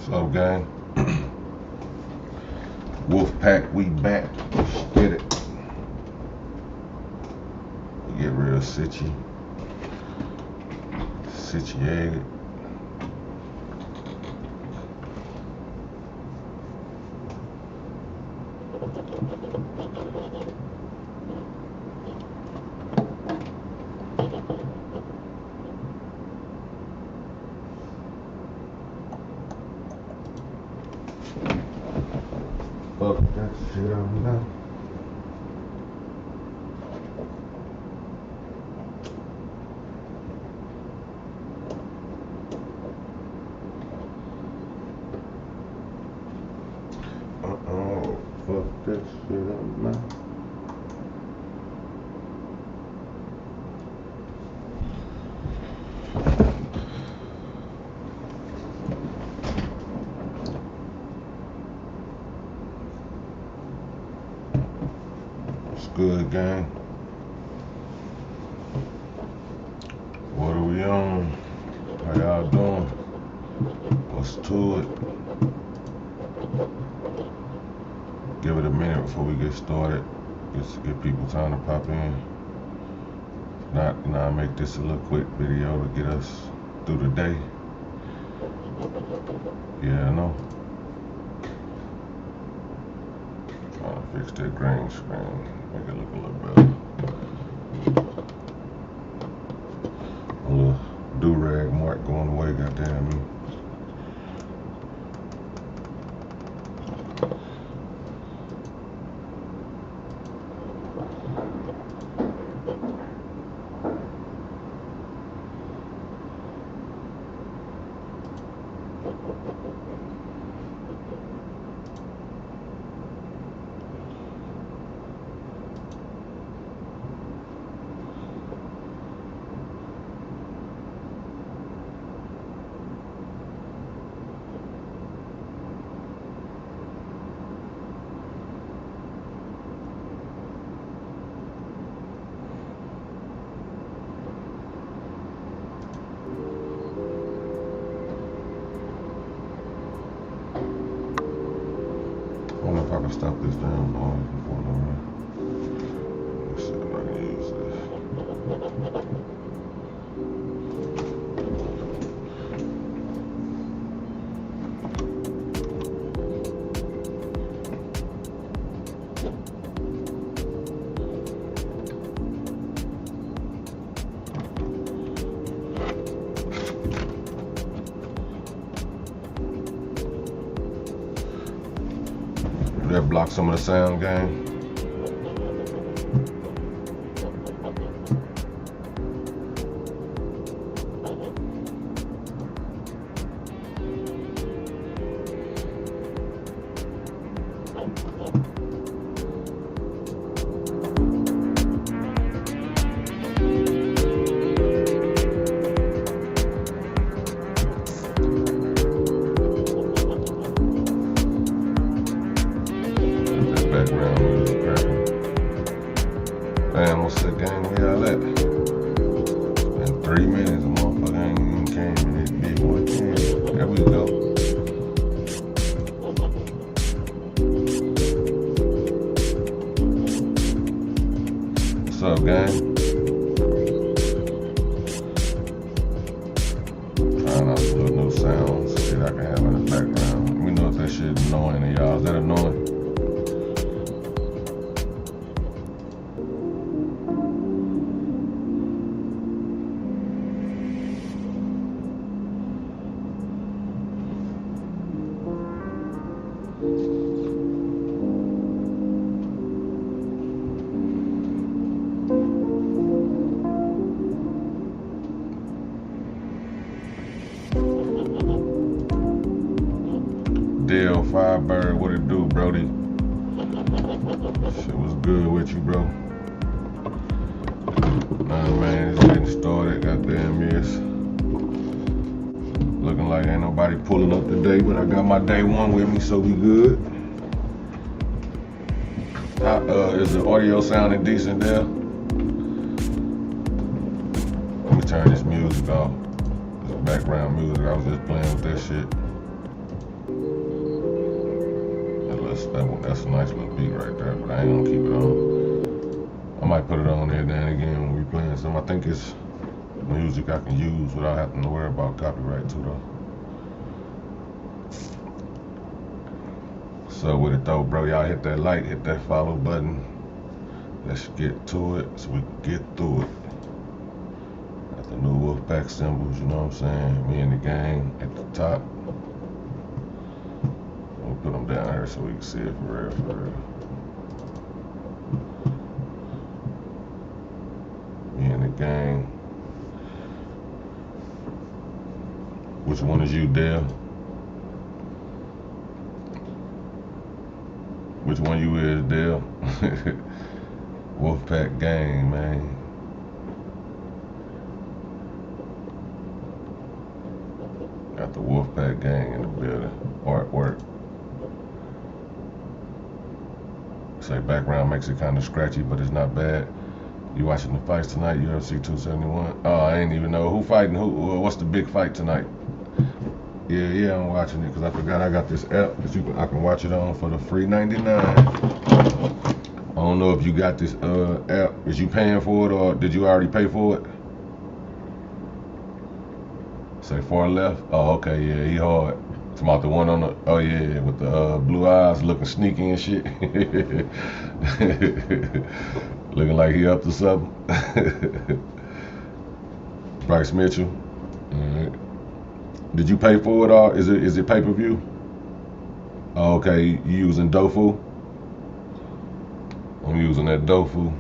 So gang, Wolfpack, we back. Get it. We get real situated. Fuck that shit up now. Fuck that shit up now. Good gang. What are we on? How y'all doing? What's to it? Give it a minute before we get started. Just to give people time to pop in. If not, I'll make this a little quick video to get us through the day. Yeah, I know. Trying to fix that green screen. Make it look a little better. A little do-rag mark going away, goddamn me. I wonder if I can stop this damn noise before no man. Let's see if I can use this. That block some of the sound, gang. Damn, what's the gang? Where y'all at? It's been 3 minutes, a motherfucker ain't even came in this big boy. There we go. What's up, gang? Trying out some little new sounds, shit I can have in the background. Let me know if that shit annoying to y'all. Is that annoying? Dale Firebird, what it do, Brody? Shit was good with you, bro. Nah, man, it's getting started. Goddamn, yes. Looking like ain't nobody pulling up today, but I got my day one with me, so we good. Is the audio sounding decent there? Let me turn this music off. This background music. I was just playing with that shit. that's a nice little beat right there, but I ain't gonna keep it on. I might put it on there now and again when we playing some. I think it's music I can use without having to worry about copyright too though. So with it though, bro, y'all hit that like, hit that follow button. Let's get to it so we can get through it. Got the new Wolfpack symbols, you know what I'm saying? Me and the gang at the top. We'll put them down here so we can see it for real, for real. Me and the gang. Which one is you, Dale? Which one you is, Dale? Wolfpack gang, man. Got the Wolfpack gang in the building. Artwork. Say background makes it kind of scratchy, but it's not bad. You watching the fights tonight, UFC 271? Oh, I ain't even know who fighting who. What's the big fight tonight? Yeah, I'm watching it because I forgot I got this app that I can watch it on for the free 99. I don't know if you got this app. Is you paying for it or did you already pay for it? Say far left. Oh, okay, yeah, he hard. It's about the one on the, oh yeah, with the blue eyes looking sneaky and shit. Looking like he up to something. Bryce Mitchell. All right. Did you pay for it or is it pay-per-view? Oh, okay, you using Dogfood? I'm using that Dogfood.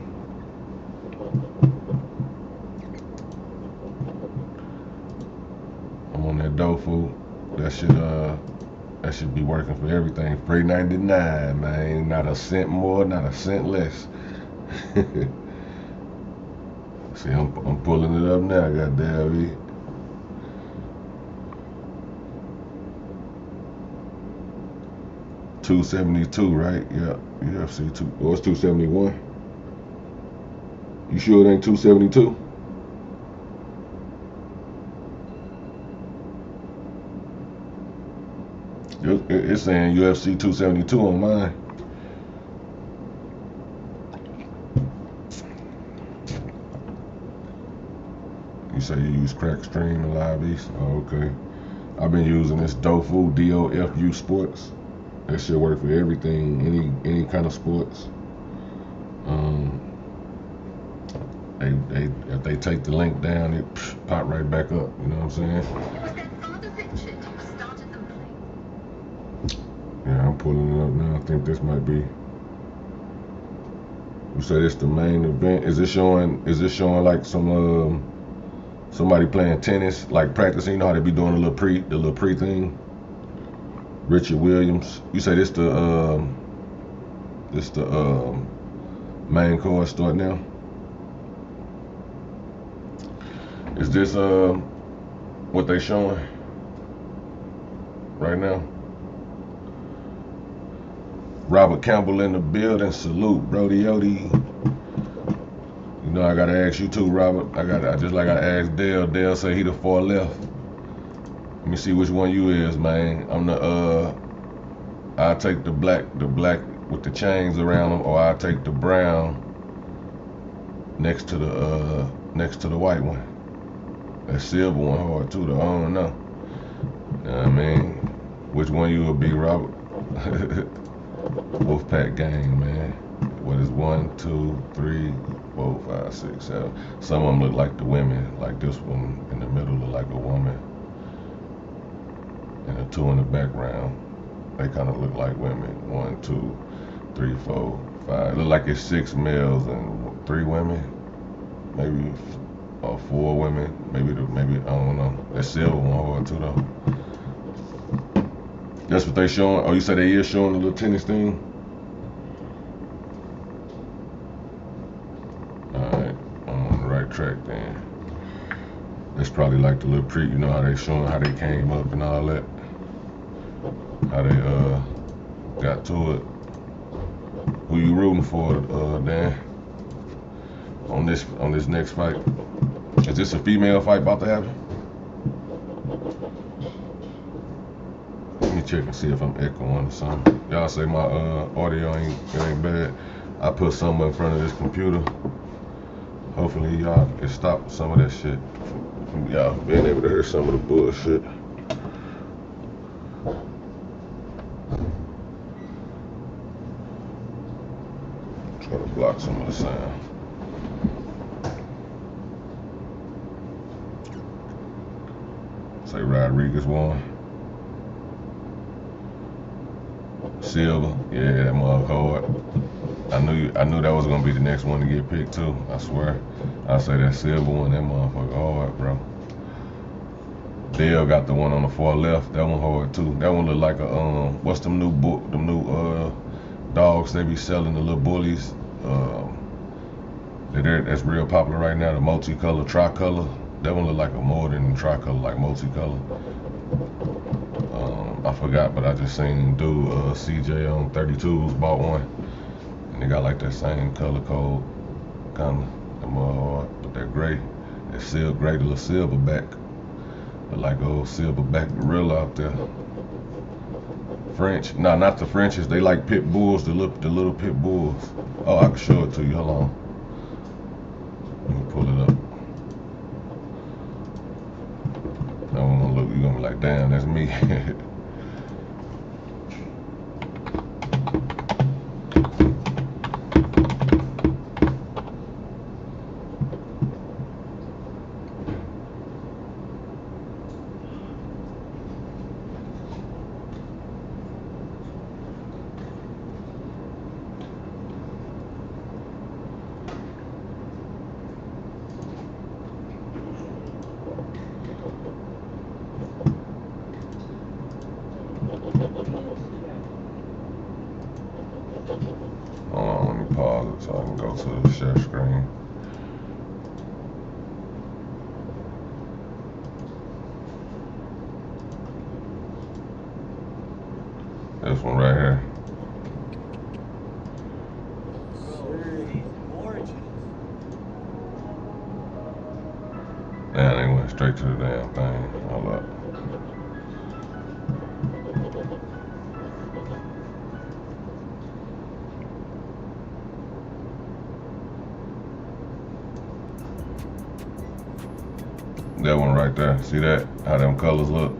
I'm on that Dogfood. That should be working for everything. Free 99, man. Not a cent more, not a cent less. See, I'm pulling it up now, goddamn. $272, right? Yeah, UFC 2. Oh, it's 271. You sure it ain't 272? It's saying UFC 272 on mine. You say you use Crack Stream and Live East? Oh, okay. I've been using this Dogfood, DOFU Sports. That shit work for everything, any kind of sports. If they take the link down, it pop right back up. You know what I'm saying? Yeah, I'm pulling it up now. I think this might be. You said it's the main event. Is it showing like some somebody playing tennis, like practicing? You know how they be doing the little pre thing. Richard Williams. You say this the main card start now? Is this what they showing right now? Robert Campbell in the building. Salute, Brody Yodi. You know I gotta ask you too, Robert. I just like I asked Dale. Dale say he the far left. Let me see which one you is, man. I'm the I'll take the black with the chains around them, or I'll take the brown next to the white one. That silver one hard too though. I don't know. You know what I mean? Which one you will be, Robert? Wolfpack gang, man. What is 1, 2, 3, 4, 5, 6, 7? Some of them look like the women. Like this one in the middle look like a woman. And the two in the background, they kind of look like women. 1, 2, 3, 4, 5. Look like it's 6 males and 3 women, maybe, or 4 women. Maybe I don't know. That silver one hard too though. That's what they showing. Oh, you said they is showing the little tennis thing. All right, I'm on the right track then. That's probably like the little pre. You know how they showing how they came up and all that. How they got to it. Who you rooting for, Dan? On this next fight? Is this a female fight about to happen? Let me check and see if I'm echoing or something. Y'all say my audio ain't bad. I put something in front of this computer. Hopefully y'all can stop some of that shit from y'all being able to hear some of the bullshit. Try to block some of the sound. Say Rodriguez won. Silver, yeah, that mug hard. I knew that was gonna be the next one to get picked too. I swear. I say that silver one, that motherfucker hard, bro. Dale got the one on the far left. That one hard too. That one look like a what's them new dogs they be selling, the little bullies. That's real popular right now. The multicolor, tricolor. That one look like a more than tricolor, like multicolor. I forgot, but I just seen dude CJ on 32s bought one, and they got like that same color code, kind of. That more hard, but that gray, that gray, the little silverback, look like old silverback gorilla out there. French, nah, not the Frenchies. They like pit bulls, the little pit bulls. Oh, I can show it to you. Hold on. Let me pull it up. That one gonna look. You gonna be like, damn, that's me. Hold on, let me pause it so I can go to the share screen. This one right here. Damn, they went straight to the damn thing. Hold up. That one right there. See that? How them colors look?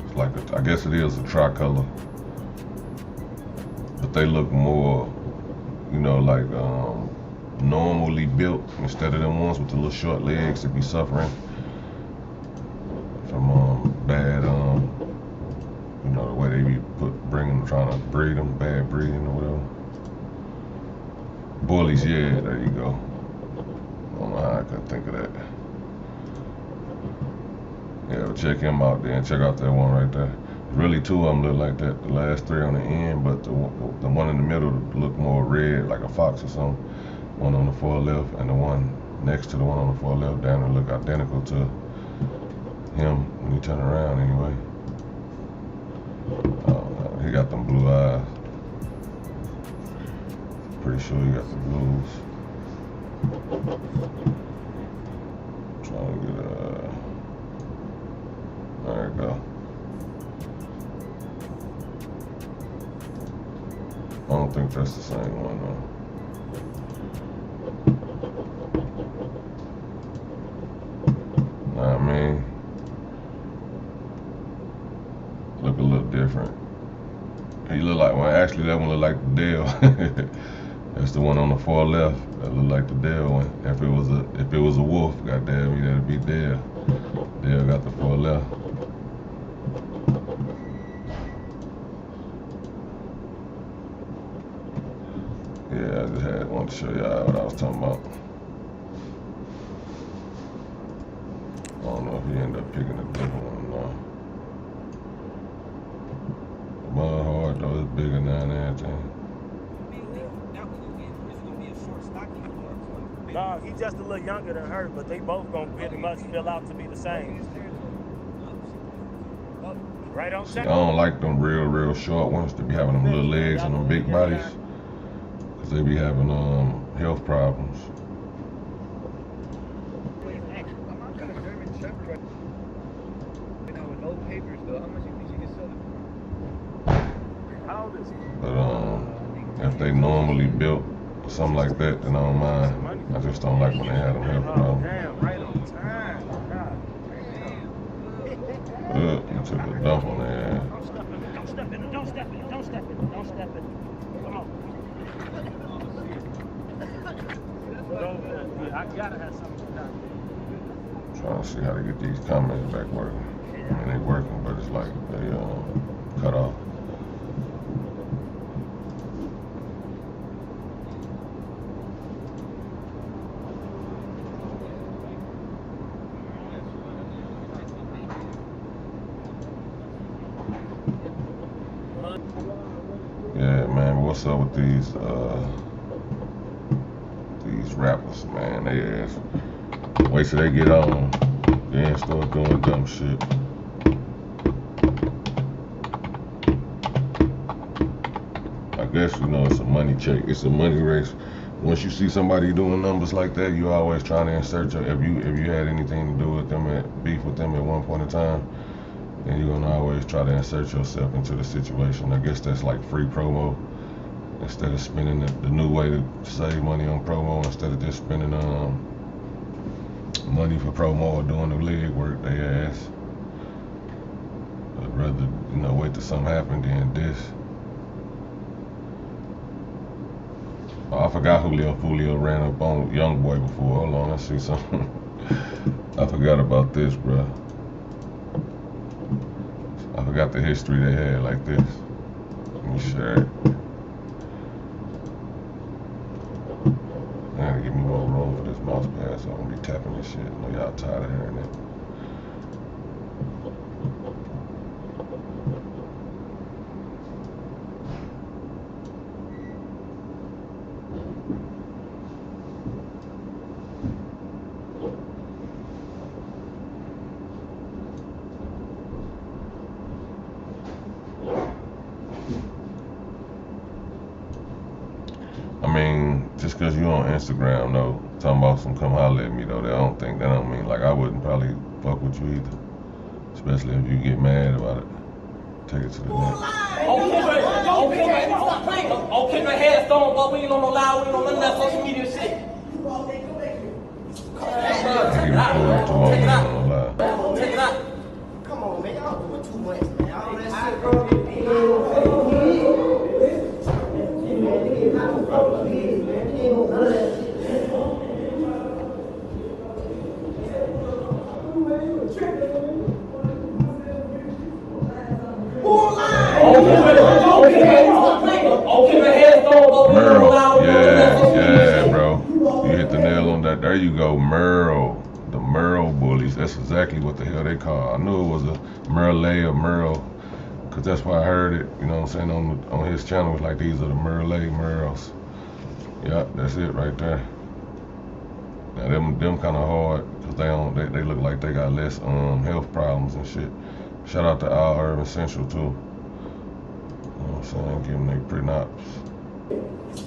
It's like I guess it is a tricolor, but they look more, you know, like normally built instead of them ones with the little short legs that be suffering from bad you know, the way they be trying to breed them, bad breeding or whatever. Bullies, yeah, there you go. I don't know how I could think of that. Yeah, but check him out then. Check out that one right there. Really, two of them look like that. The last three on the end, but the one in the middle look more red, like a fox or something. One on the far left, and the one next to the one on the far left down there look identical to him when you turn around anyway. He got them blue eyes. Pretty sure he got the blues. Trying to get there you go. I don't think that's the same one though. I mean, look a little different. He look like one. Actually, that one look like the Dale. That's the one on the far left. That look like the Dale one. If it was a wolf, goddamn, that'd be Dale. Dale got the far left. Yeah, I just wanted to show y'all what I was talking about. I don't know if he ended up picking a different one or not. The mud hard though, it's bigger now and everything. No, he's just a little younger than her, but they both gonna pretty much fill out to be the same. Right on. See, I don't like them real short ones to be having them little legs and them big bodies, cause they be having health problems. papers though. How much you think you can sell it for? How old is he? But if they normally built something like that, then I don't mind. I just don't like when they had them health Oh, problems. damn, right on time. God damn. You took a dump on their ass. Don't step in it. Don't step in it. Don't step in it. Don't step in it. Come on. Yeah, I gotta have something to Trying to see how to get these comments back working. I mean, they working, but it's like they cut off. Yeah, man, what's up with these rappers, man? They ass wait till they get on, then start doing dumb shit. I guess, you know, it's a money check, it's a money race. Once you see somebody doing numbers like that, you always trying to insert your, if you had anything to do with them, beef with them at one point in time, then you're gonna always try to insert yourself into the situation. I guess that's like free promo. Instead of spending the new way to save money on promo, instead of just spending money for promo or doing the leg work, they ass. I'd rather, you know, wait till something happen than this. Oh, I forgot Julio ran up on Young Boy before. Hold on, I see something. I forgot about this, bro. I forgot the history they had like this. Let me share it. I gotta give me more room for this mouse pad so I don't be tapping this shit. I know y'all tired of hearing it. I mean, just cause you on Instagram though, talking about some come holler at me though, that don't mean like I wouldn't probably fuck with you either. Especially if you get mad about it. Take it to the next. Okay, my head stone, but we ain't on no live, we ain't on none of that social media shit. Take it out. Take it out. Come on, man, y'all doing too much, man. All that shit, bro. Merle, yeah, bro. You hit the nail on that. There you go, Merle. The Merle bullies. That's exactly what the hell they call. I knew it was a Merle or Merle, cause that's why I heard it. You know what I'm saying on his channel. It's like these are the Merles. Yep, that's it right there. Now them kind of hard, cause they look like they got less health problems and shit. Shout out to Al Urban Central too. You know what I'm saying? Give them their pre-nops.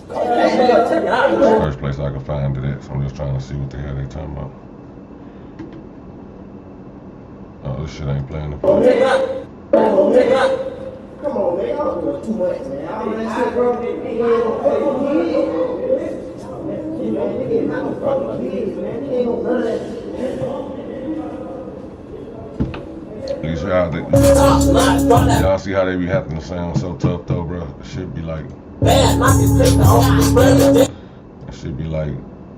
First place I could find it at, so I'm just trying to see what the hell they talking about. Oh, this shit ain't playing the Come on, man, y'all doing too much, man. All that shit, bro. You see how y'all see how they be having to sound so tough though, bro? It should be like, it should be like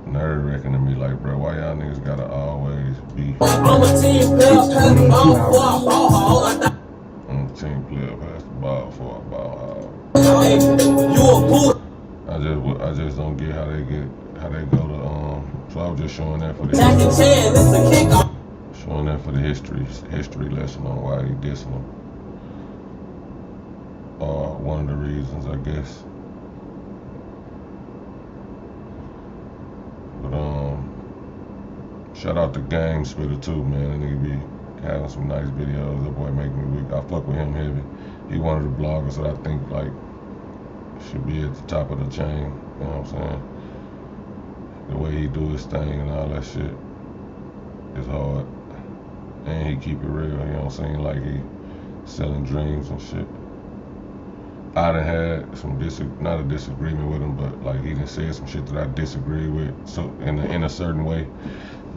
nerve wracking to me, like, bro, why y'all niggas gotta always be I'm a team player, pass the ball for a ball. I'm a team player, pass the ball for a ball. You a fool. I just don't get how they go to so I was just showing that for the history lesson on why he dissing them. One of the reasons, I guess. But shout out to Game Spitter too, man. That nigga be having some nice videos. That boy make me weak. I fuck with him heavy. He one of the bloggers that I think like should be at the top of the chain. You know what I'm saying? The way he do his thing and all that shit is hard. And he keep it real, you know what I'm saying? Like he selling dreams and shit. I done had some not a disagreement with him, but like he done said some shit that I disagree with, so in a certain way.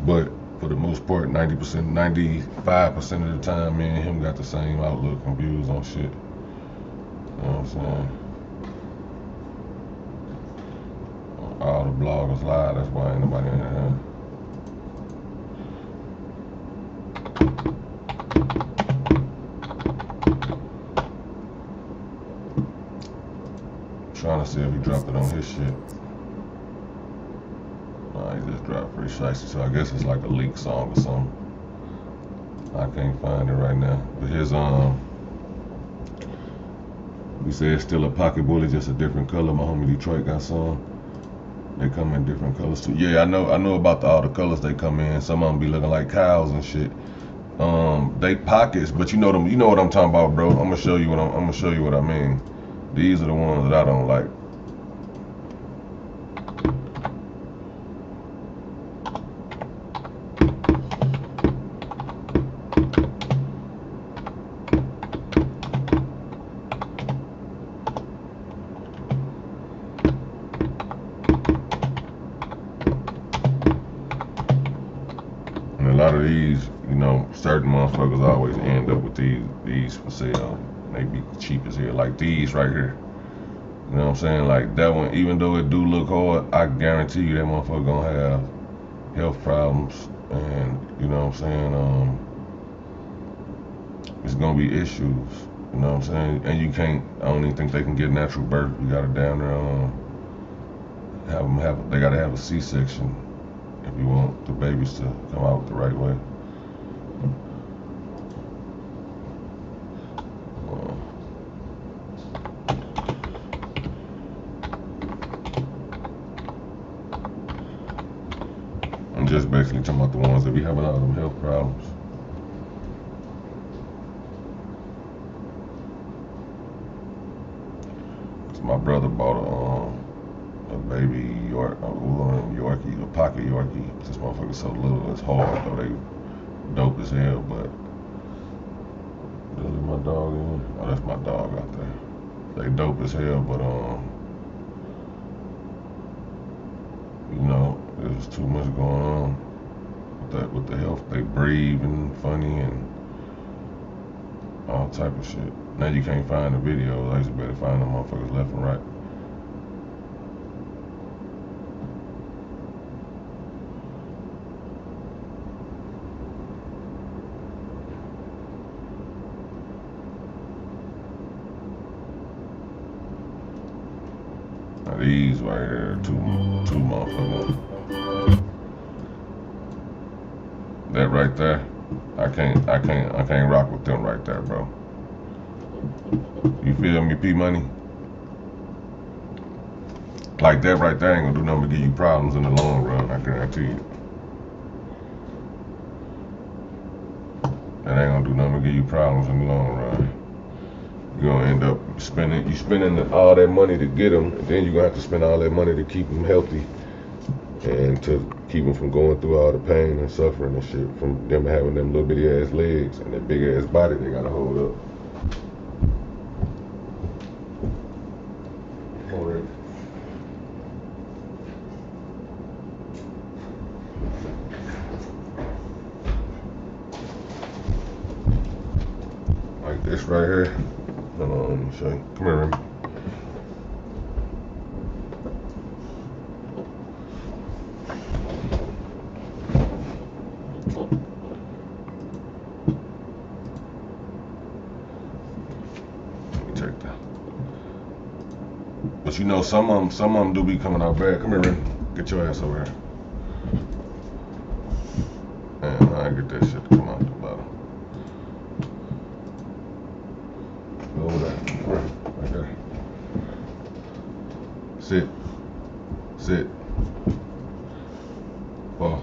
But for the most part, 90%, 95% of the time, me and him got the same outlook and views on shit. You know what I'm saying? All the bloggers lie, that's why ain't nobody in here. Trying to see if he dropped it on his shit. Nah, he just dropped Free Shiesty, so I guess it's like a leak song or something. I can't find it right now. But his we say it's still a pocket bullet, just a different color. My homie Detroit got some. They come in different colors too. Yeah, I know about all the colors they come in. Some of them be looking like cows and shit. They pockets, but you know them. You know what I'm talking about, bro. I'm gonna show you what I mean. These are the ones that I don't like. And a lot of these, you know, certain motherfuckers always end up with these for sale. They be cheap as hell, like these right here. You know what I'm saying? Like that one, even though it do look hard, I guarantee you that motherfucker gonna have health problems, and you know what I'm saying? It's gonna be issues. You know what I'm saying? And you can't. I don't even think they can get natural birth. You gotta down there they gotta have a C-section if you want the babies to come out the right way. I'm just basically talking about the ones that be having all them health problems. So my brother bought a baby Yorkie, a pocket Yorkie. This motherfucker's so little, it's hard though. They dope as hell, but really my dog in? Oh, that's my dog out there. They dope as hell, but you know, there's too much going on with the health. They breathing funny and all type of shit. Now you can't find the videos. I used to better find them motherfuckers left and right. Now these right here, two motherfuckers. That right there, I can't rock with them right there, bro. You feel me, P Money? Like that right there ain't gonna do nothing but give you problems in the long run, I guarantee you. That ain't gonna do nothing but give you problems in the long run. You're gonna end up spending all that money to get them, and then you're gonna have to spend all that money to keep them healthy and to keep them from going through all the pain and suffering and shit from them having them little bitty ass legs and that big ass body they gotta hold up. Like this right here. Hold on, let me show you. Come here, Remy. But you know, some of them do be coming out bad. Come here, Remy. Get your ass over here. Man, I get that shit to come out the bottom. Go over there. Right there. Sit. Sit. Well,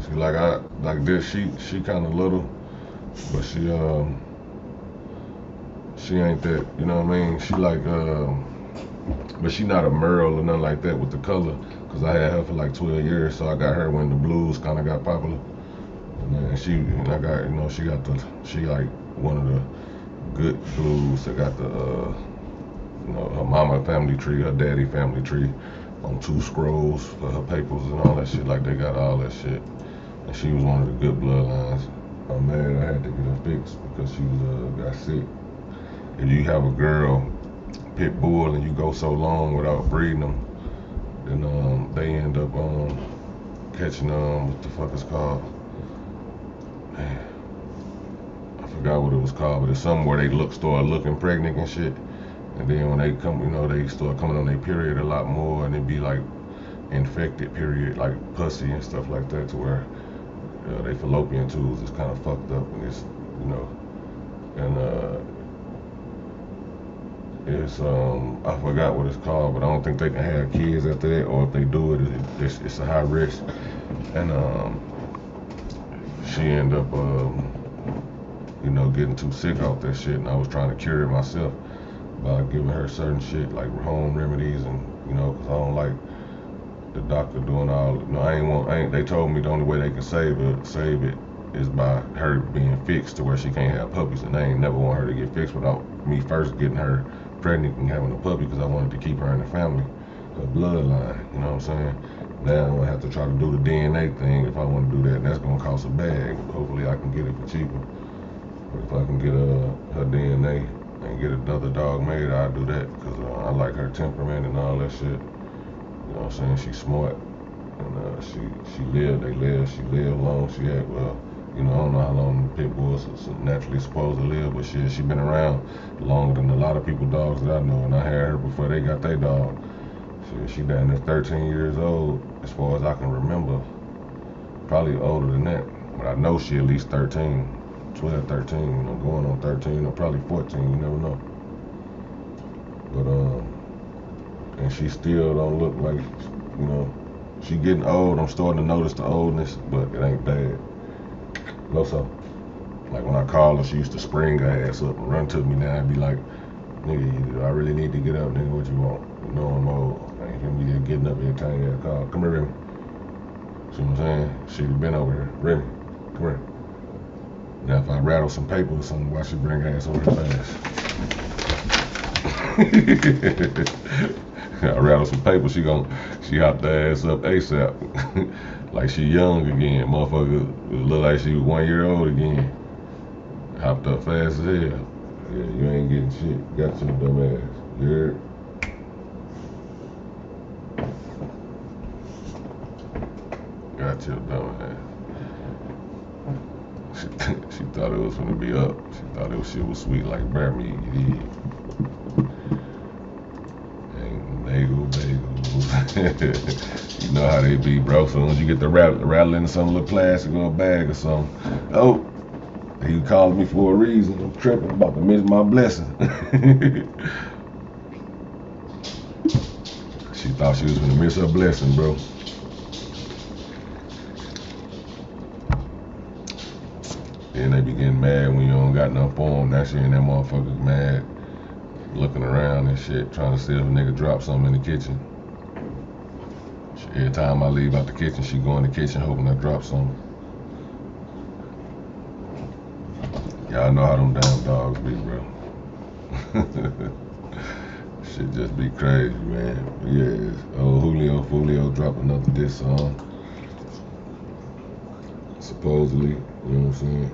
see, like this. She kind of little, but she ain't that, you know what I mean? She like, but she not a Merle or nothing like that with the color, cause I had her for like 12 years, so I got her when the blues kind of got popular. And then I got, you know, she like one of the good blues that got the, you know, her mama family tree, her daddy family tree on 2 scrolls for her papers and all that shit. Like they got all that shit. And she was one of the good bloodlines. I'm mad I had to get her fixed because she was got sick. If you have a girl pit bull and you go so long without breeding them, then they end up catching what the fuck it's called. Man, I forgot what it was called, but it's somewhere they start looking pregnant and shit. And then when they come, you know, they start coming on their period a lot more, and it be like infected period, like pussy and stuff like that, to where they fallopian tubes is kind of fucked up, and it's, you know, and it's I forgot what it's called, but I don't think they can have kids after that, or if they do it, it's a high risk. And she ended up you know, getting too sick off that shit, and I was trying to cure it myself by giving her certain shit like home remedies, and you know, cause I don't like the doctor doing all. You know, they told me the only way they can save it is by her being fixed to where she can't have puppies, and I ain't never want her to get fixed without me first getting her pregnant and having a puppy, because I wanted to keep her in the family, the bloodline. You know what I'm saying? Now I'm gonna have to try to do the DNA thing if I want to do that, and that's gonna cost a bag. Hopefully I can get it for cheaper. But if I can get her DNA and get another dog made, I'll do that, because I like her temperament and all that shit. You know what I'm saying? She's smart, and she lived long. She had, well, you know, I don't know how long pit bulls are naturally supposed to live, but she been around longer than a lot of people dogs that I know, and I had her before they got their dog. She down there 13 years old, as far as I can remember. Probably older than that, but I know she at least 13. 12, 13, you know, going on 13, or probably 14, you never know. But and she still don't look like, you know, she getting old. I'm starting to notice the oldness, but it ain't bad. No, so, like when I call her, she used to spring her ass up and run to me. Now I'd be like, nigga, I really need to get up, nigga, what you want? You know I'm old. I ain't gonna be getting up every time you call. Come here, Remy. See what I'm saying? She been over here. Remy, come here. Now if I rattle some paper or something, why she bring her ass over here fast? I rattle some paper, she hopped her ass up ASAP. Like she young again, motherfucker. Look like she was 1 year old again. Hopped up fast as hell. Yeah, you ain't getting shit. Got your dumb ass. You heard? Got your dumb ass. She thought it was gonna be up. She thought shit was sweet like bear meat. Yeah. And bagels. You know how they be, bro. So once you get the rattling in some little plastic or a bag or something, oh, he called me for a reason. I'm tripping, about to miss my blessing. She thought she was gonna miss her blessing, bro. Then they be getting mad when you don't got nothing for them. Now she and that motherfuckers mad, looking around and shit, trying to see if a nigga drop something in the kitchen. Every time I leave out the kitchen, she go in the kitchen hoping I drop something. Y'all know how them damn dogs be, bro. Shit just be crazy, man. But yeah, old Julio dropped another diss song. Supposedly, you know what I'm saying?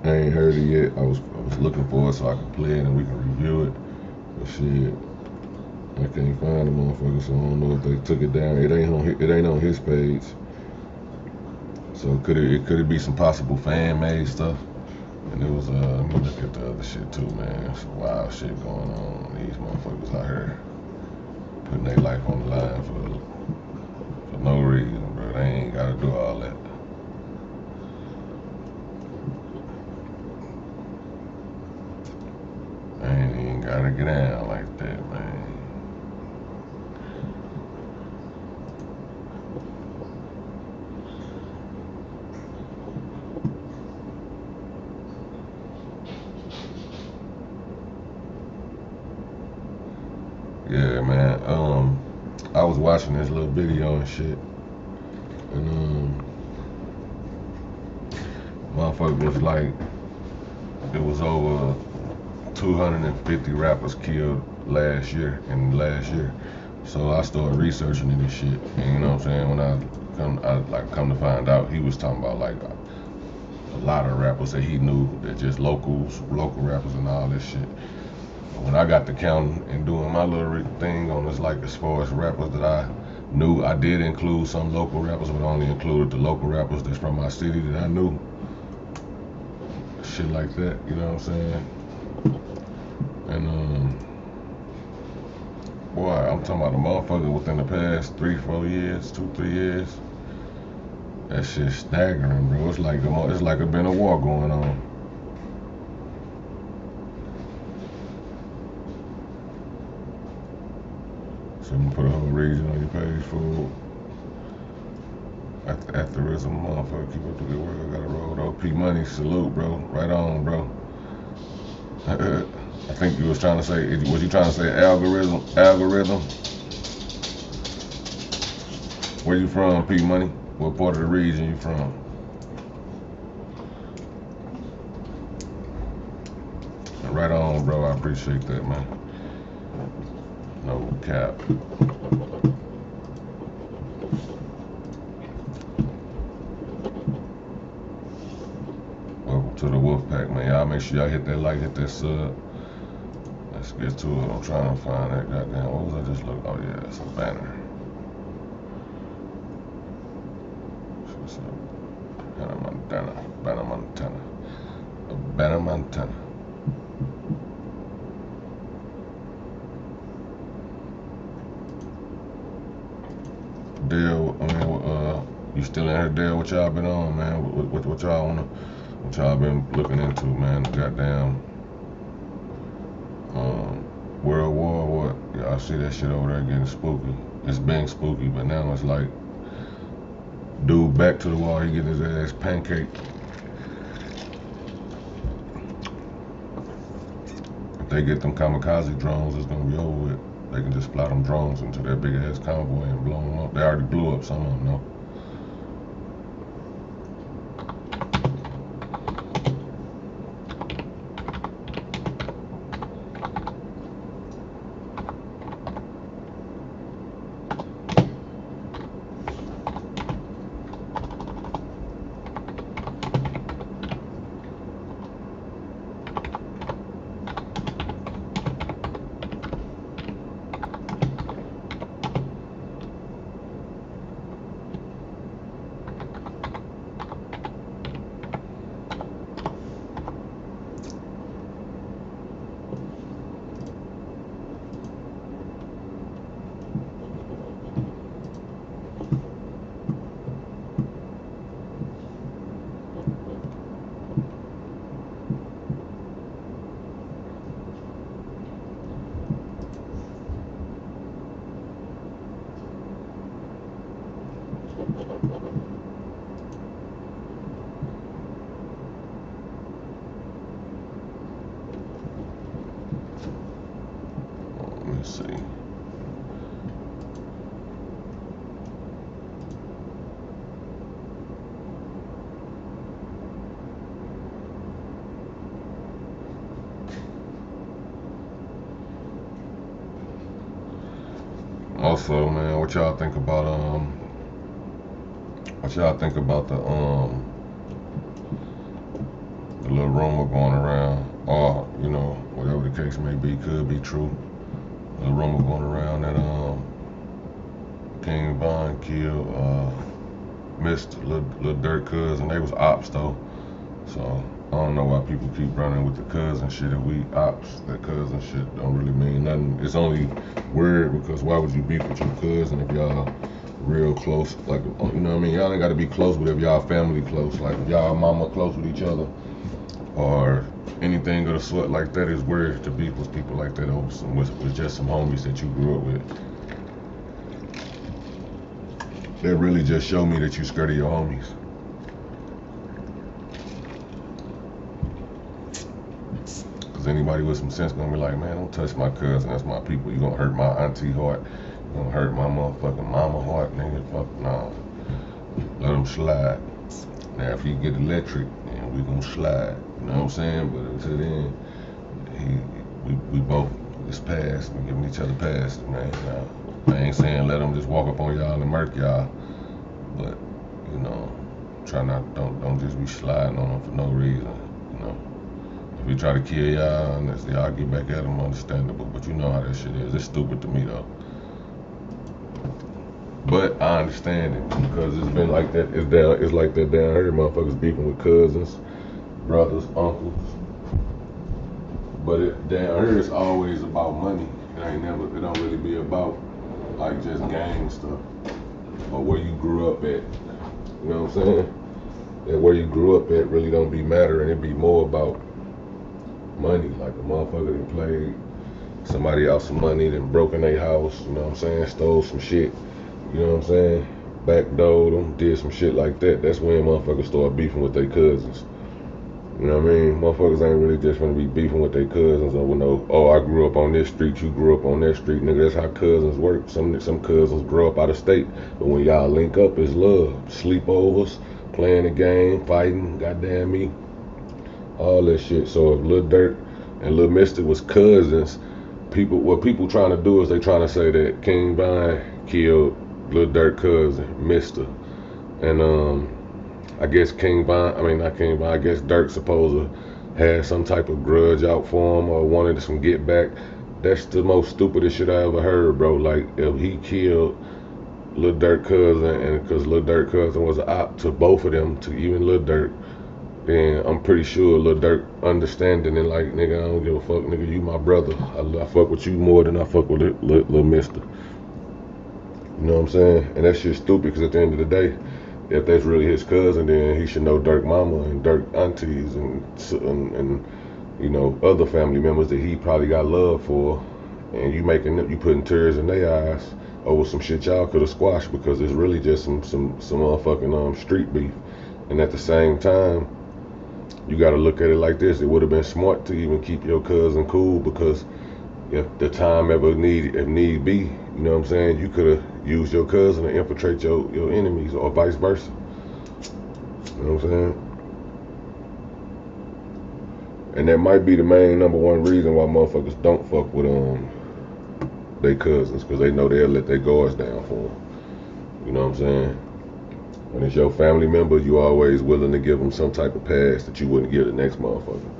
I ain't heard it yet. I was looking for it so I could play it and we can review it. But shit, I can't find the motherfucker, so I don't know if they took it down. It ain't on his page. So could it be some possible fan made stuff? And it was let me look at the other shit too, man. Some wild shit going on. These motherfuckers out here putting their life on the line for no reason, bro. They ain't gotta do all that. I ain't even gotta get down like that, man. Yeah, man. I was watching this little video and shit, and motherfucker was like, it was over 250 rappers killed last year. So I started researching this shit, and you know what I'm saying, when I come to find out, he was talking about like a lot of rappers that he knew that just local rappers and all this shit. But when I got to counting and doing my little thing on this, like as far as rappers that I knew, I did include some local rappers, but only included the local rappers that's from my city that I knew. Shit like that, you know what I'm saying? And boy, I'm talking about a motherfucker within the past 3-4 years, 2-3 years. That shit's staggering, bro. It's like it's been a war going on. So I'm gonna put a whole region on your page for aphorism, motherfucker. Keep up the good work. I gotta roll though. P Money, salute, bro. Right on, bro. I think you was trying to say, was you trying to say algorithm? Where you from, P Money? What part of the region you from? Right on, bro. I appreciate that, man. No cap. Welcome to the Wolfpack, man. Y'all make sure y'all hit that like, hit that sub. Let's get to it. I'm trying to find that goddamn. What was I just looking? Oh yeah, it's a banner. Banner Montana. Dale, you still in here, Dale? What y'all been on, man? What y'all been looking into, man? Goddamn, World War, what? Y'all see that shit over there getting spooky. It's been spooky, but now it's like, dude back to the wall, he getting his ass pancake. If they get them kamikaze drones, it's gonna be over with. They can just fly them drones into that big ass convoy and blow them up. They already blew up some of them, though. Let's see. Also, man, what y'all think about the little rumor going around, or you know, whatever the case may be, could be true. The rumor going around that King Von killed Mr. Lil Durk cousin. They was ops though, so I don't know why people keep running with the cousin shit. If we ops, that cousin shit don't really mean nothing. It's only weird because why would you beef with your cousin if y'all real close? Like, you know what I mean? Y'all ain't got to be close, but if y'all family close, like if y'all mama close with each other, or anything of the sort like that, is weird to beef with people like that over some with just some homies that you grew up with. That really just show me that you scared of your homies. Cause anybody with some sense gonna be like, man, don't touch my cousin, that's my people. You gonna hurt my auntie heart. You gonna hurt my motherfucking mama heart, nigga. Fuck nah. Let them slide. Now if he get electric, then we gonna slide. You know what I'm saying? But until then, we both just pass. We giving each other passes, man. Now, I ain't saying let them just walk up on y'all and murk y'all, but you know, try not don't just be sliding on them for no reason. You know, if we try to kill y'all and y'all get back at them, understandable. But you know how that shit is. It's stupid to me though. But I understand it because it's been like that. It's like that down here. Motherfuckers beefing with cousins, brothers, uncles. But down here it's always about money. It don't really be about like just gang stuff or where you grew up at. You know what I'm saying? That where you grew up at really don't be mattering. It be more about money. Like a motherfucker that played somebody out some money, then broke in their house. You know what I'm saying? Stole some shit. You know what I'm saying? Backdoored them, did some shit like that. That's when motherfuckers start beefing with their cousins. You know what I mean? Motherfuckers ain't really just gonna be beefing with their cousins or no, oh, I grew up on this street, you grew up on that street. Nigga, that's how cousins work. Some cousins grow up out of state. But when y'all link up, it's love. Sleepovers, playing the game, fighting, goddamn me. All that shit. So if Lil Durk and Lil Mister was cousins, what people trying to do is they trying to say that King Vine killed Lil Durk cousin, Mister. And I guess I guess Durk supposed to have some type of grudge out for him or wanted some get back. That's the most stupidest shit I ever heard, bro. Like, if he killed Lil Durk cousin, and because Lil Durk cousin was an op to both of them, to even Lil Durk, then I'm pretty sure Lil Durk understanding and like, nigga, I don't give a fuck, nigga, you my brother. I fuck with you more than I fuck with Lil Mister. You know what I'm saying? And that shit's stupid because at the end of the day, if that's really his cousin, then he should know Durk mama and Durk aunties and you know, other family members that he probably got love for, and you putting tears in their eyes over some shit y'all could have squashed because it's really just some motherfucking street beef. And at the same time, you got to look at it like this: it would have been smart to even keep your cousin cool, because if the time ever if need be, you know what I'm saying, you could have used your cousin to infiltrate your enemies or vice versa. You know what I'm saying? And that might be the main number one reason why motherfuckers don't fuck with their cousins, because they know they'll let their guards down for them. You know what I'm saying? When it's your family member, you always willing to give them some type of pass that you wouldn't give the next motherfucker.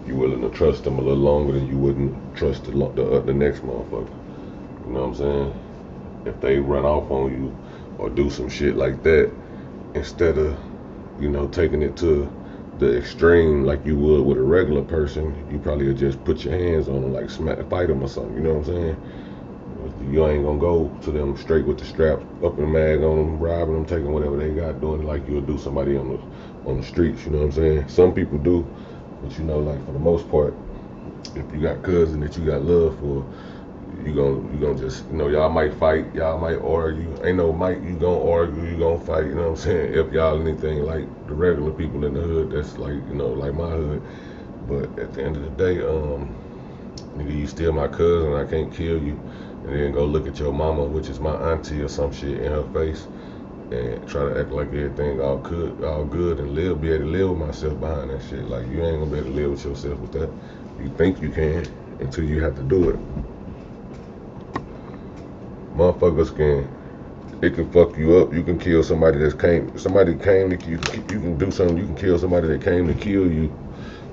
You willing to trust them a little longer than you wouldn't trust the next motherfucker. You know what I'm saying? If they run off on you or do some shit like that, instead of, you know, taking it to the extreme like you would with a regular person, you probably would just put your hands on them, like fight them or something. You know what I'm saying? You ain't gonna go to them straight with the strap up in the mag on them, robbing them, taking whatever they got, doing it like you would do somebody on the streets. You know what I'm saying? Some people do, but you know, like for the most part, if you got cousins that you got love for, you gonna just, you know, y'all might fight, y'all might argue. Ain't no might, you gonna argue, you gonna fight. You know what I'm saying? If y'all anything like the regular people in the hood, that's like, you know, like my hood. But at the end of the day, nigga, you still my cousin. I can't kill you. And then go look at your mama, which is my auntie or some shit, in her face, and try to act like everything all good, and be able to live with myself behind that shit. Like, you ain't gonna be able to live with yourself with that. You think you can until you have to do it. Motherfuckers it can fuck you up. You can kill somebody somebody came to you. You can do something. You can kill somebody that came to kill you,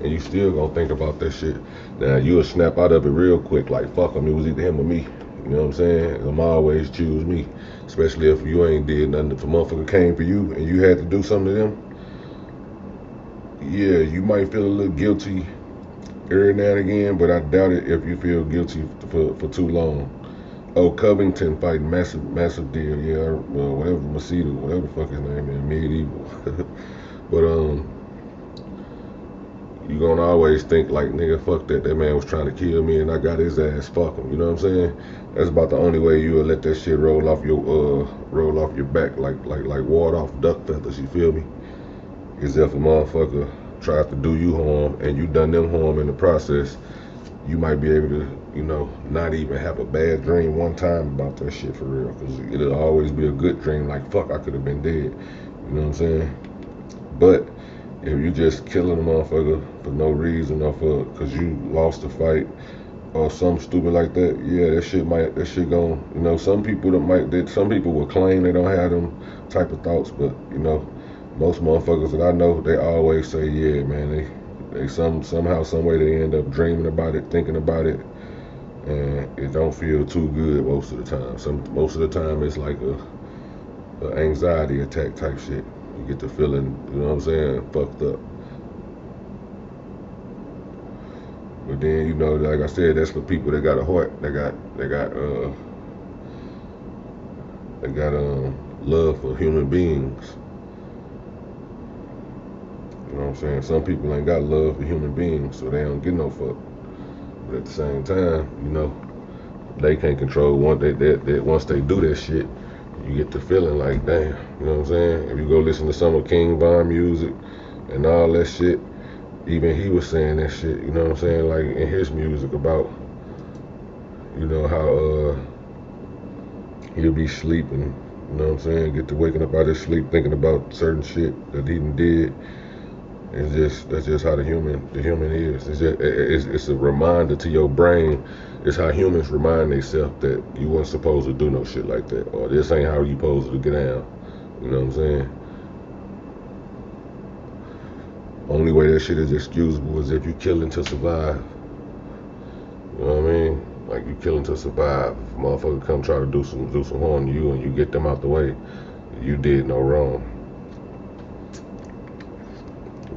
and you still gonna think about that shit. Now you'll snap out of it real quick, like fuck him. It was either him or me. You know what I'm saying? I'm always choose me, especially if you ain't did nothing. If a motherfucker came for you and you had to do something to them, yeah, you might feel a little guilty every now and again, but I doubt it if you feel guilty for too long. Oh, Covington fighting massive deal, yeah, well, whatever, MOSQUITO, whatever the fuck his name is, medieval. But you gonna always think like, nigga, fuck that man was trying to kill me and I got his ass, fuck him. You know what I'm saying? That's about the only way you will let that shit roll off your back like water off duck feathers. You feel me? Is if a motherfucker tries to do you harm and you done them harm in the process, you might be able to, you know, not even have a bad dream one time about that shit for real, because it'll always be a good dream. Like, fuck, I could have been dead. You know what I'm saying? But if you just killing a motherfucker for no reason or for because you lost a fight or something stupid like that, yeah, that shit gon' some people some people will claim they don't have them type of thoughts, but most motherfuckers that I know, they always say, yeah, man, they somehow, some way they end up dreaming about it, thinking about it, and it don't feel too good most of the time. Most of the time it's like a anxiety attack type shit. You get the feeling, you know what I'm saying, fucked up. But then, like I said, that's for people that got a heart, they got love for human beings. You know what I'm saying? Some people ain't got love for human beings, so they don't get no fuck. But at the same time, they can't control once they do that shit. You get the feeling like, damn, you know what I'm saying? If you go listen to some of King Von music and all that shit, even he was saying that shit, you know what I'm saying? Like in his music about, how he'll be sleeping, you know what I'm saying? Get to waking up out of his sleep thinking about certain shit that he did. That's just how the human is. It's a reminder to your brain. It's how humans remind themselves that you weren't supposed to do no shit like that, or this ain't how you supposed to get down. You know what I'm saying? Only way that shit is excusable is if you killing to survive. You know what I mean? Like you killing to survive. If a motherfucker come try to do some harm to you and you get them out the way, you did no wrong.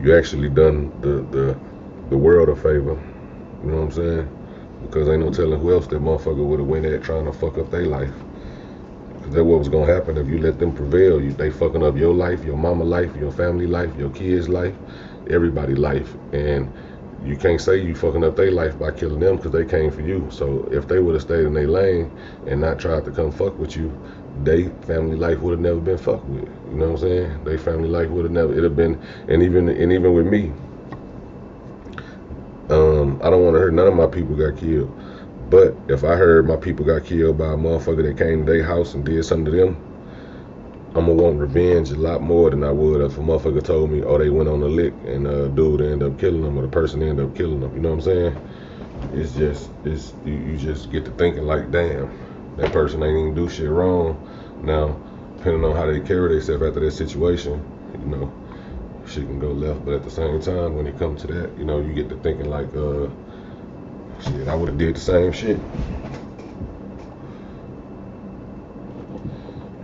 You actually done the world a favor. You know what I'm saying? Because ain't no telling who else that motherfucker would have went at trying to fuck up their life. Because that's what was gonna happen if you let them prevail. They fucking up your life, your mama life, your family life, your kids' life, everybody's life. And you can't say you fucking up their life by killing them because they came for you. So if they would have stayed in their lane and not tried to come fuck with you, they family life would have never been fucked with. You know what I'm saying? They family life would have never, it'd have been, and even with me, I don't want to hear none of my people got killed. But if I heard my people got killed by a motherfucker that came to their house and did something to them, I'm gonna want revenge a lot more than I would if a motherfucker told me, oh, they went on a lick and dude ended up killing them or the person ended up killing them. You know what I'm saying? You just get to thinking like, damn, that person ain't even do shit wrong. Now, depending on how they carry themselves after that situation, shit can go left. But at the same time, when it comes to that, you get to thinking like, shit, I would have did the same shit.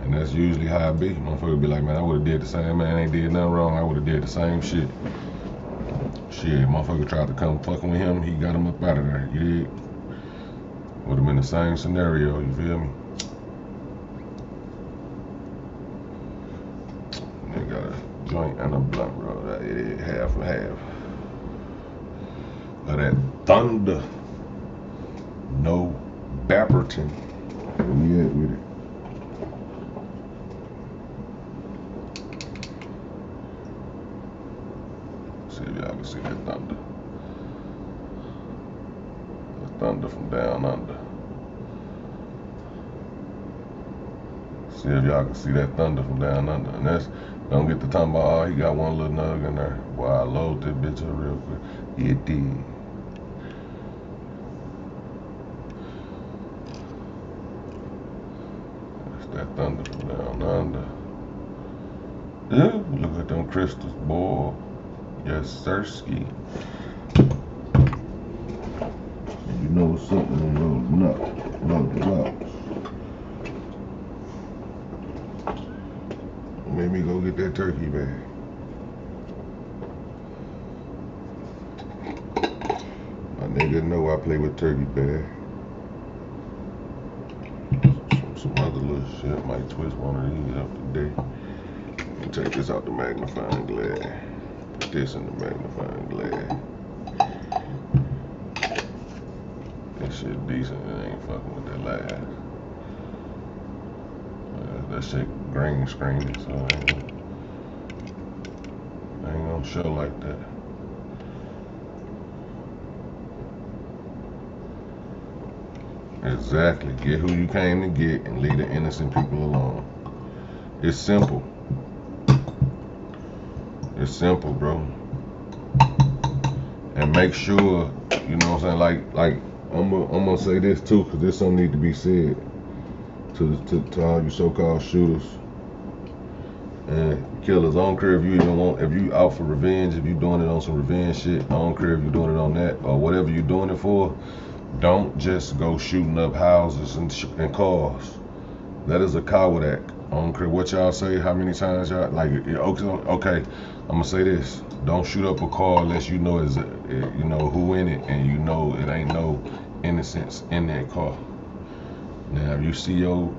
And that's usually how it be. Motherfucker be like, man, I would have did the same. Man, I ain't did nothing wrong. I would have did the same shit. Shit, motherfucker tried to come fucking with him. He got him up out of there. You dig? Would have been the same scenario. You feel me? They got a joint and a blunt roll. It is half and half. Of that thunder. No Bapperton. Where we at with it? See if y'all can see that thunder. The thunder from down under. See if y'all can see that thunder from down under. And that's, don't get to talking about, oh, he got one little nug in there. Boy, I load that bitch up real quick. It did. That's that thunder from down under. Yeah, look at them crystals, boy. Yes, sirski. You know what's up with them little blocks. Made me go get that turkey bag. My nigga know I play with turkey bag. Some other little shit. Might twist one of these up today. And take this out the magnifying glass. Put this in the magnifying glass. This shit decent. It ain't fucking with that last. That shit green screen, so I ain't gonna show like that. Exactly. Get who you came to get and leave the innocent people alone. It's simple. It's simple, bro. And make sure, you know what I'm saying, like I'm gonna say this too, because this something need to be said to all you so-called shooters and killers. I don't care if you if you out for revenge, if you doing it on some revenge shit. I don't care if you're doing it on that or whatever you're doing it for. Don't just go shooting up houses and cars. That is a coward act. I don't care what y'all say, how many times y'all, like, okay, I'm gonna say this. Don't shoot up a car unless you know you know who in it, and you know it ain't no innocence in that car. Now, if you see you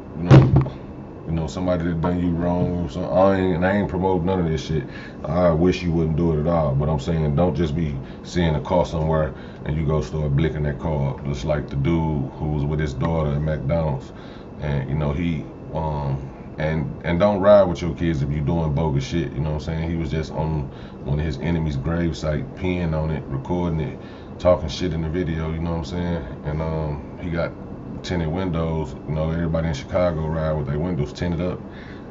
know somebody that done you wrong, so I ain't promoting none of this shit. I wish you wouldn't do it at all. But I'm saying, don't just be seeing a car somewhere and you go start blicking that car up. Just like the dude who was with his daughter at McDonald's, and you know he and don't ride with your kids if you doing bogus shit. You know what I'm saying? He was just on one of his enemy's grave site, peeing on it, recording it, talking shit in the video. You know what I'm saying? And he got tinted windows. You know, everybody in Chicago ride with their windows tinted up,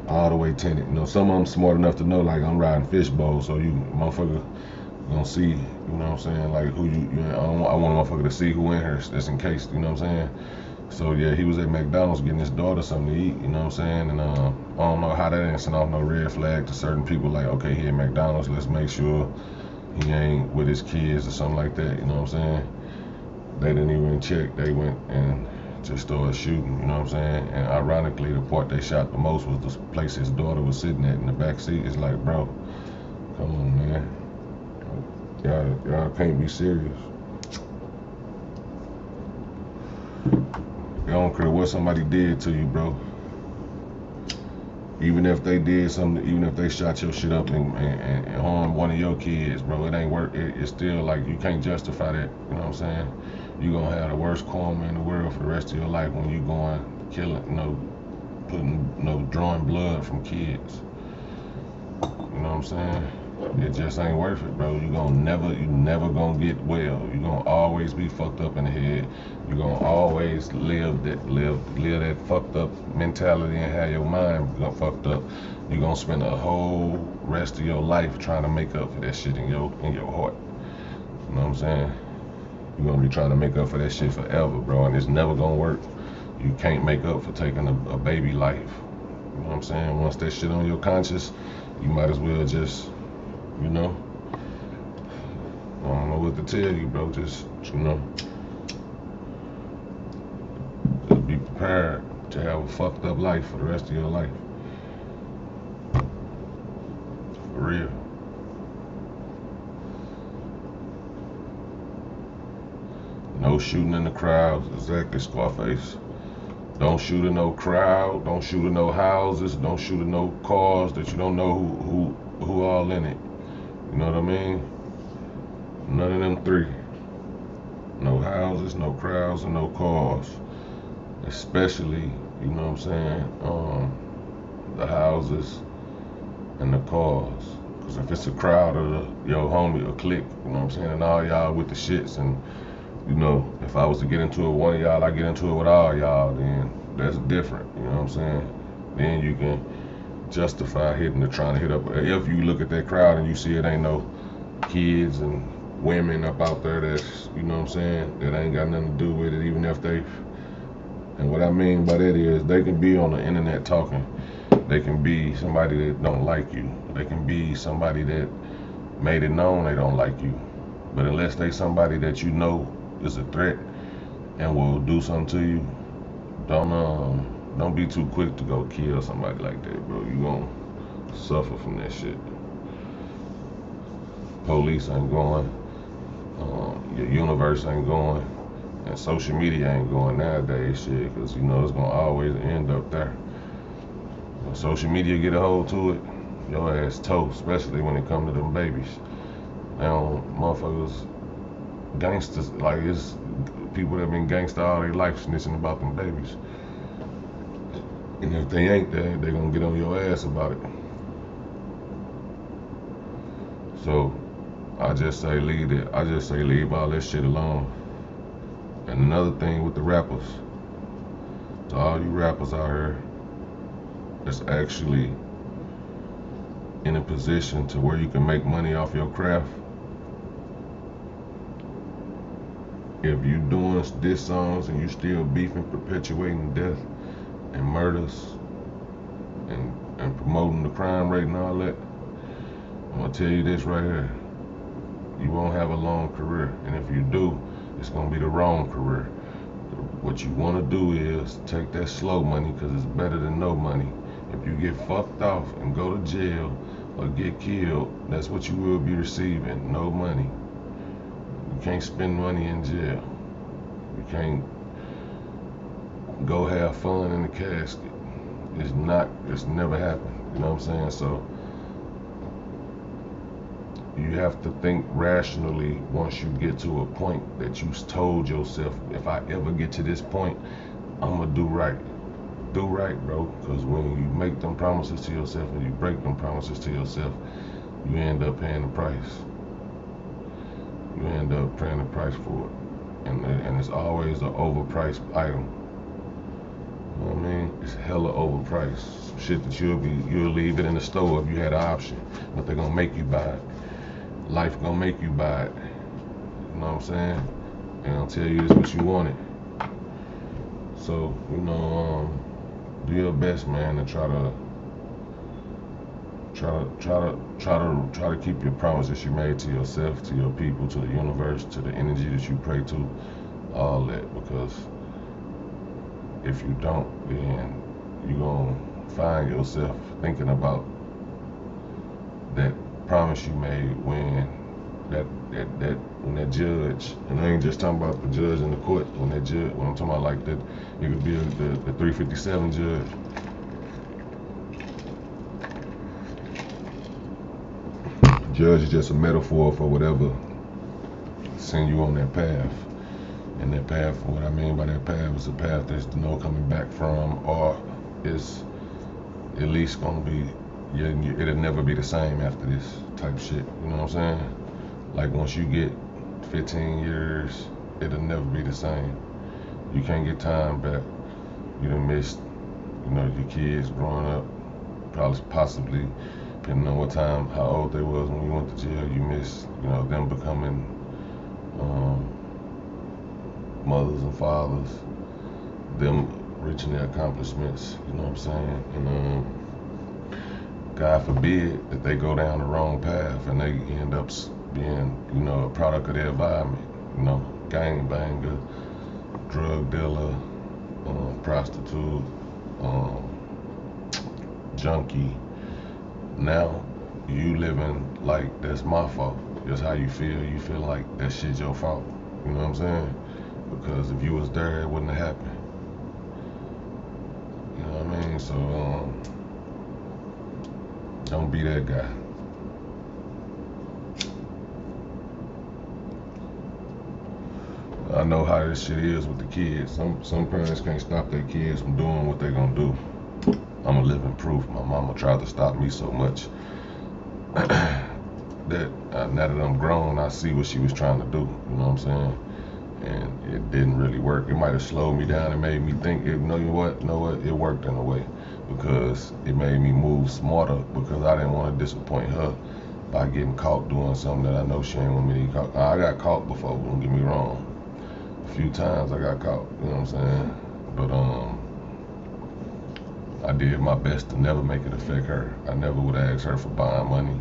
all the way tinted. You know, some of them smart enough to know, like, I'm riding fishbowl, so you motherfucker gonna see, you know what I'm saying, like who I want a motherfucker to see who in here, just in case, you know what I'm saying. So yeah, he was at McDonald's getting his daughter something to eat, you know what I'm saying, and I don't know how that ain't sent off no red flag to certain people, like, okay, he at McDonald's, let's make sure he ain't with his kids or something like that, you know what I'm saying. They didn't even check, they went and just started shooting, you know what I'm saying. And ironically, the part they shot the most was the place his daughter was sitting at in the back seat. It's like, bro, come on, man, y'all can't be serious. I don't care what somebody did to you, bro. Even if they did something, even if they shot your shit up and harmed one of your kids, bro, it ain't work. It's still like, you can't justify that, you know what I'm saying. You gonna have the worst karma in the world for the rest of your life when you going killing, you know, drawing blood from kids. You know what I'm saying? It just ain't worth it, bro. You never gonna get well. You gonna always be fucked up in the head. You gonna always live that fucked up mentality and have your mind fucked up. You gonna spend the whole rest of your life trying to make up for that shit in your heart. You know what I'm saying? You're gonna be trying to make up for that shit forever, bro, and it's never gonna work. You can't make up for taking a baby life. You know what I'm saying? Once that shit on your conscience, you might as well just, you know, I don't know what to tell you, bro. Just, you know, just be prepared to have a fucked up life for the rest of your life. For real. No shooting in the crowds, exactly, Scarface. Don't shoot in no crowd, don't shoot in no houses, don't shoot in no cars that you don't know who all in it. You know what I mean? None of them three. No houses, no crowds, and no cars. Especially, you know what I'm saying, the houses and the cars. Because if it's a crowd of your homie or clique, you know what I'm saying, and all y'all with the shits, and you know, if I was to get into it with one of y'all, I get into it with all y'all, then that's different, you know what I'm saying? Then you can justify trying to hit up. If you look at that crowd and you see it ain't no kids and women up out there that's, you know what I'm saying, that ain't got nothing to do with it, even if they, and what I mean by that is, they can be on the internet talking. They can be somebody that don't like you. They can be somebody that made it known they don't like you. But unless they somebody that you know is a threat and will do something to you, don't be too quick to go kill somebody like that, bro. You gonna suffer from that shit. Police ain't going, your universe ain't going, and social media ain't going nowadays, shit, because you know it's gonna always end up there. When social media get a hold to it, your ass toast, especially when it come to them babies. Now, motherfuckers, gangsters, like, it's people that been gangster all their life snitching about them babies. And if they ain't there, they gonna get on your ass about it. So, I just say leave it. I just say leave all that shit alone. And another thing with the rappers, to all you rappers out here that's actually in a position to where you can make money off your craft, if you doing diss songs and you still beefing, perpetuating death and murders and promoting the crime rate and all that, I'm gonna tell you this right here. You won't have a long career, and if you do, it's gonna be the wrong career. What you wanna do is take that slow money, because it's better than no money. If you get fucked off and go to jail or get killed, that's what you will be receiving, no money. You can't spend money in jail. You can't go have fun in the casket. It's never happened, you know what I'm saying? So you have to think rationally once you get to a point that you told yourself, if I ever get to this point, I'm gonna do right. Do right, bro, because when you make them promises to yourself and you break them promises to yourself, you end up paying the price. You end up paying the price for it. And it's always an overpriced item. You know what I mean? It's hella overpriced. Some shit that you'll leave it in the store if you had an option, but they're gonna make you buy it. Life gonna make you buy it. You know what I'm saying? And I'll tell you this what you wanted. So, you know, do your best, man, to try to keep your promises you made to yourself, to your people, to the universe, to the energy that you pray to, all that. Because if you don't, then you're gonna find yourself thinking about that promise you made when that judge, and I ain't just talking about the judge in the court, when I'm talking about like that, it could be the 357 judge. Judge is just a metaphor for whatever send you on that path. And that path, what I mean by that path, is a path there's no coming back from, or it's at least gonna be, it'll never be the same after this type shit. You know what I'm saying? Like once you get 15 years, it'll never be the same. You can't get time back. You done missed, you know, your kids growing up, probably, possibly, depending on what time, how old they was when you went to jail. You missed, you know, them becoming mothers and fathers, them reaching their accomplishments. You know what I'm saying? And God forbid that they go down the wrong path and they end up being, you know, a product of their environment. You know, gangbanger, drug dealer, prostitute, junkie. Now you living like that's my fault. That's how you feel. You feel like that shit's your fault. You know what I'm saying? Because if you was there, it wouldn't have happened. You know what I mean? So don't be that guy. I know how this shit is with the kids. Some parents can't stop their kids from doing what they gonna do. I'm a living proof. My mama tried to stop me so much that now that I'm grown, I see what she was trying to do. You know what I'm saying? And it didn't really work. It might have slowed me down and made me think, you know what, it worked in a way, because it made me move smarter, because I didn't want to disappoint her by getting caught doing something that I know she ain't want me to get caught. I got caught before, don't get me wrong. A few times I got caught, you know what I'm saying? But I did my best to never make it affect her. I never would have asked her for buying money.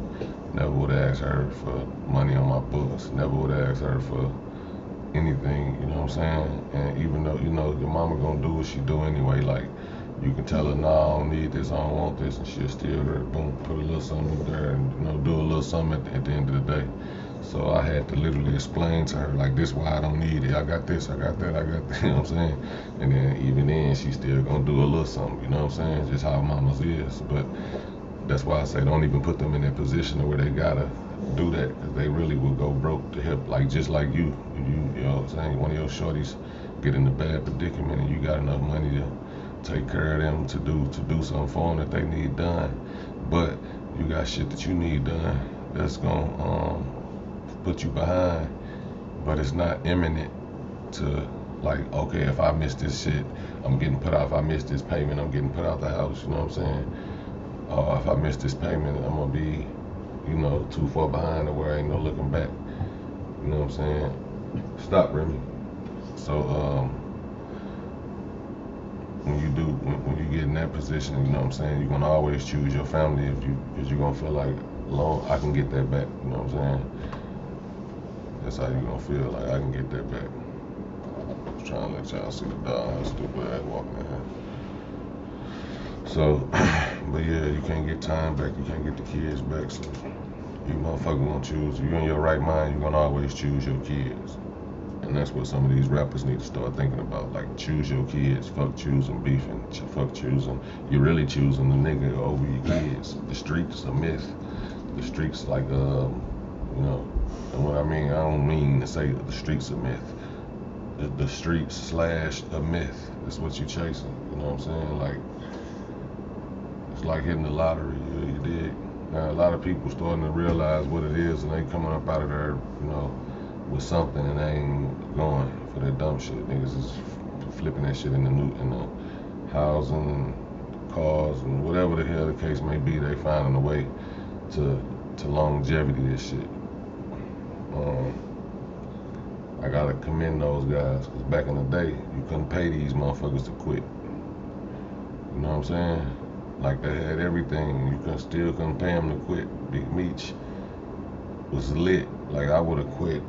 Never would have asked her for money on my books. Never would have asked her for anything, you know what I'm saying? And even though, you know, your mama gonna do what she do anyway, like, you can tell her, nah, I don't need this, I don't want this, and she'll still, boom, put a little something there and, you know, do a little something at the end of the day. So I had to literally explain to her, like, this why I don't need it. I got this, I got that, I got that, you know what I'm saying? And then even then, she still gonna do a little something, you know what I'm saying? Just how mamas is. But that's why I say don't even put them in that position where they gotta do that, because they really will go broke to help, like, just like you know what I'm saying? One of your shorties get in a bad predicament and you got enough money to take care of them, to do something for them that they need done. But you got shit that you need done that's gonna put you behind, but it's not imminent to, like, okay, if I miss this shit, I'm getting put out. If I miss this payment, I'm getting put out the house, you know what I'm saying? oh, if I miss this payment, I'm gonna be, you know, too far behind to where I ain't no looking back. You know what I'm saying? Stop, Remy. So, when you get in that position, you know what I'm saying, you're gonna always choose your family because you're gonna feel like, I can get that back. You know what I'm saying? That's how you're gonna feel, like I can get that back. I'm trying to let y'all see the dog, how stupid ass walking in here. So, but yeah, you can't get time back, you can't get the kids back, so you motherfucker gonna choose. If you're in your right mind, you're gonna always choose your kids. And that's what some of these rappers need to start thinking about. Like, choose your kids, fuck choosing beefing, fuck choosing. You're really choosing the nigga over your kids. The streets a myth. The streets like, you know, and what I mean, I don't mean to say the streets a myth. The streets / a myth. That's what you chasing. You know what I'm saying? Like, it's like hitting the lottery. You dig? Now a lot of people starting to realize what it is, and they coming up out of there, you know, with something, and they ain't going for that dumb shit. Niggas is flipping that shit in the housing, cars, and whatever the hell the case may be. They finding a way to longevity this shit. I gotta commend those guys, because back in the day, you couldn't pay these motherfuckers to quit. You know what I'm saying? Like, they had everything, you still couldn't pay them to quit. Big Meech was lit. Like, I would have quit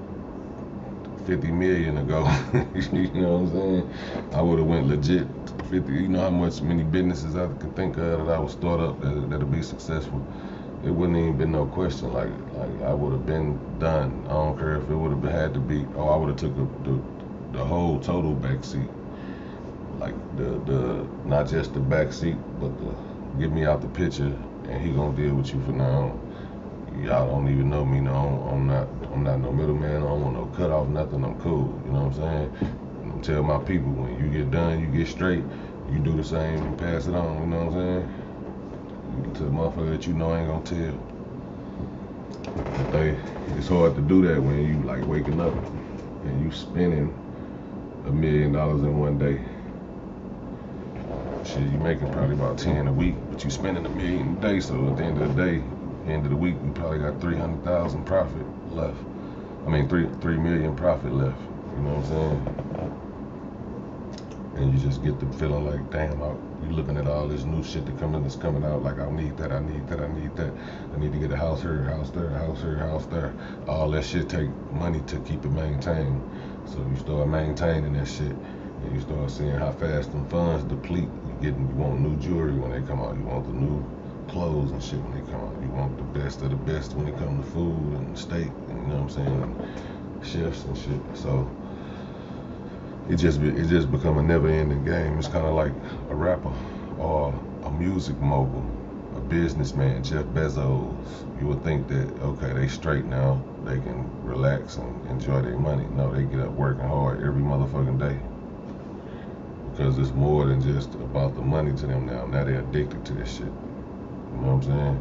50 million ago. You know what I'm saying? I would have went legit 50. You know how many businesses I could think of that I would start up that'll be successful. It wouldn't even been no question. Like I would have been done. I don't care if it would have had to be. Oh, I would have took the whole total back seat. Like the not just the back seat, but the get me out the picture, and he gonna deal with you for now. Y'all don't even know me. No, I'm not no middleman. I don't want no cut off, nothing. I'm cool. You know what I'm saying? I tell my people, when you get done, you get straight. You do the same and pass it on. You know what I'm saying? To the motherfucker that you know ain't gonna tell. But it's hard to do that when you like waking up and you spending $1 million in one day. Shit, you making probably about 10 a week, but you spending $1 million a day. So at the end of the day, end of the week, you probably got 300,000 profit left. I mean, 3 million profit left. You know what I'm saying? And you just get the feeling like, damn, you looking at all this new shit that's coming out. Like, I need that. I need to get a house here, house there, house here, house there. All that shit take money to keep it maintained. So you start maintaining that shit, and you start seeing how fast them funds deplete. You want new jewelry when they come out. You want the new clothes and shit when they come out. You want the best of the best when it comes to food and steak, and, you know what I'm saying, and chefs and shit. So it just become a never-ending game. It's kind of like a rapper or a music mogul, a businessman, Jeff Bezos. You would think that, okay, they straight now, they can relax and enjoy their money. No, they get up working hard every motherfucking day, because it's more than just about the money to them now. Now they're addicted to this shit. You know what I'm saying?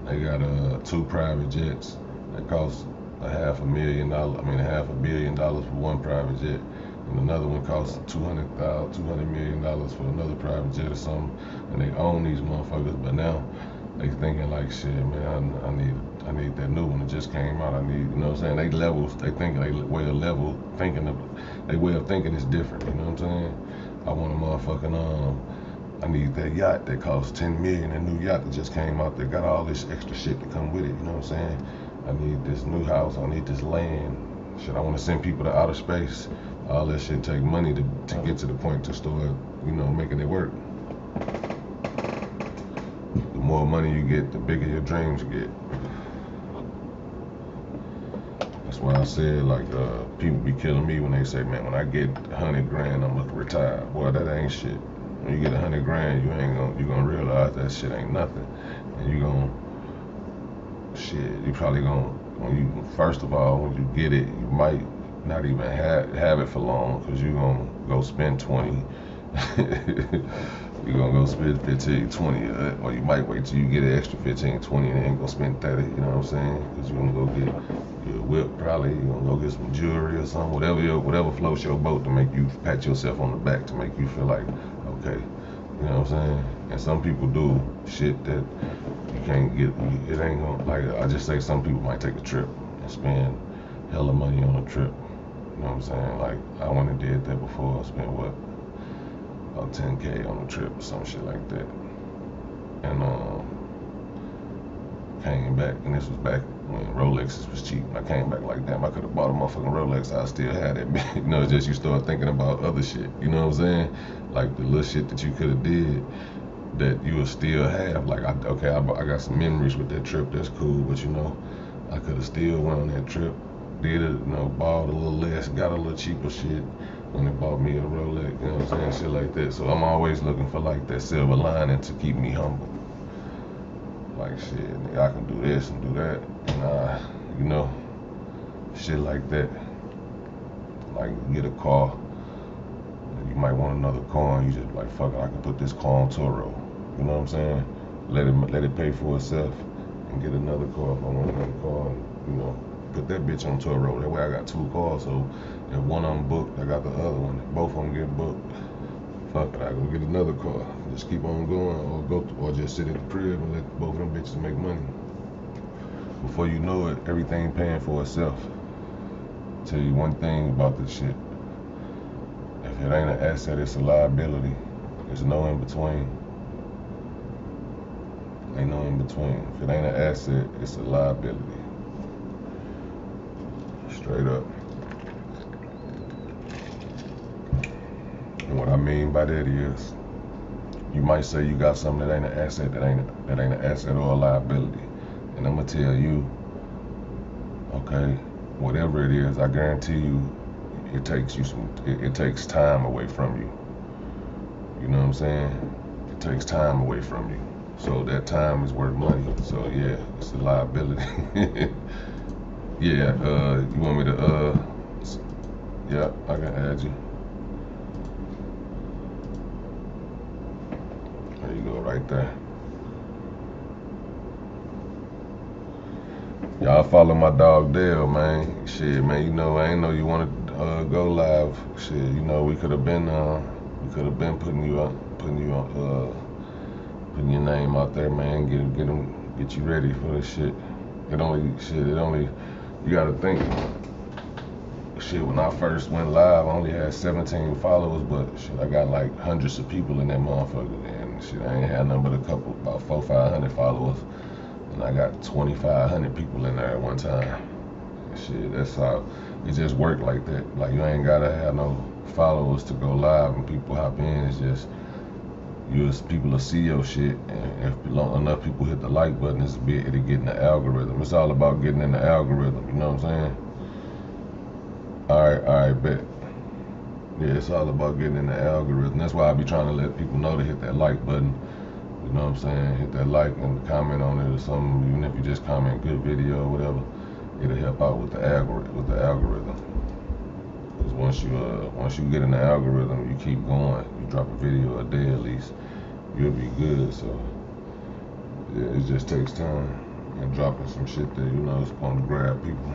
They got 2 private jets that cost $500 million for one private jet, and another one costs $200 million for another private jet or something. And they own these motherfuckers, but now they thinking like, shit, man, I need that new one that just came out. You know what I'm saying? They way of thinking is different. You know what I'm saying? I want a motherfucking I need that yacht that costs $10 million, a new yacht that just came out that got all this extra shit to come with it. You know what I'm saying? I need this new house. I need this land. Shit, I want to send people to outer space. All that shit take money to get to the point to start, you know, making it work. The more money you get, the bigger your dreams get. That's why I said, like, people be killing me when they say, man, when I get 100 grand, I'm gonna retire. Boy, that ain't shit. When you get 100 grand, you gonna realize that shit ain't nothing, and you probably gonna, first of all, when you get it, you might not even have it for long, because you gonna go spend 20. You're gonna go spend 15, 20, or you might wait till you get an extra 15, 20, and then go spend 30, you know what I'm saying? Because you're gonna go get your whip, probably, you're gonna go get some jewelry or something, whatever floats your boat to make you pat yourself on the back, to make you feel like, okay, You know what I'm saying? And some people do shit that you can't get. It ain't gonna, like, I just say some people might take a trip and spend hella money on a trip. You know what I'm saying? Like, I went and did that before. I spent what, about 10K on a trip or some shit like that. And came back, and this was back when Rolexes was cheap. I came back like, damn, I could have bought a motherfucking Rolex. I still had it. You know, just you start thinking about other shit. You know what I'm saying? Like the little shit that you could have did that you will still have. Like, I got some memories with that trip. That's cool, but you know, I could have still went on that trip, did it, you know, bought a little less, got a little cheaper shit when they bought me a Rolex. You know what I'm saying? Shit like that. So I'm always looking for like that silver lining to keep me humble. Like, shit, nigga, I can do this and do that, and you know, shit like that. Like, get a car, you might want another car, and you just like, fuck it, I can put this car on Toro. You know what I'm saying? Let it pay for itself, and get another car if I want another car, and, you know, put that bitch on Toro. That way I got two cars, so if one of them booked, I got the other one. If both of them get booked, fuck it, I go get another car. Just keep on going, or just sit at the crib and let both of them bitches make money. Before you know it, everything paying for itself. Tell you one thing about this shit. If it ain't an asset, it's a liability. There's no in between. Ain't no in between. If it ain't an asset, it's a liability. Straight up. And what I mean by that is, you might say you got something that ain't an asset, that ain't an asset or a liability. And I'm gonna tell you, okay, whatever it is, I guarantee you, it takes time away from you. You know what I'm saying? It takes time away from you. So that time is worth money. So yeah, it's a liability. Yeah, you want me to, yeah, I can add you. There you go, right there. Y'all follow my dog Dale, man. Shit, man, you know, I ain't know you wanted to go live. Shit, you know, we could have been putting your name out there, man. Get you ready for this shit. You gotta think. Shit, when I first went live, I only had 17 followers, but shit, I got like hundreds of people in that motherfucker, and shit, I ain't had nothing but about 400-500 followers, and I got 2,500 people in there at one time. Shit, that's how it just worked like that. Like, you ain't gotta have no followers to go live and people hop in. It's just people will see your shit, and if enough people hit the like button, it'll get in the algorithm. It's all about getting in the algorithm. You know what I'm saying? All right, bet. Yeah, it's all about getting in the algorithm. That's why I be trying to let people know to hit that like button. You know what I'm saying? Hit that like and comment on it or something. Even if you just comment good video or whatever, it'll help out with the algorithm. Because once you get in the algorithm, you keep going. You drop a video a day at least, you'll be good. So yeah, it just takes time and dropping some shit that you know is gonna grab people.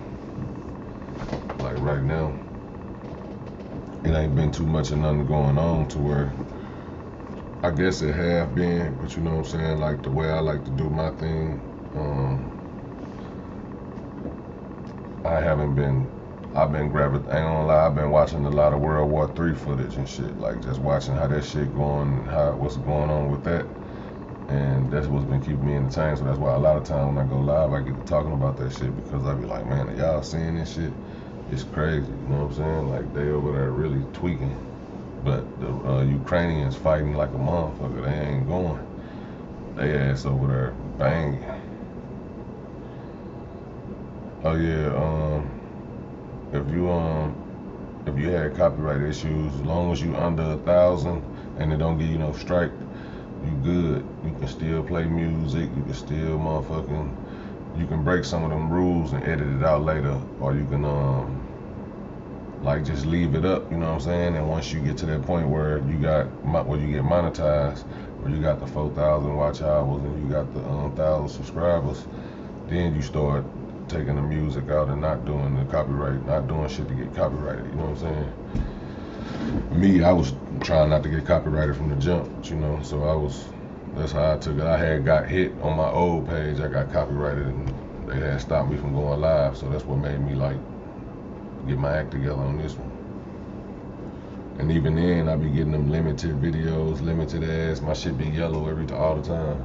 Like right now, it ain't been too much of nothing going on to where, I guess it have been, but you know what I'm saying, like the way I like to do my thing, I've been grabbing, I ain't gonna lie, I've been watching a lot of World War III footage and shit, like just watching how that shit going, what's going on with that, and that's what's been keeping me entertained. So that's why a lot of times when I go live, I get to talking about that shit, because I be like, man, are y'all seeing this shit? It's crazy, you know what I'm saying? Like, they over there really tweaking, but the Ukrainians fighting like a motherfucker. They ain't going. They ass over there banging. Oh yeah, if you had copyright issues, as long as you under 1,000 and they don't give you no strike, you good. You can still play music. You can still you can break some of them rules and edit it out later, or you can like just leave it up, you know what I'm saying? And once you get to that point where you get monetized, where you got the 4,000 watch hours and you got the 1,000 subscribers, then you start taking the music out and not doing the copyright, not doing shit to get copyrighted, you know what I'm saying? me, I was trying not to get copyrighted from the jump, you know. So that's how I took it. I had got hit on my old page. I got copyrighted, and they had stopped me from going live. So that's what made me like get my act together on this one. And even then, I be getting them limited videos, limited ads. My shit be yellow all the time.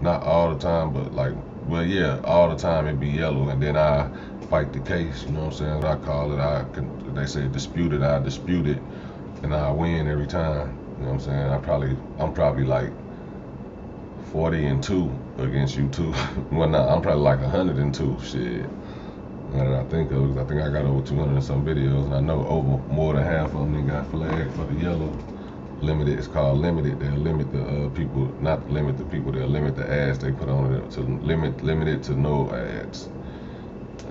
Not all the time, but like, well, yeah, all the time it be yellow. And then I fight the case, you know what I'm saying? I call it, they say dispute it, I dispute it, and I win every time. You know what I'm saying? I'm probably like 40-2 against you too. Well, nah, I'm probably like 102. Shit. Now that I think of it, I think I got over 200 and some videos, and I know over more than half of them they got flagged for the yellow. Limited, it's called limited. They'll limit the people, not limit the people, they'll limit the ads they put on it to limit it to no ads.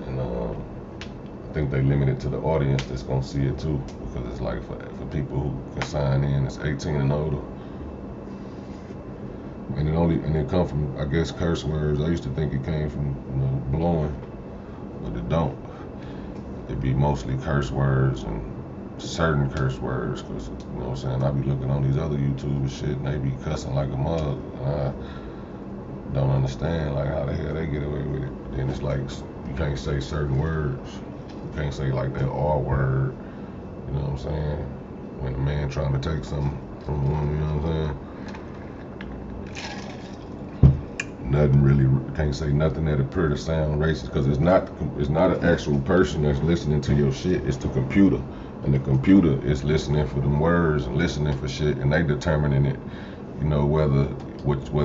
And I think they limit it to the audience that's gonna see it too, because it's like for people who can sign in, it's 18 and older. And it come from, I guess, curse words. I used to think it came from, you know, blowing, but it don't. It be mostly curse words and certain curse words, because, you know what I'm saying, I be looking on these other YouTube and shit, and they be cussing like a mug, and I don't understand like how the hell they get away with it. Then it's like you can't say certain words. You can't say like that R word, you know what I'm saying? When a man trying to take something from a woman, you know what I'm saying? Nothing really, can't say nothing that appear to sound racist, because it's not an actual person that's listening to your shit. It's the computer, and the computer is listening for them words and listening for shit, and they determining it, you know, whether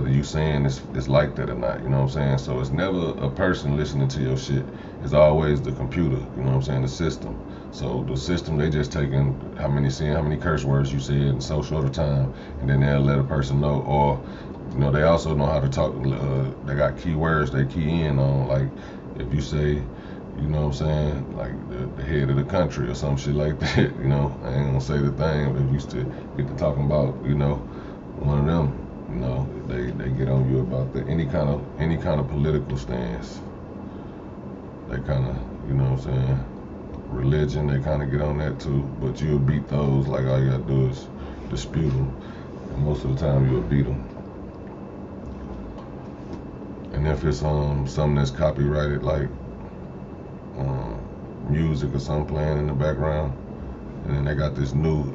you saying it's like that or not, you know what I'm saying? So it's never a person listening to your shit. It's always the computer, you know what I'm saying, the system. So the system, they just taking how many curse words you said in so short a time, and then they'll let a person know. Or, you know, they also know how to talk. They got keywords they key in on. Like if you say, you know what I'm saying, like the head of the country or some shit like that, you know, I ain't gonna say the thing, but if you still get to talking about, you know, one of them, you know, they get on you about that. Any kind of political stance. They kind of, you know what I'm saying, religion, they kind of get on that too. But you'll beat those, like all you gotta do is dispute them, and most of the time you'll beat them. And if it's something that's copyrighted, like music or something playing in the background, and then they got this new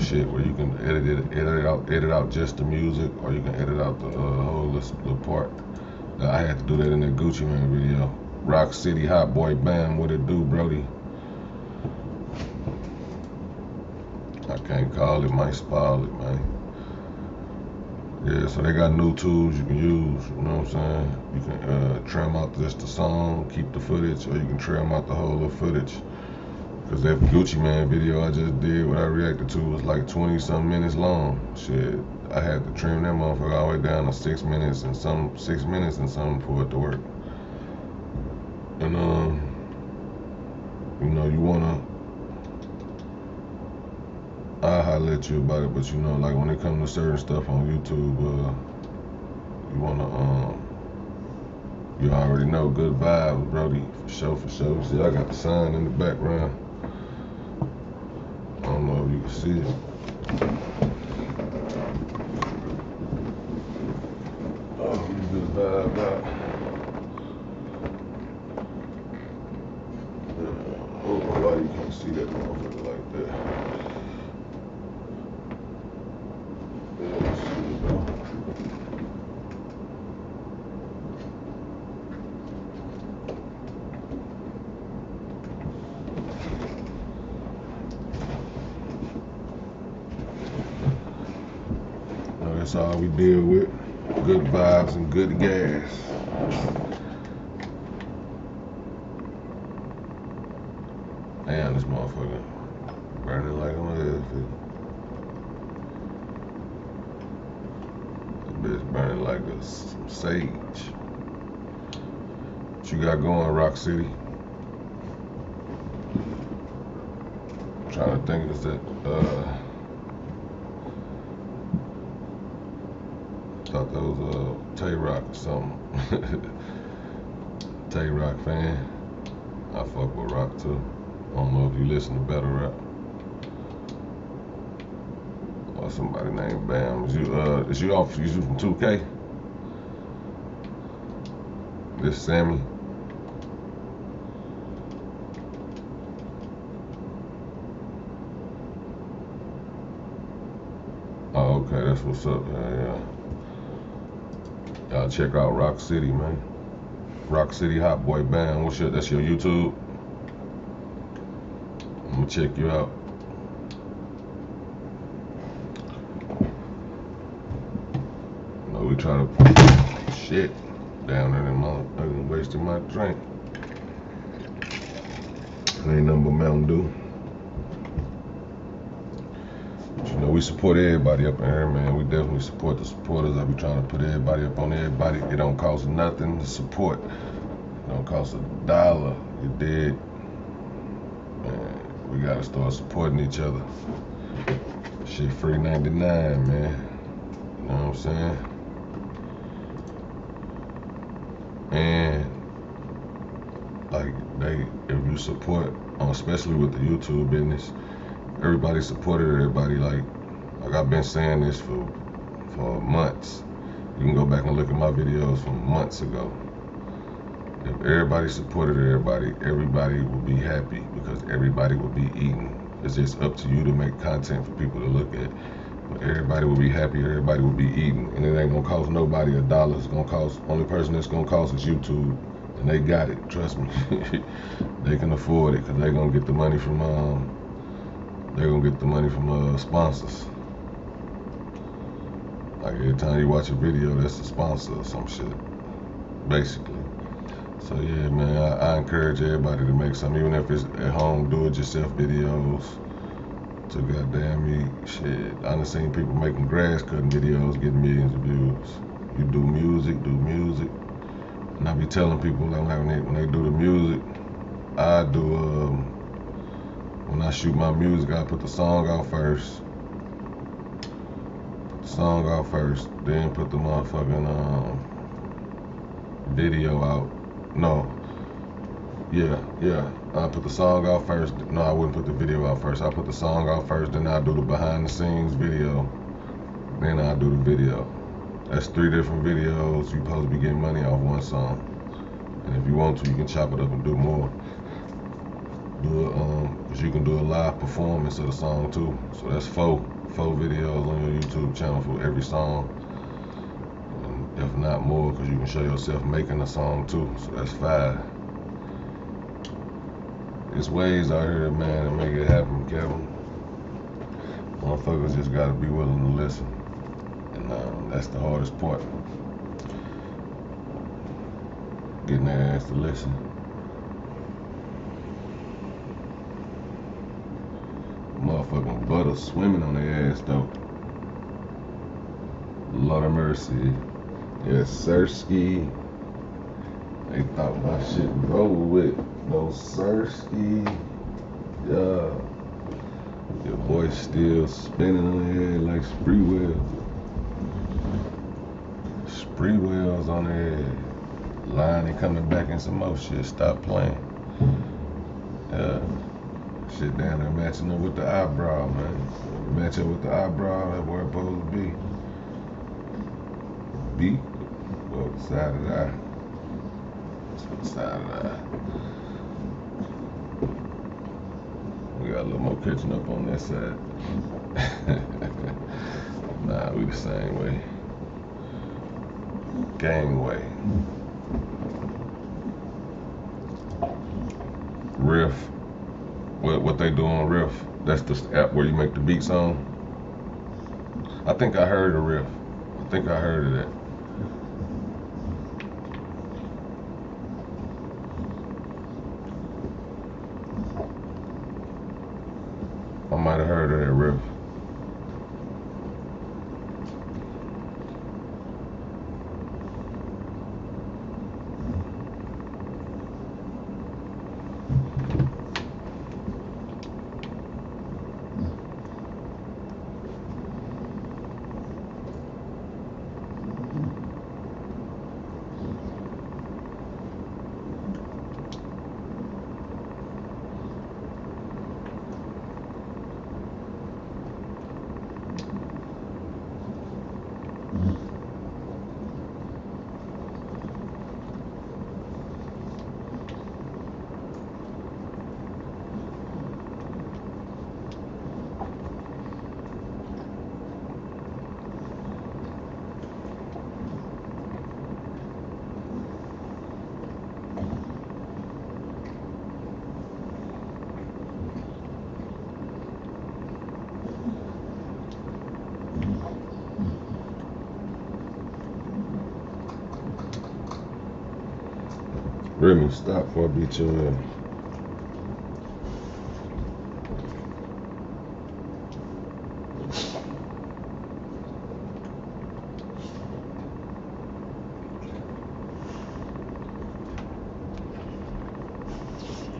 shit where you can edit out just the music, or you can edit out the whole little part. I had to do that in that Gucci Mane video. Rock City, Hot Boy, Bam, what it do, Brody? I can't call it, might spoil it, man. Yeah, so they got new tools you can use, you know what I'm saying? You can trim out just the song, keep the footage, or you can trim out the whole of footage. Cause that Gucci Mane video I just did, what I reacted to, was like 20-something minutes long. Shit, I had to trim that motherfucker all the way down to 6 minutes and something for it to work. And you know, you wanna, I'll holler at you about it, but you know, like when it comes to certain stuff on YouTube, you wanna, you already know, good vibes, Brody, for sure. See, I got the sign in the background. I don't know if you can see it. Oh, you good vibe out. I don't know why you can't see that motherfucker like that. That's all we deal with. Good vibes and good gas. Damn, this motherfucker burning like a motherfucker. That bitch burning like a sage. What you got going, Rock City? I'm trying to think, is that thought that was Tay-Rock or something. Tay-Rock fan. I fuck with Rock too. don't know if you listen to better rap. Or somebody named Bam. Is you from 2K? This Sammy. Oh, okay, that's what's up. Yeah. Y'all check out Rock City, man. Rock City Hot Boy Band. That's your YouTube? I'm gonna check you out. No, we try to shit down there in my wasting my drink. Ain't nothing but Mountain Dew. But you know, we support everybody up in here, man. We definitely support the supporters. I be trying to put everybody up on everybody. It don't cost nothing to support. It don't cost $1. You dig? Man, we gotta start supporting each other. Shit free 99, man. You know what I'm saying? And like if you support, especially with the YouTube business, everybody supported everybody. Like I've been saying this for months. You can go back and look at my videos from months ago. If everybody supported everybody would be happy because everybody would be eating. It's just up to you to make content for people to look at. But everybody will be happy, everybody will be eating. And it ain't gonna cost nobody $1. It's gonna cost, only person that's gonna cost is YouTube. And they got it, trust me. They can afford it because they're gonna get the money from sponsors. Like every time you watch a video, that's a sponsor or some shit, basically. So yeah, man, I encourage everybody to make some, even if it's at home, do-it-yourself videos. So goddamn me, shit. I done seen people making grass cutting videos getting millions of views. You do music. And I be telling people like when they do the music, I do when I shoot my music, I put the song out first. Then put the motherfucking video out. No. Yeah. I put the song out first. No, I wouldn't put the video out first. I put the song out first, then I do the behind the scenes video. Then I do the video. That's 3 different videos. You supposed to be getting money off one song. And if you want to, you can chop it up and do more. Cause you can do a live performance of the song too. So that's 4 videos on your YouTube channel for every song. And if not more, cause you can show yourself making a song too. So that's 5. There's ways out here, man, to make it happen, Kevin. Motherfuckers just gotta be willing to listen. And that's the hardest part. Getting their ass to listen. Motherfucking butter swimming on their ass, though. Lord of mercy. Yes, Sirski. They thought my shit roll with. No Sirski. Yeah. Your boy still spinning on their head like spree wheels. Spree wheels on their head. Lying and coming back in some more shit. Stop playing. Yeah. Shit down there matching up with the eyebrow, man. Match up with the eyebrow, that's where it's supposed to be. Beat. Well, the side of the eye. The side of the eye. We got a little more catching up on that side. Nah, we the same way. Gangway. Riff. What they do on Riff? That's the app where you make the beats on. I think I heard of Riff. I think I heard of that. I might have heard of that Riff. Remy, stop before I beat you in.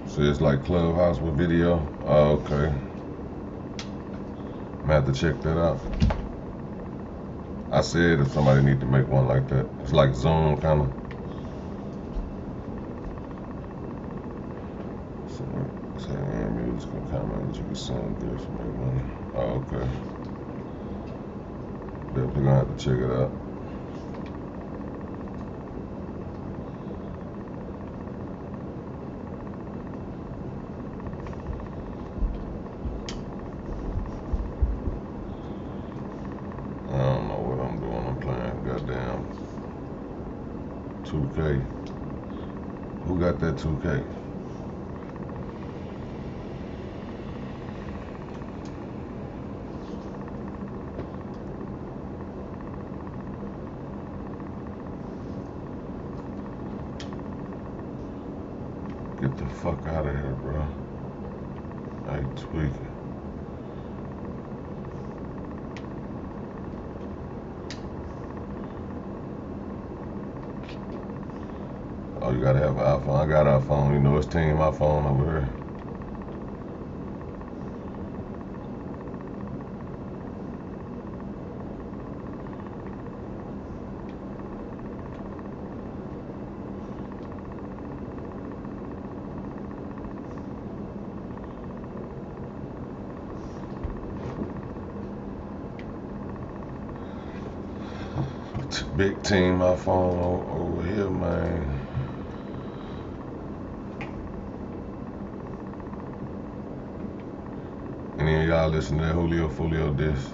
So it's like Clubhouse with video? Oh, okay. I'm gonna have to check that out. I said if somebody need to make one like that. It's like Zoom kind of. So music and comment that you can send gifts and make money. Oh, okay. Definitely gonna have to check it out. I don't know what I'm doing. I'm playing goddamn 2K. Who got that 2K? Get the fuck out of here, bro. I ain't tweaking. Oh, you gotta have an iPhone. I got an iPhone. You know, it's team my phone over here. Big team my phone over here, man. Any of y'all listen to that Julio Fulio diss?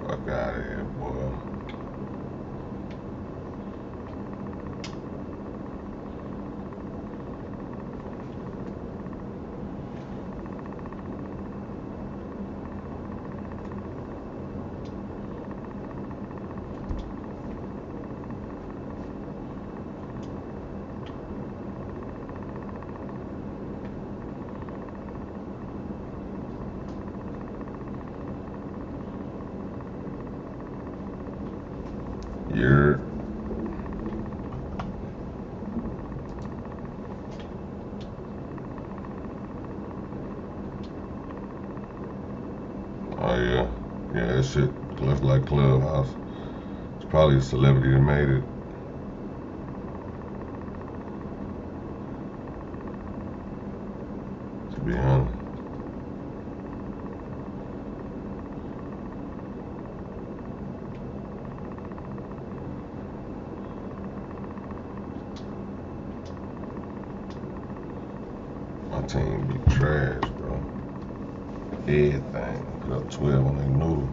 Fuck out of here, boy. You're oh yeah. Yeah, that shit looks like Clubhouse. It's probably a celebrity that made it. To be honest. My team be trash, bro. Everything. Put up 12 on their noodle.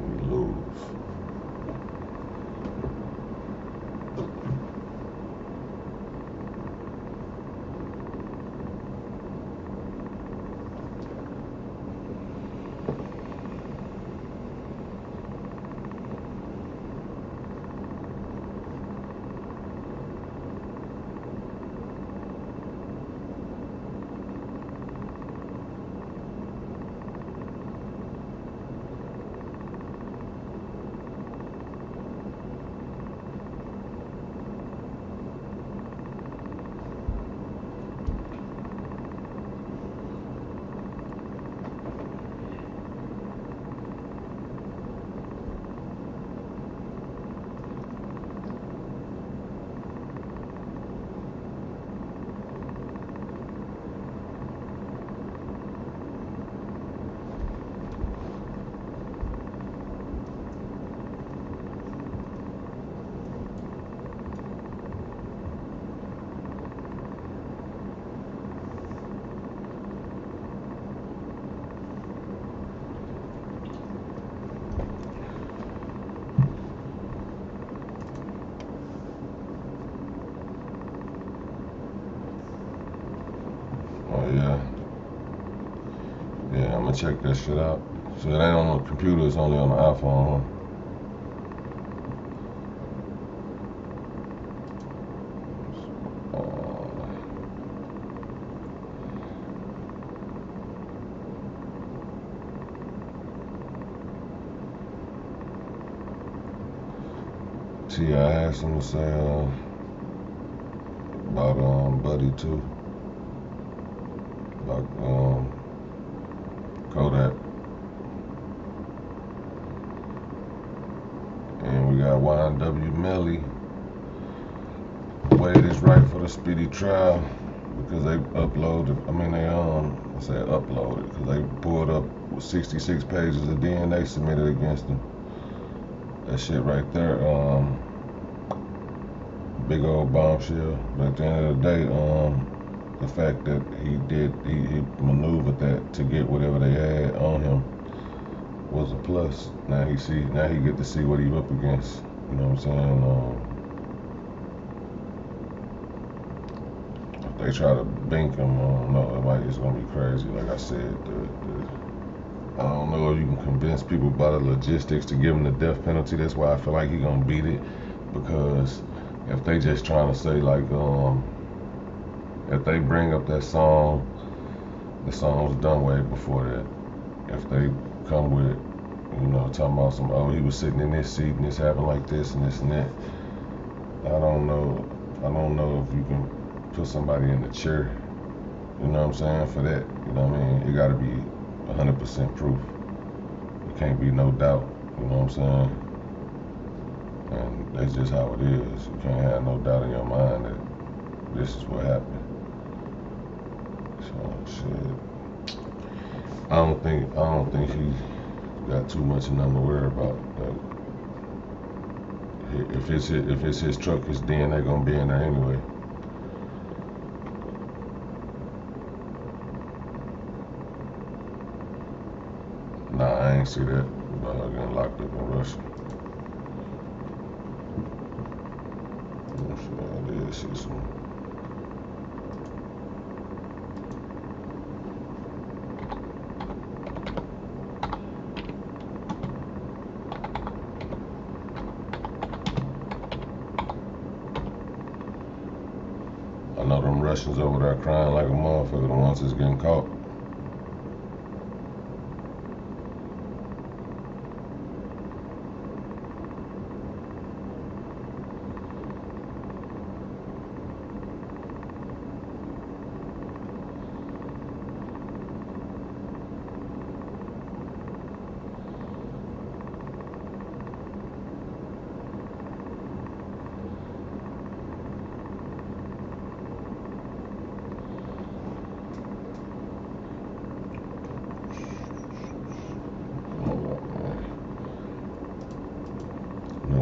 We lose. gonna check that shit out. So it ain't on the computer, it's only on the iPhone, huh? I had something to say about Buddy too, about Kodak, and we got YNW Melly. Waited is right for the speedy trial because they uploaded. I mean they I said uploaded because they pulled up 66 pages of DNA submitted against him. That shit right there. Big old bombshell. But at the end of the day, the fact that he maneuvered that to get whatever they had on him was a plus. Now he get to see what he's up against. You know what I'm saying? If they try to bink him, I don't know. It's gonna be crazy. Like I said, I don't know if you can convince people by the logistics to give him the death penalty. That's why I feel like he's gonna beat it, because if they just trying to say like, if they bring up that song, the song was done way before that. If they come with, talking about some, oh, he was sitting in this seat and this happened like this and this and that. I don't know if you can put somebody in the chair, you know what I'm saying, for that. You know what I mean? It gotta be 100% proof. It can't be no doubt, you know what I'm saying? And that's just how it is. You can't have no doubt in your mind that this is what happened. So shit. I don't think he got too much and nothing to worry about. Like, if it's his truck, his DNA gonna be in there anyway. Nah, I ain't see that about her getting locked up in Russia. I did see some. I know them Russians over there crying like a motherfucker, the ones that's getting caught.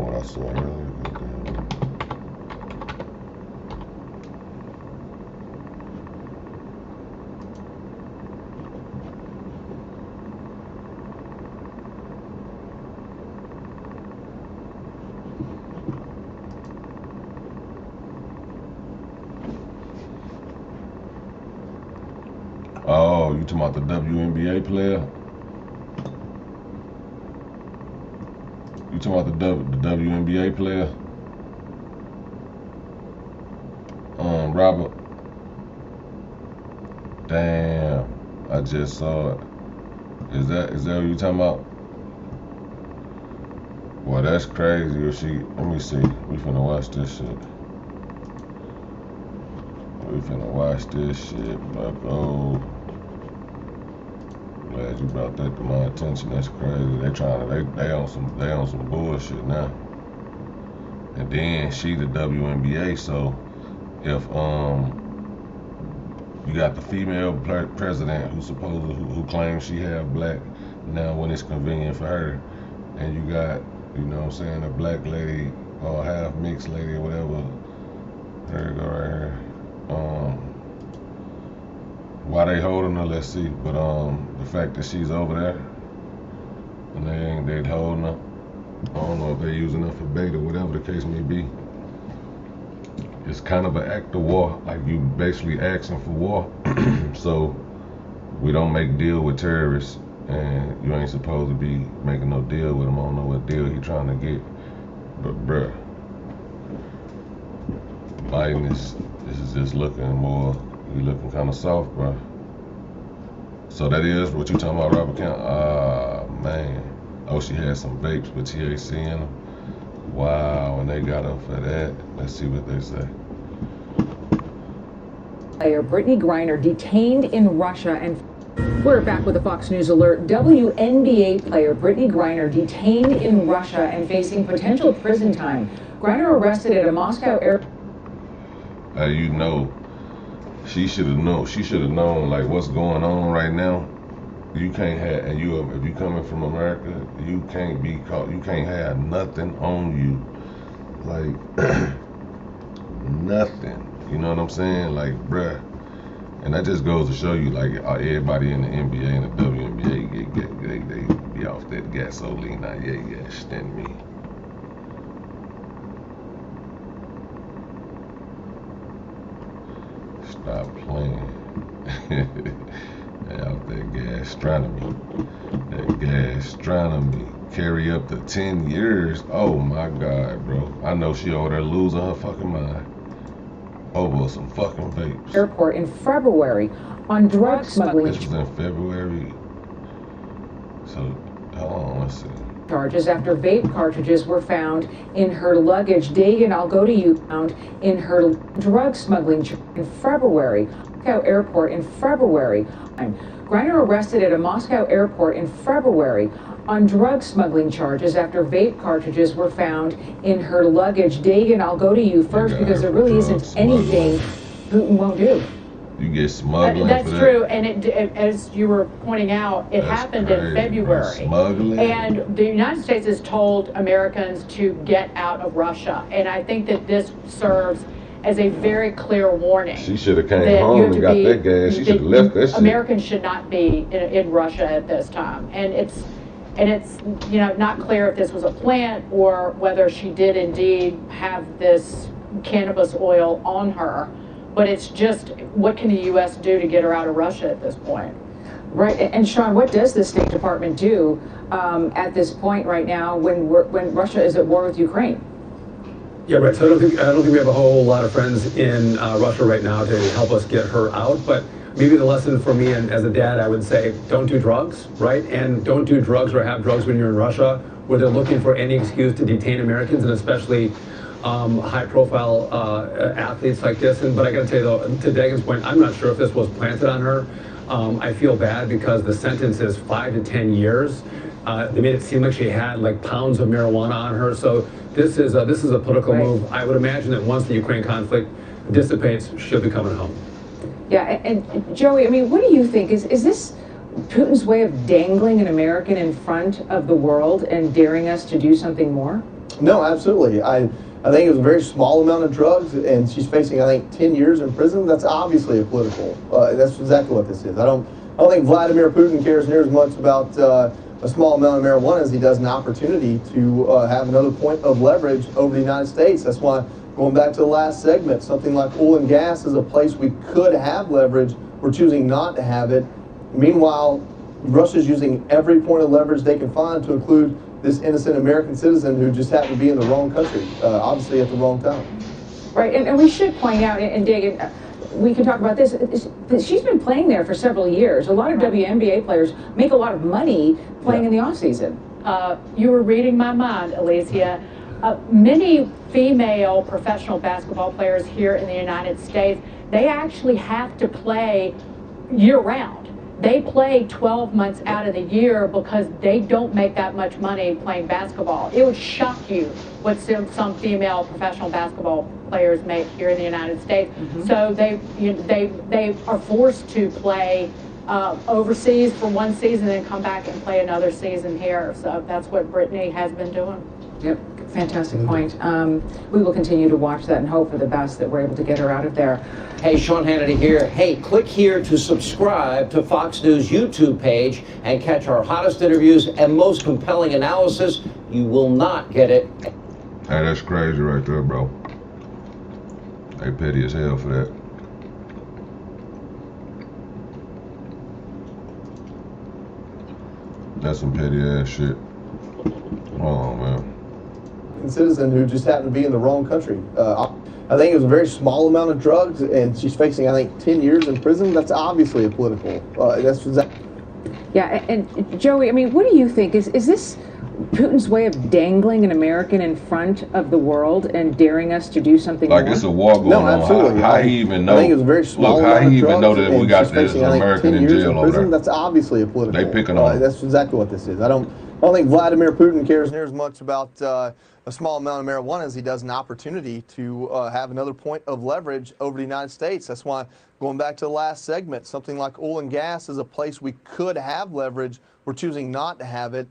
I saw earlier. Oh, you talking about the WNBA player? You talking about the WNBA player? Robert. Damn, I just saw it. Is that what you talking about? Well, that's crazy. If she, let me see. We finna watch this shit. We finna watch this shit, bucko. Glad you brought that to my attention. That's crazy. They on some bullshit now. And then she the WNBA, so if you got the female president who claims she half black now when it's convenient for her, and you got, you know what I'm saying, a black lady or half mixed lady or whatever. There you go right here. Why they holding her, let's see. But the fact that she's over there and they holding her, I don't know if they're using her for bait or whatever the case may be. It's kind of an act of war, like you basically asking for war. So We don't make deal with terrorists, and you ain't supposed to be making no deal with him. I don't know what deal he trying to get, but bruh, Biden this is just looking more. He looking kind of soft, bruh. So that is what you talking about, Robert Count? Ah, man. Oh, she had some vapes with THC in them. Wow, and they got her for that. Let's see what they say. Player Brittany Griner detained in Russia, and we're back with a Fox News alert. WNBA player Brittany Griner detained in Russia and facing potential prison time. Griner arrested at a Moscow airport. You know, she should have known. She should have known like what's going on right now. You can't have, and if you coming from America, you can't be caught. You can't have nothing on you, like nothing. You know what I'm saying? Like, bruh. And that just goes to show you, like, everybody in the NBA and the WNBA they be off that gasoline. Now, yeah, stand me. Stop playing. Out that gastronomy. That gastronomy. Carry up to 10 years. Oh my God, bro. I know she over there losing her fucking mind over some fucking vapes. Airport in February on drug smuggling. This was in February. So, hold on, let's see. Charges after vape cartridges were found in her luggage. Dagan, I'll go to you. Found in her drug smuggling in February. Moscow airport in February. Griner arrested at a Moscow airport in February on drug smuggling charges after vape cartridges were found in her luggage. Dagan, I'll go to you first because there really isn't anything Putin won't do. You get smuggling That's for that? true, and as you were pointing out, it happened crazy, in February. Smuggling? And the United States has told Americans to get out of Russia, and I think that this serves as a very clear warning. She should have came home and got that gas. She should have left that shit. Americans should not be in Russia at this time, and it's not clear if this was a plant or whether she did indeed have this cannabis oil on her. But it's just, what can the U.S. do to get her out of Russia at this point? Right, and Sean, what does the State Department do at this point right now when Russia is at war with Ukraine? Yeah, right. So I don't think we have a whole lot of friends in Russia right now to help us get her out. But maybe the lesson for me, and as a dad, I would say, don't do drugs, right? And don't do drugs or have drugs when you're in Russia, where they're looking for any excuse to detain Americans, and especially high-profile athletes like this. But I got to tell you, though, to Dagan's point, I'm not sure if this was planted on her. I feel bad because the sentence is 5 to 10 years. They made it seem like she had like pounds of marijuana on her. So this is a political move. I would imagine that once the Ukraine conflict dissipates, she'll be coming home. Yeah, and Joey, I mean, what do you think? Is this Putin's way of dangling an American in front of the world and daring us to do something more? No, absolutely. I think it was a very small amount of drugs, and she's facing, I think, 10 years in prison. That's obviously a political. That's exactly what this is. I don't think Vladimir Putin cares near as much about a small amount of marijuana as he does an opportunity to have another point of leverage over the United States. That's why, going back to the last segment, something like oil and gas is a place we could have leverage. We're choosing not to have it. Meanwhile, Russia's using every point of leverage they can find to include this innocent American citizen who just happened to be in the wrong country, obviously at the wrong time. Right, and we should point out, and Dagan, we can talk about this, she's been playing there for several years. A lot of WNBA players make a lot of money playing in the offseason. You were reading my mind, Alicia. Many female professional basketball players here in the United States, they actually have to play year-round. They play 12 months out of the year because they don't make that much money playing basketball. It would shock you what some female professional basketball players make here in the United States. So they are forced to play overseas for one season and then come back and play another season here. So that's what Brittany has been doing. Yep, fantastic point. We will continue to watch that and hope for the best that we're able to get her out of there. Hey, Sean Hannity here. Hey, click here to subscribe to Fox News YouTube page and catch our hottest interviews and most compelling analysis. You will not get it. Hey, that's crazy right there, bro. They petty as hell for that. That's some petty ass shit. Oh man. Citizen who just happened to be in the wrong country. I think it was a very small amount of drugs, and she's facing, I think, 10 years in prison. That's obviously a political. That's exactly. Yeah, and Joey, I mean, what do you think? Is this Putin's way of dangling an American in front of the world and daring us to do something like more? It's a war going no, on. absolutely. How he even know? I think it was a very small Look, amount how he of even drugs, know that we and got she's this facing, I think, American 10 in years jail over prison. there? That's obviously a political. They picking on him. That's exactly what this is. I don't think Vladimir Putin cares near as much about a small amount of marijuana as he does an opportunity to have another point of leverage over the United States. That's why, going back to the last segment, something like oil and gas is a place we could have leverage. We're choosing not to have it.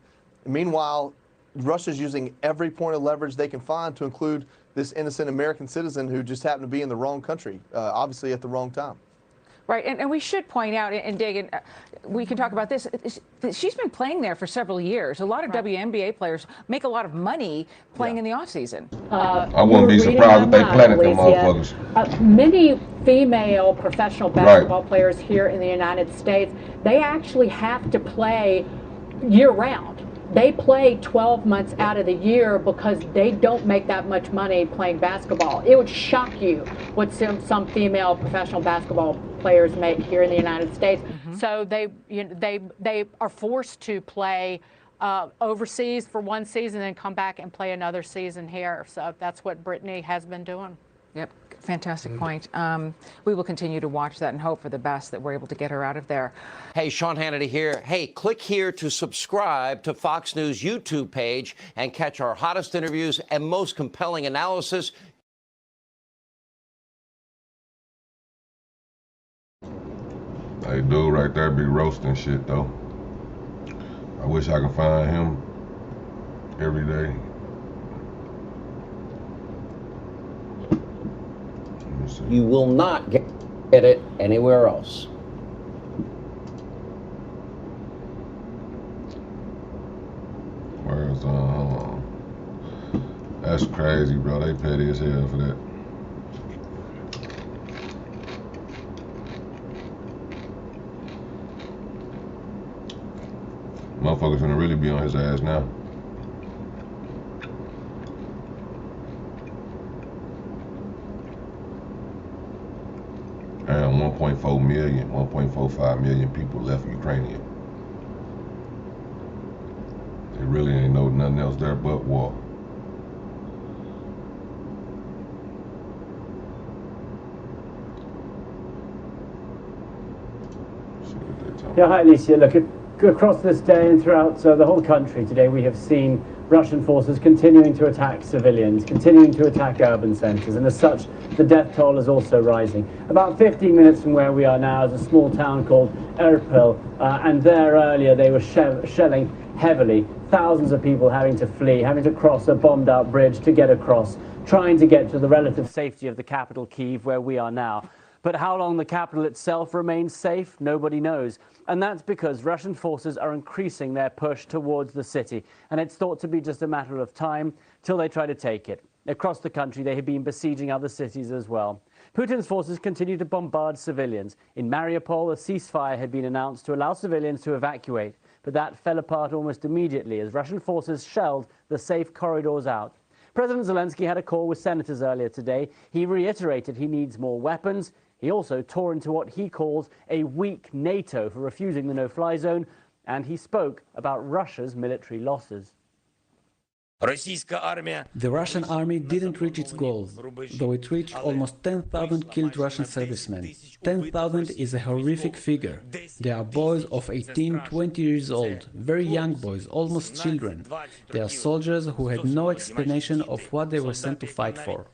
Meanwhile, Russia's using every point of leverage they can find to include this innocent American citizen who just happened to be in the wrong country, obviously at the wrong time. Right, and we should point out, and Dagan, we can talk about this, she's been playing there for several years. A lot of WNBA players make a lot of money playing in the offseason. I wouldn't be surprised if they planted them motherfuckers. Many female professional basketball players here in the United States, they actually have to play year-round. They play 12 months out of the year because they don't make that much money playing basketball. It would shock you what some female professional basketball players make here in the United States. So they are forced to play overseas for one season and come back and play another season here. So that's what Brittany has been doing. Yep, fantastic point. We will continue to watch that and hope for the best that we're able to get her out of there. Hey, Sean Hannity here. Hey, click here to subscribe to Fox News YouTube page and catch our hottest interviews and most compelling analysis. Hey, dude right there be roasting shit, though. I wish I could find him every day. You will not get it anywhere else. Where's that's crazy, bro. They petty as hell for that. Motherfuckers gonna really be on his ass now. And 1.4 million, 1.45 million people left Ukrainian. They really ain't know nothing else there but war. Yeah, hi Alicia. Look, across this day and throughout the whole country today, we have seen Russian forces continuing to attack civilians, continuing to attack urban centres, and as such, the death toll is also rising. About 15 minutes from where we are now is a small town called Irpil, and there earlier they were shelling heavily. Thousands of people having to flee, having to cross a bombed-out bridge to get across, trying to get to the relative safety of the capital, Kyiv, where we are now. But how long the capital itself remains safe, nobody knows. And that's because Russian forces are increasing their push towards the city. And it's thought to be just a matter of time till they try to take it. Across the country, they have been besieging other cities as well. Putin's forces continue to bombard civilians. In Mariupol, a ceasefire had been announced to allow civilians to evacuate. But that fell apart almost immediately as Russian forces shelled the safe corridors out. President Zelensky had a call with senators earlier today. He reiterated he needs more weapons. He also tore into what he calls a weak NATO for refusing the no-fly zone, and he spoke about Russia's military losses. The Russian army didn't reach its goals, though it reached almost 10,000 killed Russian servicemen. 10,000 is a horrific figure. They are boys of 18, 20 years old, very young boys, almost children. They are soldiers who had no explanation of what they were sent to fight for.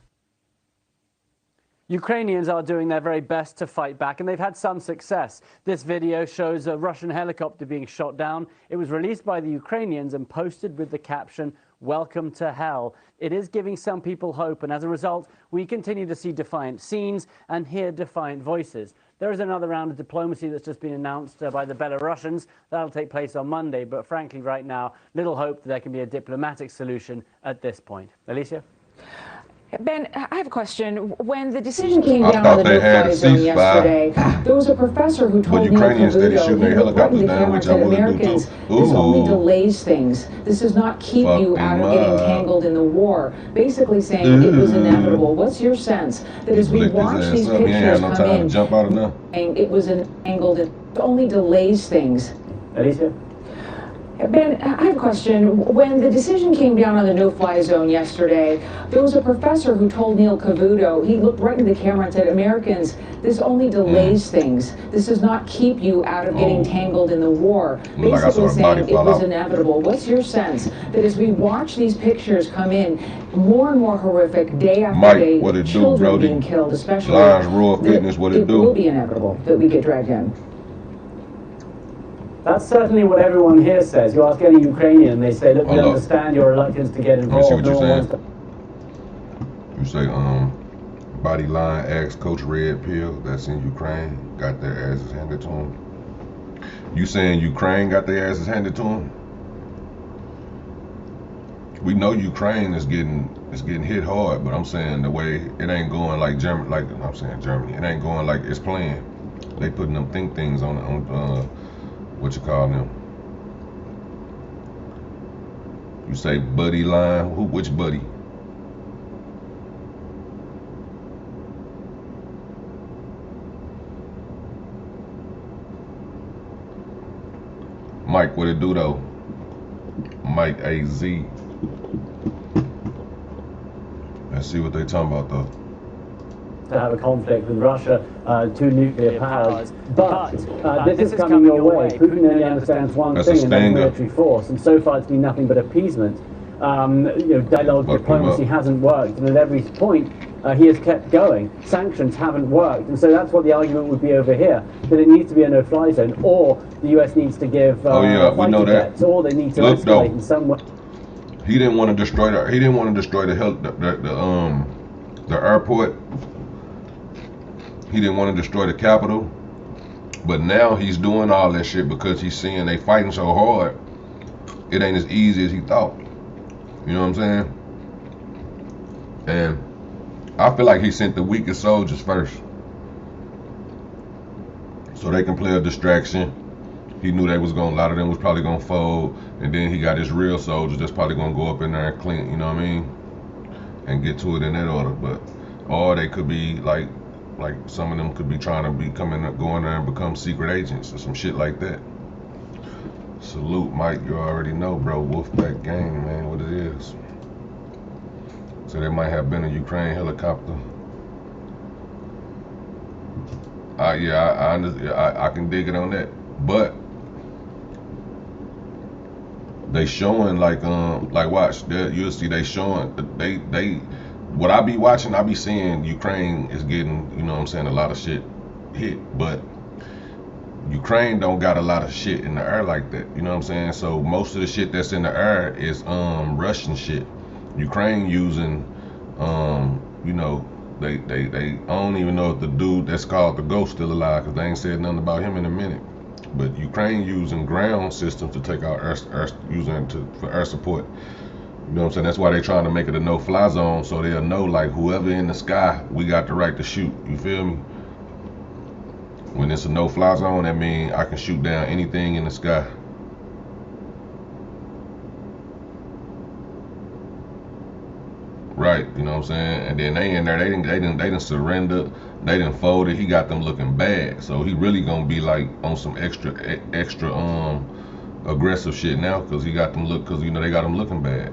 Ukrainians are doing their very best to fight back, and they've had some success. This video shows a Russian helicopter being shot down. It was released by the Ukrainians and posted with the caption, "Welcome to hell." It is giving some people hope, and as a result, we continue to see defiant scenes and hear defiant voices. There is another round of diplomacy that's just been announced by the Belarusians. That'll take place on Monday, but frankly, right now, little hope that there can be a diplomatic solution at this point. Alicia? Ben, I have a question. When the decision came down on the no-fly zone yesterday, there was a professor who told Neil Cavuto, he looked right in the camera and said, Americans, this only delays things. This does not keep you out of getting tangled in the war. Basically saying it was inevitable. What's your sense that as we watch these pictures come in, it was entangled, it only delays things? Alicia? Ben, I have a question. When the decision came down on the no-fly zone yesterday, there was a professor who told Neil Cavuto, he looked right into the camera and said, Americans, this only delays things. This does not keep you out of getting tangled in the war. Basically saying it was inevitable. What's your sense that as we watch these pictures come in, more and more horrific, day after day, children being killed, especially, it will be inevitable that we get dragged in? That's certainly what everyone here says. You ask any Ukrainian, they say, look, we understand your reluctance to get involved. You see what you're saying? You say, body line asks Coach Red Pill, that's in Ukraine, got their asses handed to them. You saying Ukraine got their asses handed to them? We know Ukraine is getting hit hard, but I'm saying the way it ain't going like Germany, it ain't going like it's playing. They putting them think things on what you call them? You say buddy line? Which buddy? Mike, what it do though? Mike AZ. Let's see what they talking about though. To have a conflict with Russia, two nuclear powers. But this is coming your way. Putin only understands one thing, and that's military force. And so far it's been nothing but appeasement. Dialogue, diplomacy hasn't worked. And at every point, he has kept going. Sanctions haven't worked. And so that's what the argument would be over here, that it needs to be a no-fly zone, or the US needs to give fighter jets, or they need to escalate in some way. He didn't want to destroy the airport. He didn't want to destroy the capital, but now he's doing all that shit because he's seeing they fighting so hard. It ain't as easy as he thought. You know what I'm saying? And I feel like he sent the weakest soldiers first, so they can play a distraction. He knew they was a lot of them was probably gonna fold, and then he got his real soldiers that's probably gonna go up in there and clean. You know what I mean? And get to it in that order. But or they could be like some of them could be trying to go in there and become secret agents or some shit like that. Salute, Mike. You already know, bro. Wolfpack gang, man, what it is. So there might have been a Ukraine helicopter. I can dig it on that, but they showing watch. You'll see they showing they. What I be watching, I be seeing Ukraine is getting, you know what I'm saying, a lot of shit hit, but Ukraine don't got a lot of shit in the air like that, you know what I'm saying? So most of the shit that's in the air is Russian shit. Ukraine using they I don't even know if the dude that's called the Ghost still alive, because they ain't said nothing about him in a minute. But Ukraine using ground systems to take out for air support. You know what I'm saying? That's why they're trying to make it a no-fly zone, so they'll know, like, whoever in the sky, we got the right to shoot. You feel me? When it's a no-fly zone, that means I can shoot down anything in the sky. Right, you know what I'm saying? And then they in there, they didn't surrender, they didn't fold it. He got them looking bad, so he really gonna be like on some extra aggressive shit now, because he got them they got him looking bad.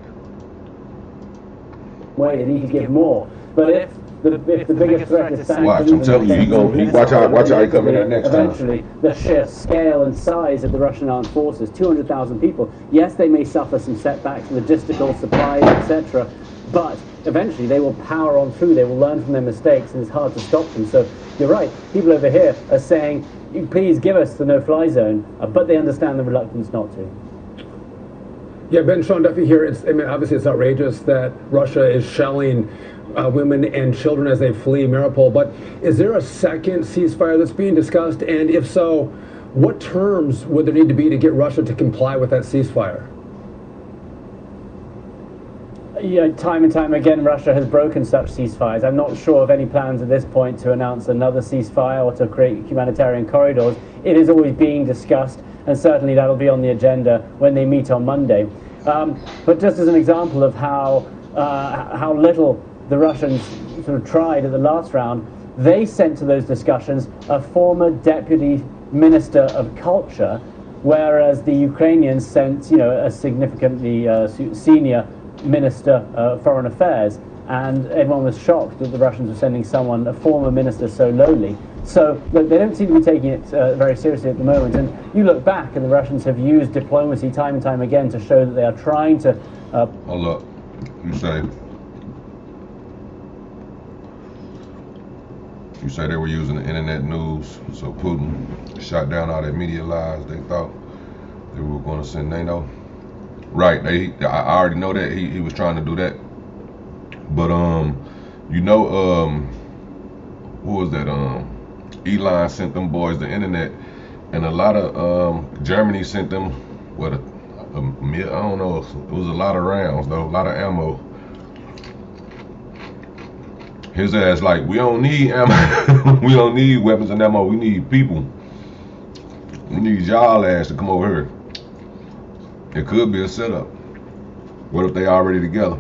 Way and he could give more, but if the biggest threat is sanctions, watch, I'm telling you, watch how he come in there next time. Eventually, the sheer scale and size of the Russian armed forces, 200,000 people. Yes, they may suffer some setbacks, logistical, supplies, etc., but eventually they will power on through. They will learn from their mistakes, and it's hard to stop them. So you're right. People over here are saying, please give us the no-fly zone, but they understand the reluctance not to. Yeah, Ben, Sean Duffy here. Obviously it's outrageous that Russia is shelling women and children as they flee Mariupol, but is there a second ceasefire that's being discussed? And if so, what terms would there need to be to get Russia to comply with that ceasefire? time and time again, Russia has broken such ceasefires. I'm not sure of any plans at this point to announce another ceasefire or to create humanitarian corridors. It is always being discussed, and certainly that'll be on the agenda when they meet on Monday. But just as an example of how little the Russians sort of tried at the last round, they sent to those discussions a former deputy minister of culture, whereas the Ukrainians sent, a significantly senior minister of foreign affairs, and everyone was shocked that the Russians were sending a former minister, so lowly. So look, they don't seem to be taking it very seriously at the moment. And you look back, and the Russians have used diplomacy time and time again to show that they are trying to. Hold up, you say they were using the internet news, so Putin shot down all that media lies. They thought they were going to send NATO. Right, I already know that he was trying to do that. But who was that? Elon sent them boys the internet, and a lot of Germany sent them I don't know. It was a lot of rounds though, a lot of ammo. His ass like, we don't need ammo. We don't need weapons and ammo. We need people. We need y'all ass to come over here. It could be a setup. What if they already together?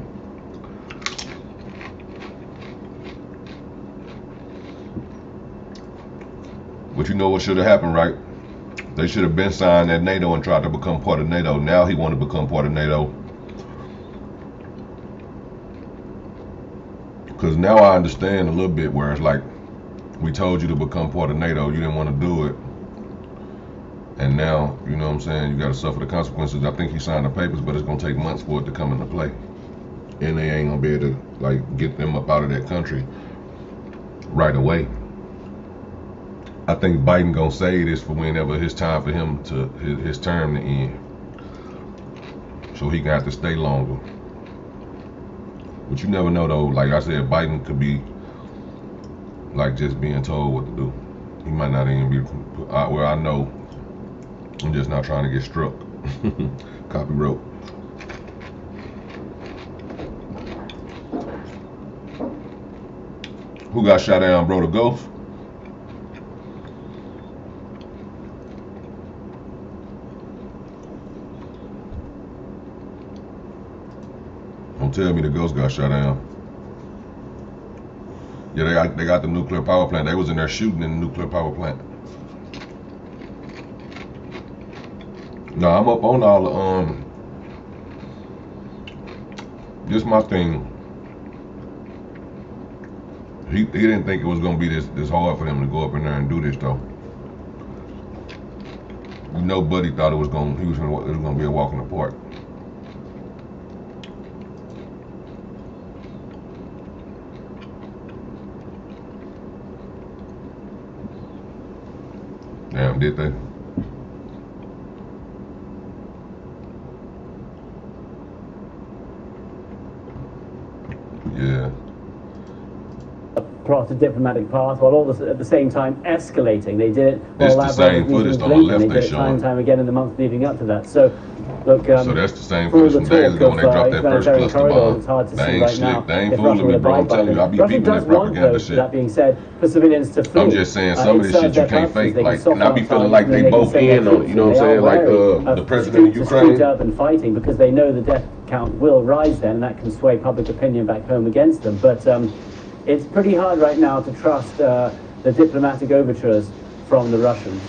But you know what should have happened, right? They should have been signed at NATO and tried to become part of NATO. Now he want to become part of NATO. Because now I understand a little bit where it's like, we told you to become part of NATO, you didn't want to do it. And now, you know what I'm saying, you got to suffer the consequences. I think he signed the papers, but it's going to take months for it to come into play. And they ain't going to be able to get them up out of that country right away. I think Biden going to say this for whenever it's time for him to, his term to end. So he going to have to stay longer. But you never know though, like I said, Biden could be just being told what to do. He might not even be, well, I know, I'm just not trying to get struck. Copy wrote. Who got shot down, bro? The ghost? Don't tell me the ghost got shot down. Yeah, they got the nuclear power plant. They was in there shooting in the nuclear power plant. No, I'm up on all the this my thing. He didn't think it was gonna be this hard for them to go up in there and do this though. Nobody thought it was gonna be a walk in the park. Damn, did they? Yeah. Plot a diplomatic path while all at the same time escalating. They did it. It's the same footage on the left they showing. Time and time again in the months leading up to that. So, look. So that's the same footage from days ago when they dropped that first cluster bomb. It's hard to they see ain't right slick. now. They ain't fooling me, bro. I'm telling you, I be peeping that propaganda shit. That being said, for civilians to flee. I'm just saying some of this shit you can't fake. And I be feeling like they both in on it. You know what I'm saying? Like the president of Ukraine. Up and fighting because they know the death count will rise then, and that can sway public opinion back home against them. But it's pretty hard right now to trust the diplomatic overtures from the Russians.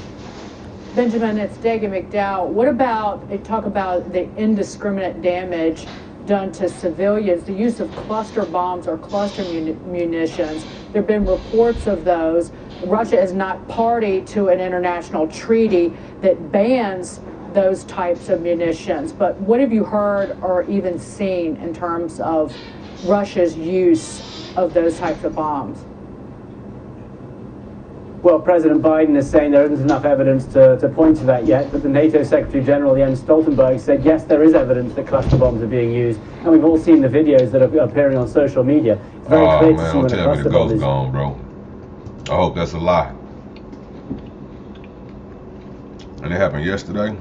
Benjamin, it's Dagan McDowell. What about, talk about the indiscriminate damage done to civilians, the use of cluster bombs or cluster munitions? There have been reports of those. Russia is not party to an international treaty that bans those types of munitions. But what have you heard or even seen in terms of Russia's use of those types of bombs? Well, President Biden is saying there isn't enough evidence to point to that yet, but the NATO Secretary General Jens Stoltenberg said, yes, there is evidence that cluster bombs are being used, and we've all seen the videos that are appearing on social media. It's very clear to see when a cluster bomb is gone, bro. I hope that's a lie. And it happened yesterday.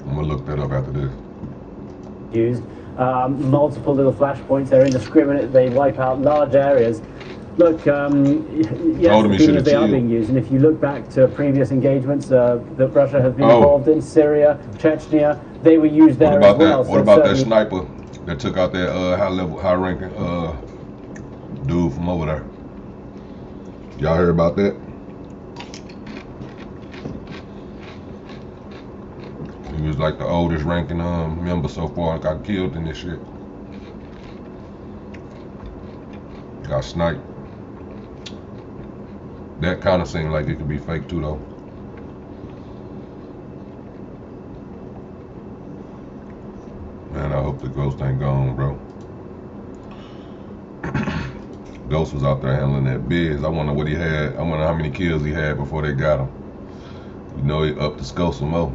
I'm gonna look that up after this. Used. multiple little flashpoints. They're indiscriminate. They wipe out large areas. Look, yes, they are being used. And if you look back to previous engagements that Russia has been involved in, Syria, Chechnya, they were used there as well. What about that sniper that took out that high-ranking dude from over there? Y'all heard about that? He was like the oldest ranking member so far, got killed in this shit. Got sniped. That kind of seemed like it could be fake too, though. Man, I hope the ghost ain't gone, bro. Ghost was out there handling that biz. I wonder what he had. I wonder how many kills he had before they got him. You know, he upped the scope some more.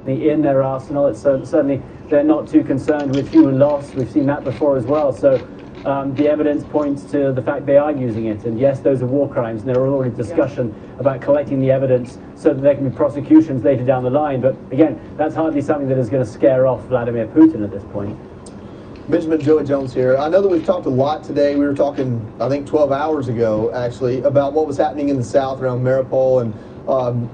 In their arsenal, it's certainly they're not too concerned with human loss. We've seen that before as well. So the evidence points to the fact they are using it. And yes, those are war crimes. And there are already discussion about collecting the evidence so that there can be prosecutions later down the line. But again, that's hardly something that is going to scare off Vladimir Putin at this point. Benjamin, Joey Jones here. I know that we've talked a lot today. We were talking, I think, 12 hours ago, actually, about what was happening in the south around Mariupol and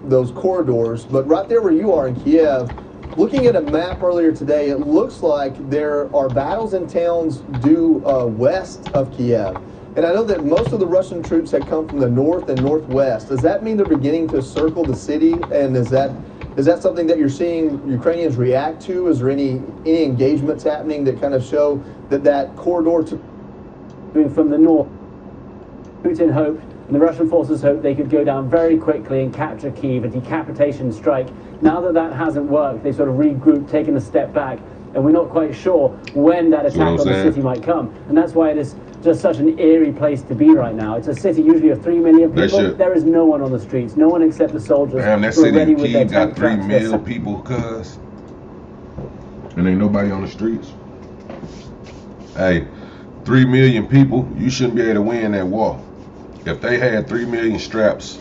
those corridors. But right there where you are in Kiev, looking at a map earlier today, it looks like there are battles in towns due west of Kiev. And I know that most of the Russian troops had come from the north and northwest. Does that mean they're beginning to circle the city? And is that something that you're seeing Ukrainians react to? Is there any engagements happening that kind of show that corridor to from the north? Putin hoped, and the Russian forces hoped, they could go down very quickly and capture Kyiv, a decapitation strike. Now that hasn't worked, they've sort of regrouped, taken a step back, and we're not quite sure when that attack on the city might come. And that's why it is just such an eerie place to be right now. It's a city usually of 3 million people. There is no one on the streets, no one except the soldiers. Damn, that city in Kyiv got 3 million people, cuz. And ain't nobody on the streets. Hey, 3 million people, you shouldn't be able to win that war. If they had 3 million straps,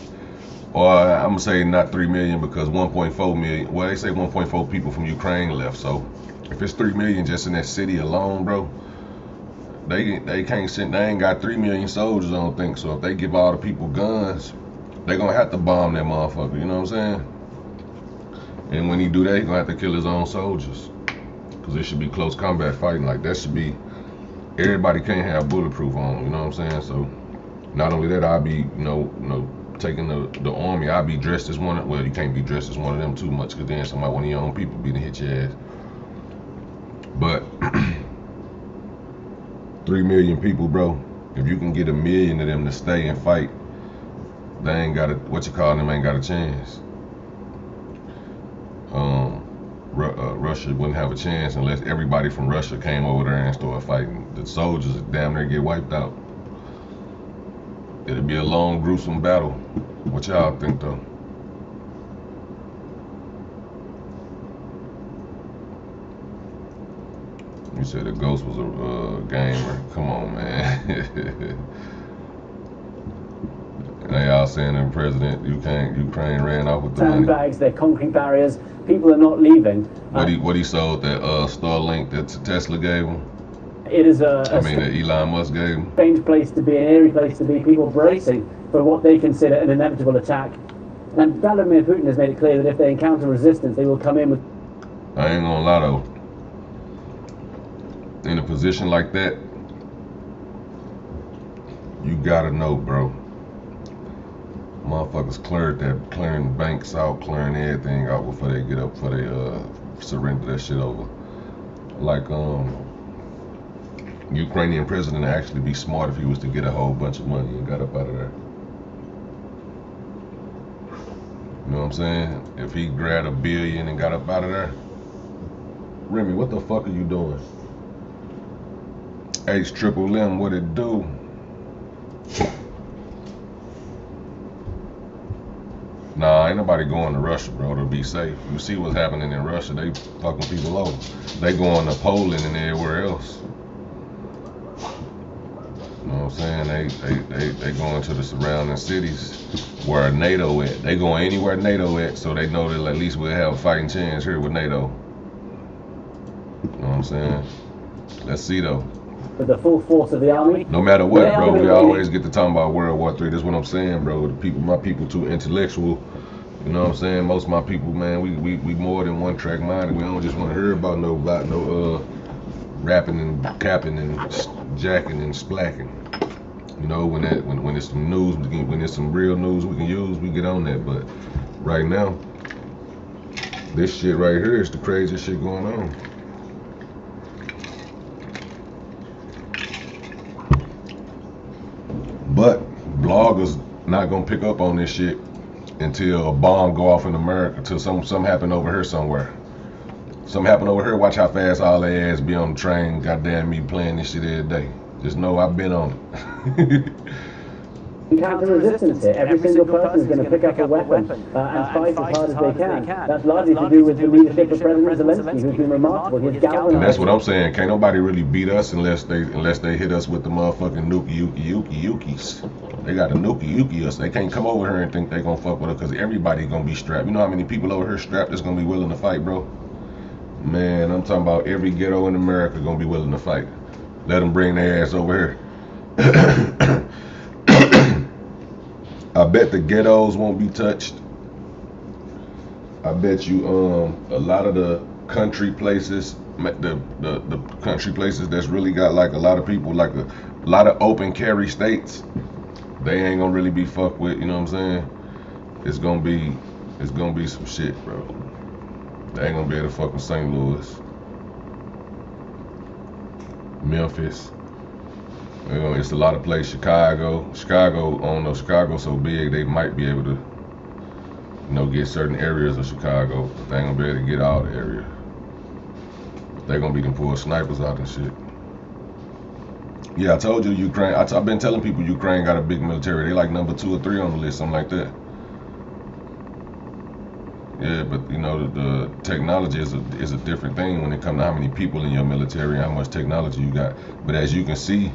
or I'm gonna say not 3 million because 1.4 million, well, they say 1.4 people from Ukraine left. So if it's 3 million just in that city alone, bro, they can't send, they ain't got 3 million soldiers, I don't think. So if they give all the people guns, they gonna have to bomb that motherfucker, you know what I'm saying? And when he do that, he gonna have to kill his own soldiers. Cause it should be close combat fighting. Like that should be, everybody can't have bulletproof on, you know what I'm saying? So not only that, I'll be, you know, taking the army, I'll be dressed as one of, well, you can't be dressed as one of them too much, cause then one of your own people be to hit your ass. But 3 million people, bro, if you can get 1 million of them to stay and fight, they ain't got a, them ain't got a chance. Russia wouldn't have a chance unless everybody from Russia came over there and started fighting. The soldiers damn near get wiped out. It'll be a long, gruesome battle. What y'all think, though? You said the ghost was a gamer. Come on, man. They all saying the president, Ukraine ran off with the money. Sandbags, they're concrete barriers. People are not leaving. What he sold that Starlink that Tesla gave him? It is that Elon Musk gave him. Strange place to be, an eerie place to be. People bracing for what they consider an inevitable attack. And Vladimir Putin has made it clear that if they encounter resistance, they will come in with. I ain't gonna lie though. In a position like that, you gotta know, bro. Motherfuckers clearing banks out, clearing everything out before they get up, before they surrender that shit over. Like Ukrainian president actually be smart if he was to get a whole bunch of money and got up out of there. You know what I'm saying? If he grabbed $1 billion and got up out of there. Remy, what the fuck are you doing? H-triple-M, what it do? Nah, ain't nobody going to Russia, bro, to be safe. You see what's happening in Russia, they fucking people over. They going to Poland and everywhere else. You know what I'm saying? They going to the surrounding cities where NATO at. They going anywhere NATO at, so they know that at least we'll have a fighting chance here with NATO. I'm saying? Let's see though. With the full force of the army. No matter what, bro, we always get to talking about World War III. That's what I'm saying, bro. The people, my people too intellectual. You know what I'm saying? Most of my people, man, we more than one track minded. We don't just want to hear about no rapping and capping and jacking and splacking. You know, when it's some news, when it's some real news we can use, we get on that. But right now, this shit right here is the craziest shit going on. But bloggers not gonna pick up on this shit until a bomb go off in America, till something happen over here somewhere. Something happen over here, watch how fast all their ass be on the train. Goddamn me playing this shit every day. Just know I've been on it. Counter-resistance here. Every single person is going to pick up a weapon and fight as hard as they can. That's largely to do with the leadership of President Zelensky, who's been remarkable. He's galvanized. And that's what I'm saying. Can't nobody really beat us unless they hit us with the motherfucking nuki-yukis. They got to nuki-yuki us. They can't come over here and think they gonna fuck with us, because everybody gonna be strapped. You know how many people over here strapped that's gonna be willing to fight, bro? Man, I'm talking about every ghetto in America gonna be willing to fight. Let them bring their ass over here. I bet the ghettos won't be touched. I bet you a lot of the country places, the country places that's really got like a lot of people, like a lot of open carry states, they ain't gonna really be fucked with, you know what I'm saying? It's gonna be some shit, bro. They ain't gonna be able to fuck with St. Louis, Memphis. You know, it's a lot of places. Chicago, I don't know, Chicago's so big they might be able to, you know, get certain areas of Chicago, but they ain't gonna be able to get all the area. They're gonna be them poor snipers out and shit. Yeah, I told you Ukraine, I've been telling people Ukraine got a big military. They like number 2 or 3 on the list, something like that. Yeah, but you know, the technology is a different thing when it comes to how many people in your military and how much technology you got. But as you can see,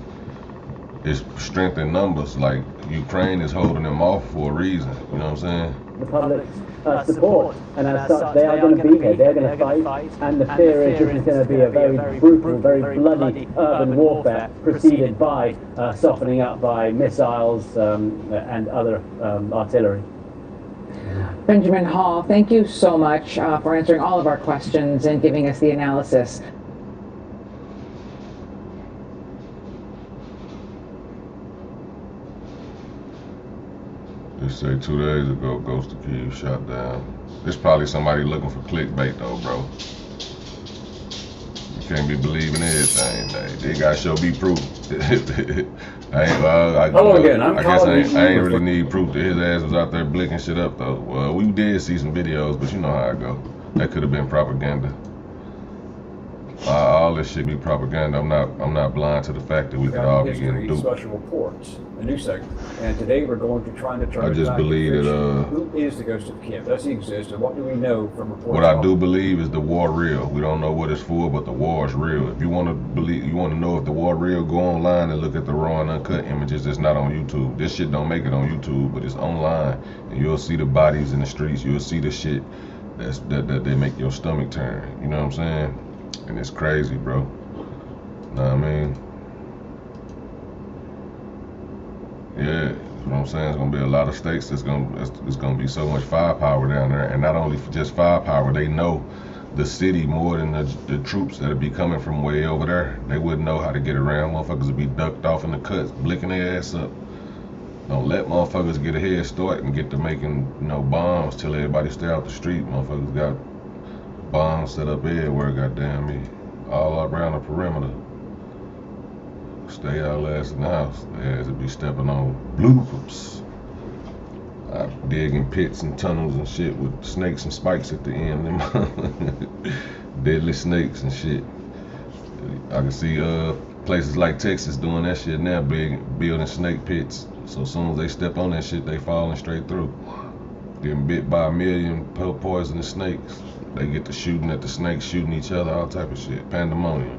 it's strength in numbers. Like Ukraine is holding them off for a reason. You know what I'm saying? The public's support, and as such, they are going to be here. They're going to fight, and the fear is this is going to be a very brutal, very bloody urban warfare, preceded by softening up by missiles and other artillery. Benjamin Hall, thank you so much for answering all of our questions and giving us the analysis. They say 2 days ago, Ghost of Kyiv shot down. There's probably somebody looking for clickbait though, bro. You can't be believing everything. They gotta show me proof. I ain't really need proof that his ass was out there blicking shit up though. Well, we did see some videos, but you know how it go. That could have been propaganda. All this shit be propaganda. I'm not blind to the fact that we could all be getting duped. Special reports, a new segment, and today we're going to try to I just believe that who is the Ghost of Kyiv? Does he exist, and what do we know from reports? What I do believe is the war real. We don't know what it's for, but the war is real. If you want to believe, you want to know if the war real, go online and look at the raw and uncut images that's not on YouTube. This shit don't make it on YouTube, but it's online, and you'll see the bodies in the streets. You'll see the shit that they make your stomach turn. You know what I'm saying? And it's crazy, bro. Know what I mean? Yeah, you know what I'm saying? It's gonna be a lot of stakes. It's gonna be so much firepower down there, and not only just firepower. They know the city more than the troops that'll be coming from way over there. They wouldn't know how to get around. Motherfuckers would be ducked off in the cuts, blicking their ass up. Don't let motherfuckers get a head start and get to making, you know, bombs till everybody stay out the street. Motherfuckers got bombs set up everywhere, goddamn me, all around the perimeter. Stay y'all ass in the house. They ass would be stepping on bloopers. Digging pits and tunnels and shit with snakes and spikes at the end. Deadly snakes and shit. I can see places like Texas doing that shit now, building snake pits. So as soon as they step on that shit, they falling straight through. Getting bit by a million poisonous snakes. They get to shooting at the snakes, shooting each other, all type of shit. Pandemonium.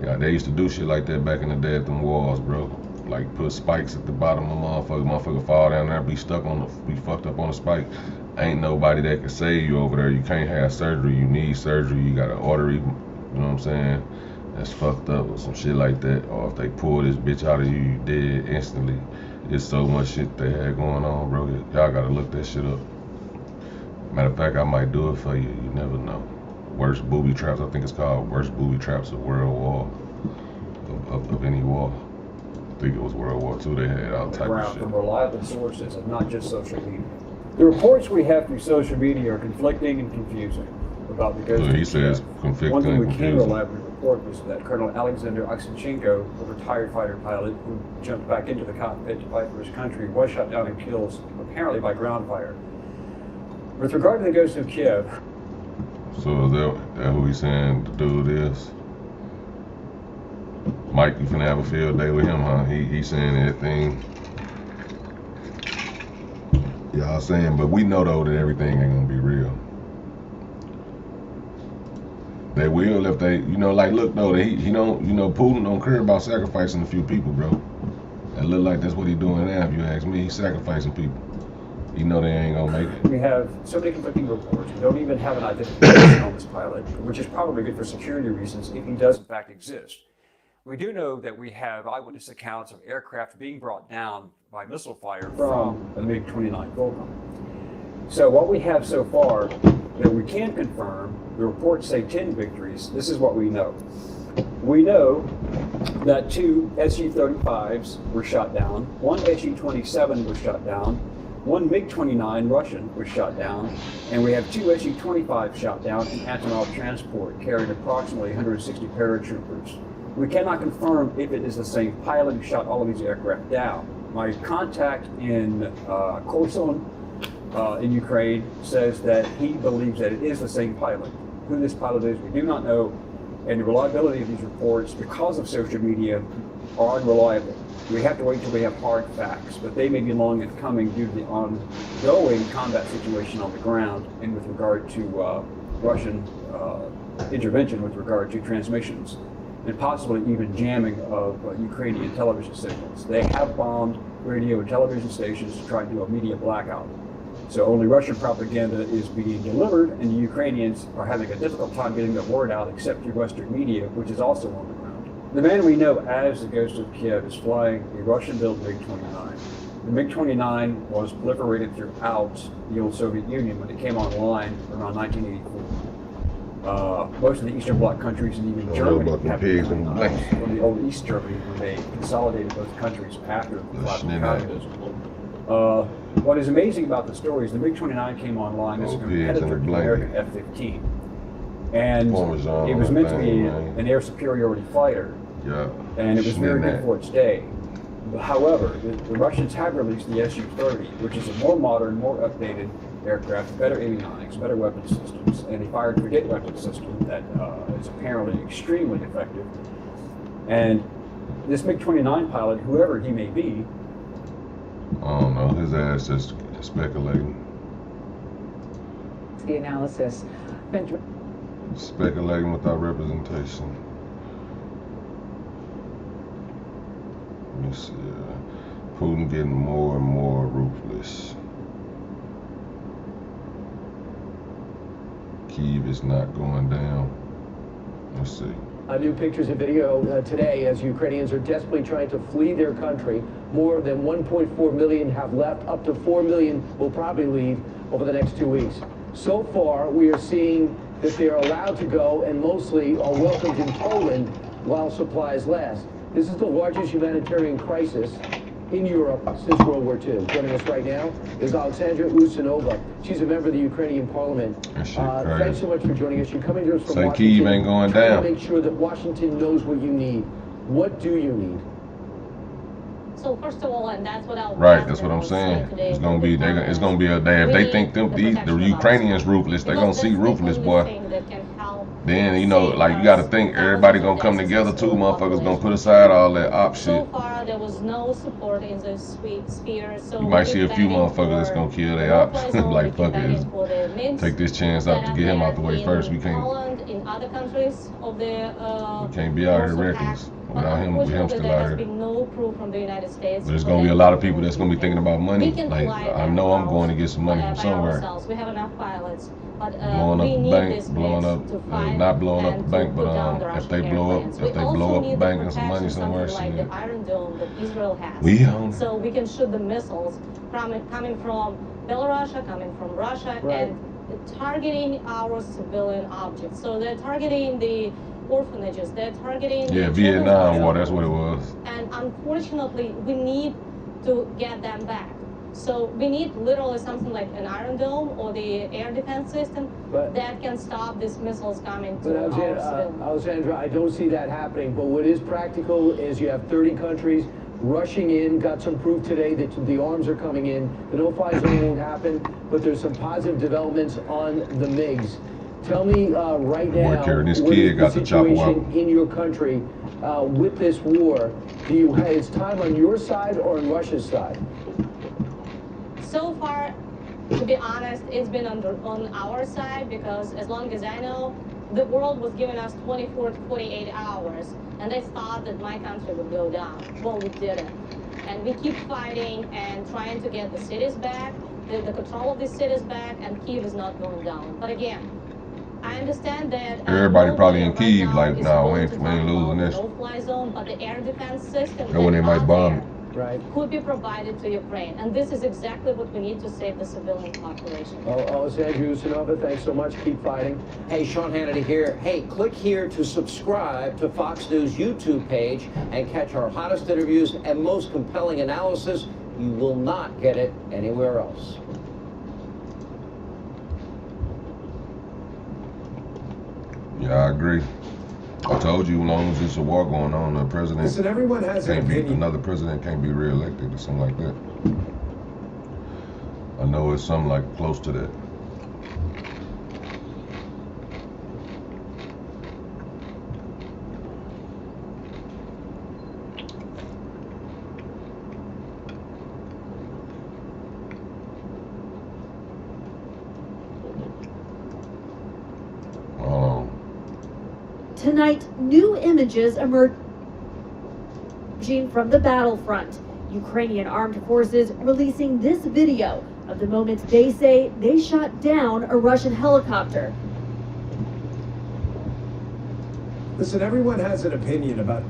Yeah, they used to do shit like that back in the day at them walls, bro. Like put spikes at the bottom of motherfucker fall down there, be fucked up on a spike. Ain't nobody that can save you over there. You can't have surgery. You need surgery. You got an artery You know what I'm saying? That's fucked up or some shit like that. Or if they pull this bitch out of you, you dead instantly. There's so much shit they had going on, bro. Y'all gotta look that shit up. Matter of fact, I might do it for you. You never know. Worst booby traps. I think it's called Worst Booby Traps of World War. Of any war. I think it was World War II. They had all type of shit. From reliable sources and not just social media. The reports we have through social media are conflicting and confusing about the ghost. So he says conflicting. One thing we and can confusing. reliably report was that Colonel Alexander Oxenchenko, a retired fighter pilot who jumped back into the cockpit to fight for his country, was shot down and killed apparently by ground fire. With regard to the ghost of Kiev. So is that who he's saying the dude is? Mike, you finna have a field day with him, huh? He's saying everything. Y'all saying, but we know though that everything ain't gonna be real. They will if they, you know, like look though, he don't, you know, Putin don't care about sacrificing a few people, bro. It look like that's what he doing now. If you ask me, he's sacrificing people. You know they ain't gonna make it. We have so many conflicting reports. We don't even have an identification on this pilot, which is probably good for security reasons if he does in fact exist. We do know that we have eyewitness accounts of aircraft being brought down by missile fire from the MiG-29 Vulcan. So what we have so far that we can confirm, the reports say 10 victories. This is what we know. We know that 2 Su-35s were shot down, 1 Su-27 was shot down, 1 MiG-29 Russian was shot down, and we have 2 Su-25 shot down in Antonov transport carrying approximately 160 paratroopers. We cannot confirm if it is the same pilot who shot all of these aircraft down. My contact in Kherson in Ukraine says that he believes that it is the same pilot. Who this pilot is, we do not know, and the reliability of these reports, because of social media, are unreliable. We have to wait until we have hard facts, but they may be long in coming due to the ongoing combat situation on the ground and with regard to Russian intervention with regard to transmissions, and possibly even jamming of Ukrainian television signals. They have bombed radio and television stations to try to do a media blackout. So only Russian propaganda is being delivered, and the Ukrainians are having a difficult time getting the word out except through Western media, which is also on the ground. The man we know as the Ghost of Kiev is flying a Russian-built MiG-29. The MiG-29 was proliferated throughout the old Soviet Union when it came online around 1984. Most of the Eastern Bloc countries and even Germany have from the old East Germany when they consolidated both countries after the collapse of communism. What is amazing about the story is the MiG-29 came online as a competitor to the American F-15. And it was meant to be an air superiority fighter. Yeah. And it was very good for its day. However, the Russians have released the Su-30, which is a more modern, more updated aircraft, better avionics, better weapon systems, and a fire-and-forget weapon system that is apparently extremely effective. And this MiG-29 pilot, whoever he may be, I don't know, his ass just speculating. The analysis. Speculating without representation. Let me see. Putin getting more and more ruthless. Kyiv is not going down. Let's see. New pictures and video today as Ukrainians are desperately trying to flee their country. More than 1.4 million have left. Up to 4 million will probably leave over the next 2 weeks. So far, we are seeing that they are allowed to go and mostly are welcomed in Poland while supplies last. This is the largest humanitarian crisis in Europe since World War II. Joining us right now is Alexandra Usanova. She's a member of the Ukrainian Parliament. Thanks so much for joining us. You're coming to us from Washington. Kyiv ain't going down. To make sure that Washington knows what you need. What do you need? So first of all, and that's what I'll right, that's what I'm saying. It's gonna be it's gonna be a day. If they think the Ukrainians ruthless, they gonna see ruthless, boy. Then you know, like you gotta think everybody gonna come together too. Motherfuckers gonna put aside all that op shit. So far, there was no support in the sphere. So you might see a few motherfuckers that's gonna kill their ops. Like fuck it, take this chance out to get him out the way first. We can't. Poland, in in other countries of the we can't be out here Warsaw reckless Pact. without him Unfortunately, still there out has here. been no proof from the United States. But there's for gonna be a them lot of to people that's gonna be thinking about money. We can Like, fly I them know I'm out going to get some money from by somewhere. ourselves. We have enough pilots, but Blowing we up the need bank, this blowing mix up, to fight not blowing up and the bank, to put down the but if Russian they blow airplanes. up, We if they also blow up need the the bank and some money protection, somewhere, something like shit. the Iron Dome that Israel has. We own it. So we can shoot the missiles coming from Belarus, coming from Russia, and targeting our civilian objects. So they're targeting the orphanages, they're targeting the Vietnam War, that's what it was. and unfortunately, we need to get them back. So we need literally something like an Iron Dome or the air defense system that can stop these missiles coming to our civilians. Alexandra, I don't see that happening, but what is practical is you have 30 countries rushing in, got some proof today that the arms are coming in, the no-fly zone won't happen, but there's some positive developments on the MiGs. Tell me right now, carrying this what kid is got the the chopper situation wop. in your country with this war? Is time on your side or on Russia's side? So far, to be honest, it's been on our side because as long as I know, the world was giving us 24 to 48 hours, and they thought that my country would go down. Well, we didn't. And we keep fighting and trying to get the cities back, the control of these cities back, and Kyiv is not going down. But again, I understand that Everybody probably in Kyiv right like, now nah, we is ain't going to losing talk this. about no-fly zone, but the air defense system That's when they might bomb it. could be provided to Ukraine. And this is exactly what we need to save the civilian population. Alexandra Usanova, thanks so much. Keep fighting. Hey, Sean Hannity here. Hey, click here to subscribe to Fox News YouTube page and catch our hottest interviews and most compelling analysis. You will not get it anywhere else. Yeah, I agree. I told you, as long as there's a war going on, the president Listen, everyone has an can't be, opinion. another president can't be reelected or something like that. I know it's something like close to that. Tonight, new images emerging from the battlefront. Ukrainian armed forces releasing this video of the moment they say they shot down a Russian helicopter. Listen, everyone has an opinion about...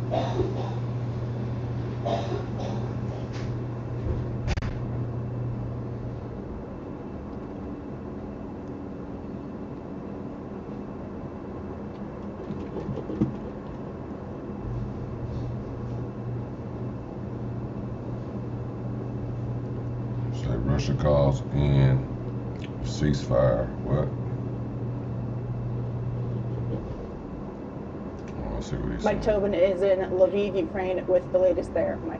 Say Russia calls in ceasefire. What? Oh, let's see what he said. Mike Tobin is in Lviv, Ukraine, with the latest there. Mike.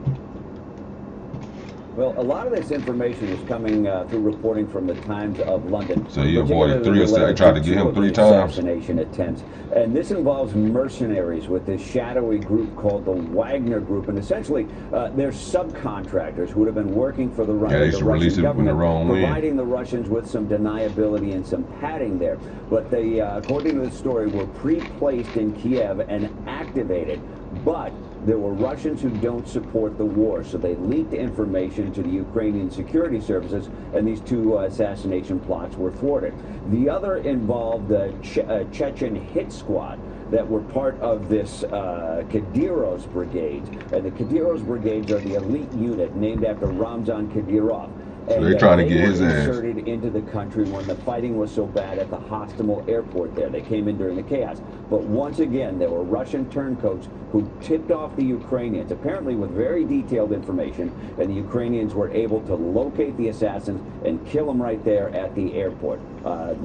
Well, a lot of this information is coming through reporting from the Times of London. So he avoided three. I tried to get him 3 times. Assassination attempts, and this involves mercenaries with this shadowy group called the Wagner Group, and essentially they're subcontractors who would have been working for the Russian government, providing the Russians with some deniability and some padding there. But they, according to the story, were pre-placed in Kiev and activated, but there were Russians who don't support the war, so they leaked information to the Ukrainian security services, and these 2 assassination plots were thwarted. The other involved the Chechen hit squad that were part of this Kadyrov's brigades, and the Kadyrov's brigades are the elite unit named after Ramzan Kadyrov. So they're trying to get his ass inserted into the country when the fighting was so bad at the Hostomel airport there. They came in during the chaos. But once again, there were Russian turncoats who tipped off the Ukrainians, apparently with very detailed information, and the Ukrainians were able to locate the assassins and kill them right there at the airport.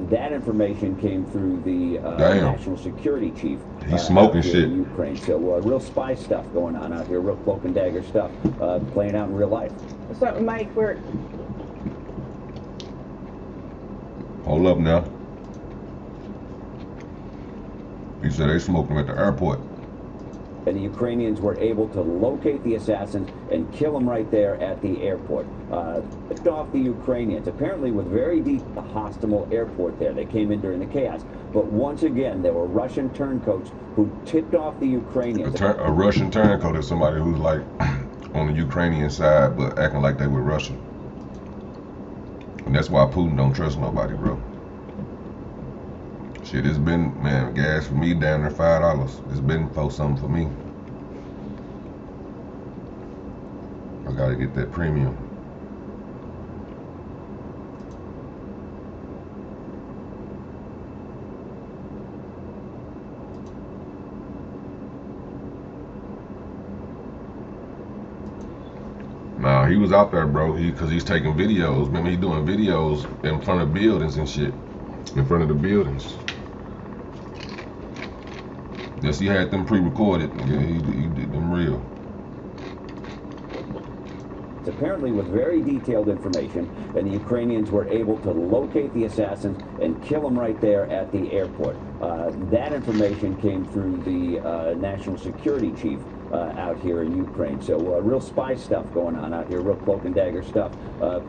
That information came through the national security chief. He's smoking shit. In Ukraine. So real spy stuff going on out here, real cloak and dagger stuff playing out in real life. So, Mike, we're... Hold up now. He said they smoked him at the airport. and the Ukrainians were able to locate the assassins and kill them right there at the airport. Picked off the Ukrainians, apparently with very deep hostile airport there. They came in during the chaos. But once again, there were Russian turncoats who tipped off the Ukrainians. A Russian turncoat is somebody who's like on the Ukrainian side, but acting like they were Russian. And that's why Putin don't trust nobody, bro. Shit, it's been, man, gas for me down there $5. It's been for something for me. I gotta get that premium. Nah, he was out there, bro. Cause he's taking videos. Remember, he doing videos in front of buildings and shit. In front of the buildings. Yes, he had them pre-recorded. Yeah, he did them real. Apparently with very detailed information, and the Ukrainians were able to locate the assassins and kill them right there at the airport. That information came through the national security chief out here in Ukraine. So real spy stuff going on out here, real cloak and dagger stuff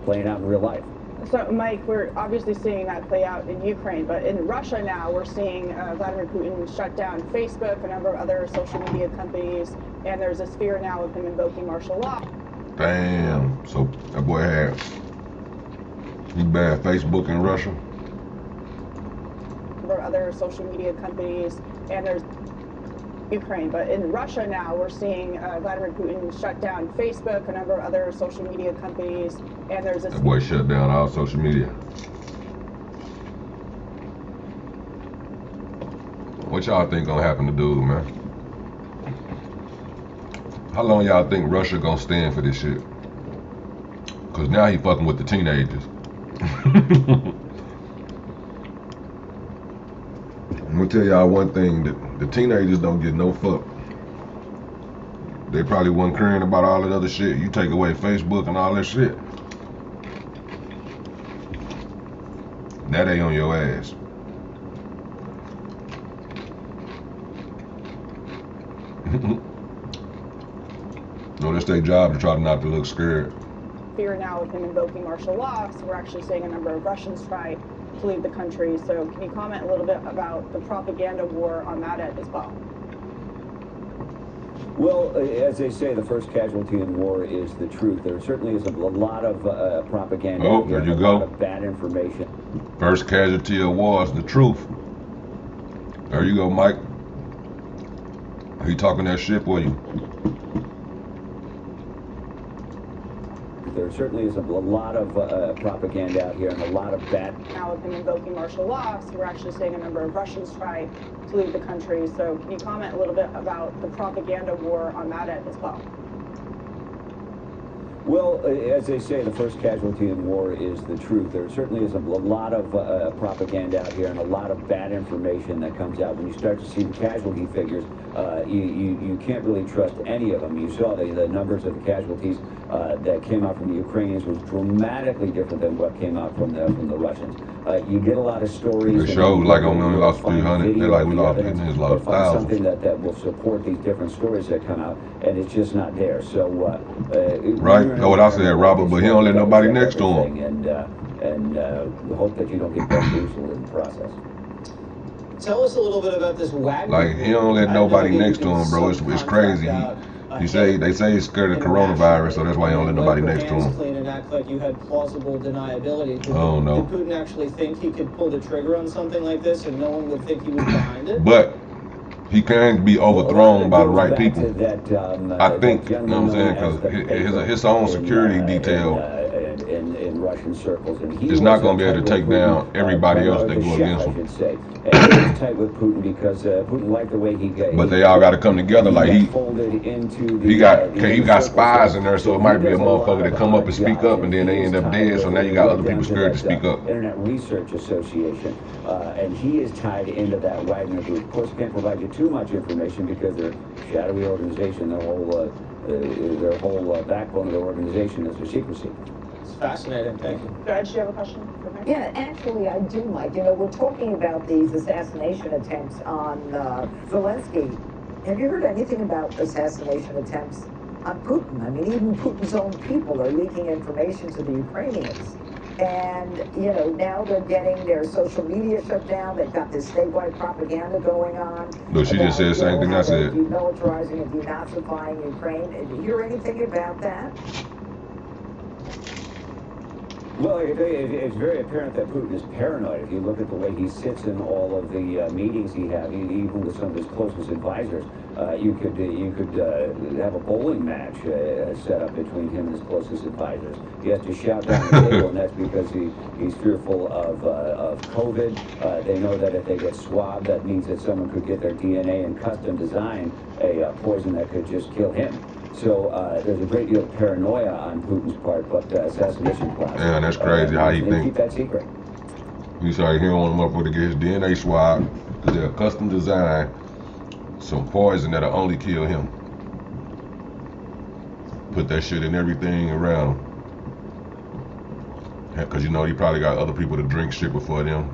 playing out in real life. So, Mike, we're obviously seeing that play out in Ukraine, but in Russia now, we're seeing Vladimir Putin shut down Facebook, a number of other social media companies, and there's this fear now of him invoking martial law. Damn. So that boy had, he banned Facebook in Russia? A number of other social media companies, and there's Ukraine, but in Russia now, we're seeing Vladimir Putin shut down Facebook, a number of other social media companies, and there's this... That boy shut down all social media. What y'all think gonna happen to dude, man? How long y'all think Russia gonna stand for this shit? Cause now he fucking with the teenagers. I'm gonna tell y'all one thing, that the teenagers don't get no fuck. They probably wasn't caring about all that other shit. You take away Facebook and all that shit, now they on your ass. No, that's their job to try not to look scared. Fear now of him invoking martial law, so we're actually seeing a number of Russians try to leave the country. So can you comment a little bit about the propaganda war on that end as well? Well, as they say, the first casualty in war is the truth. There certainly is a lot of propaganda. Oh, there you go. A lot of bad information. First casualty of war is the truth. There you go, Mike. He talking that shit for you. There certainly is a lot of propaganda out here and a lot of bad. Now with him invoking martial law, so we're actually seeing a number of Russians try to leave the country. So can you comment a little bit about the propaganda war on that end as well? Well, as they say, the first casualty in war is the truth. There certainly is a lot of propaganda out here and a lot of bad information that comes out. When you start to see the casualty figures, you can't really trust any of them. You saw the numbers of the casualties that came out from the Ukrainians was dramatically different than what came out from the Russians. You get a lot of stories. It shows like we only lost 300. They're like we lost 1,000. Something that will support these different stories that come out, and it's just not there. So right. That's what I said, Robert. But he don't let nobody next to him. And hope that you don't get bamboozled in the process. Tell us a little bit about this Wagner. Like he don't let nobody next to him, bro. It's crazy. They say he's scared of coronavirus, so that's why he don't let nobody next to him. Clean and act like you had plausible deniability. Oh no. Did Putin actually think he could pull the trigger on something like this, and no one would think he was behind it? But he can't be overthrown by the right people. I think, you know what I'm saying, because his own security detail in Russian circles, and is not going to be able to take down everybody else that go against him. And he was tight with Putin because Putin liked the way he got. But they all got to come together. Like he got spies in there, so it might be a motherfucker that come up and speak up, and then they end up dead. So now you got other people scared to speak up. Internet Research Association, and he is tied into that Wagner group. Of course, can't provide you too much information because they're a shadowy organization. Their whole backbone of their organization is their secrecy. It's fascinating. Thank you. Judge, do you have a question for me? Yeah, actually I do, Mike. You know, we're talking about these assassination attempts on Zelensky. Have you heard anything about assassination attempts on Putin? I mean, even Putin's own people are leaking information to the Ukrainians. And, you know, now they're getting their social media shut down. They've got this statewide propaganda going on. Look, she just said the same thing I said. Demilitarizing and denazifying Ukraine. Did you hear anything about that? Well, it's very apparent that Putin is paranoid. If you look at the way he sits in all of the meetings he has, even with some of his closest advisors, you could have a bowling match set up between him and his closest advisors. He has to shout down the table, and that's because he's fearful of COVID. They know that if they get swabbed, that means that someone could get their DNA and custom design a poison that could just kill him. So there's a great deal of paranoia on Putin's part, but assassination plots. Yeah, that's crazy how he think. Keep that secret. He's like, he don't want him up to get his DNA swab because they're custom design some poison that'll only kill him. Put that shit in everything around him. Because you know he probably got other people to drink shit before them.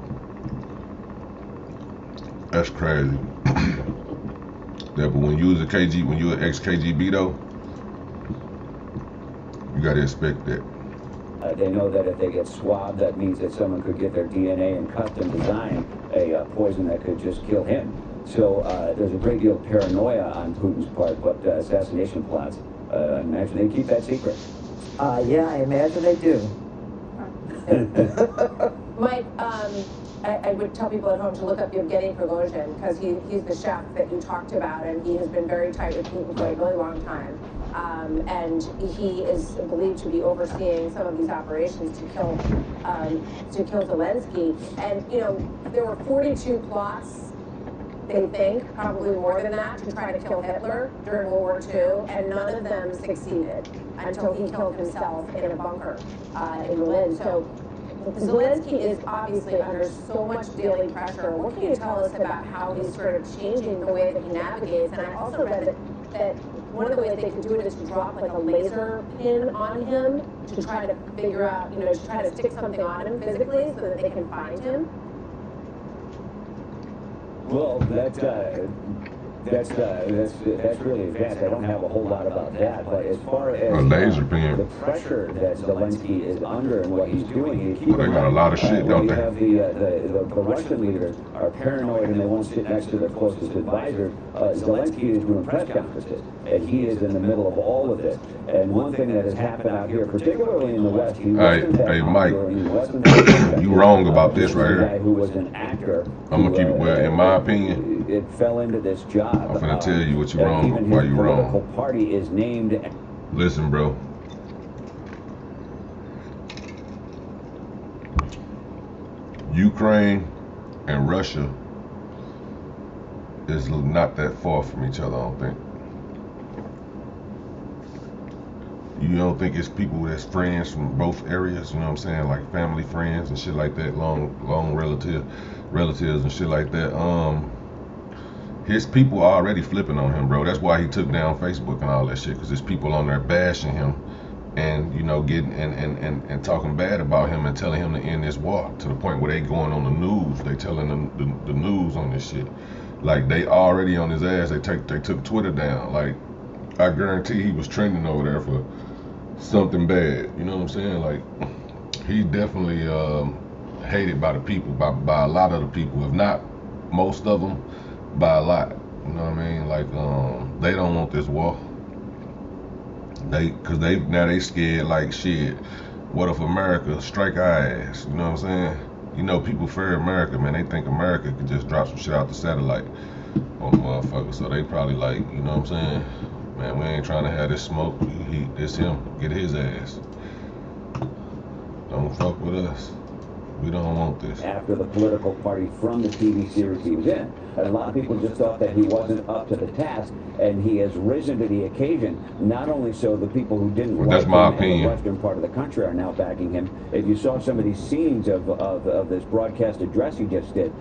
That's crazy. Yeah, but when you was when you an ex-KGB though, you gotta expect that. They know that if they get swabbed, that means that someone could get their DNA and custom design a poison that could just kill him. So there's a great deal of paranoia on Putin's part, but assassination plots, I imagine they keep that secret. Yeah, I imagine they do. Mike, I would tell people at home to look up Yevgeny Prigozhin because he's the chef that you talked about, and he has been very tight with Putin for a really long time. And he is believed to be overseeing some of these operations to kill Zelensky. And you know, there were 42 plots, they think, probably more than that, to try to kill Hitler during World War II, and none of them succeeded until he killed himself in a bunker in Berlin. So Zelensky is obviously under so much daily pressure. What can you tell us about how he's sort of changing the way that he navigates? And I also read that one of the ways they could do it is to drop like a laser pin on him to try to figure out, you know, to try to stick something on him physically so that they can find him. Well, that's really advanced. I don't have a whole lot about that, but as far as the pressure that Zelensky is under and what he's doing, they got a lot of shit, don't they? The Russian leaders are paranoid and they won't sit next to their closest advisor. Zelensky is doing press conferences, and he is in the middle of all of this. And one thing that has happened out here, particularly in the West, he wasn't hey, Mike, you wrong about this right here. Who was an actor? I'm gonna keep it well. In my opinion, it fell into this job. I'm gonna tell you what you're wrong, why you're wrong. Political party is named. Listen, bro. Ukraine and Russia is not that far from each other, I don't think. You don't think it's people that's friends from both areas, you know what I'm saying? Like family, friends and shit like that, long relatives and shit like that. His people are already flipping on him, bro. That's why he took down Facebook and all that shit, because there's people on there bashing him and, you know, getting and talking bad about him and telling him to end this war, to the point where they going on the news. They telling them the news on this shit. Like, they already on his ass. They took Twitter down. Like, I guarantee he was trending over there for something bad. You know what I'm saying? Like, he's definitely hated by the people, by a lot of the people, if not most of them, by a lot. You know what I mean? Like, they don't want this war. Cause now they scared like shit. What if America strike our ass? You know what I'm saying? You know, people fear America, man. They think America could just drop some shit out the satellite on motherfuckers. So they probably like, you know what I'm saying? Man, we ain't trying to have this smoke. It's him. Get his ass. Don't fuck with us. We don't want this. After the political party from the TV series he was in. And a lot of people just thought that he wasn't up to the task, and he has risen to the occasion. Not only so, the people who didn't like him in the western part of the country are now backing him. If you saw some of these scenes of this broadcast address he just did,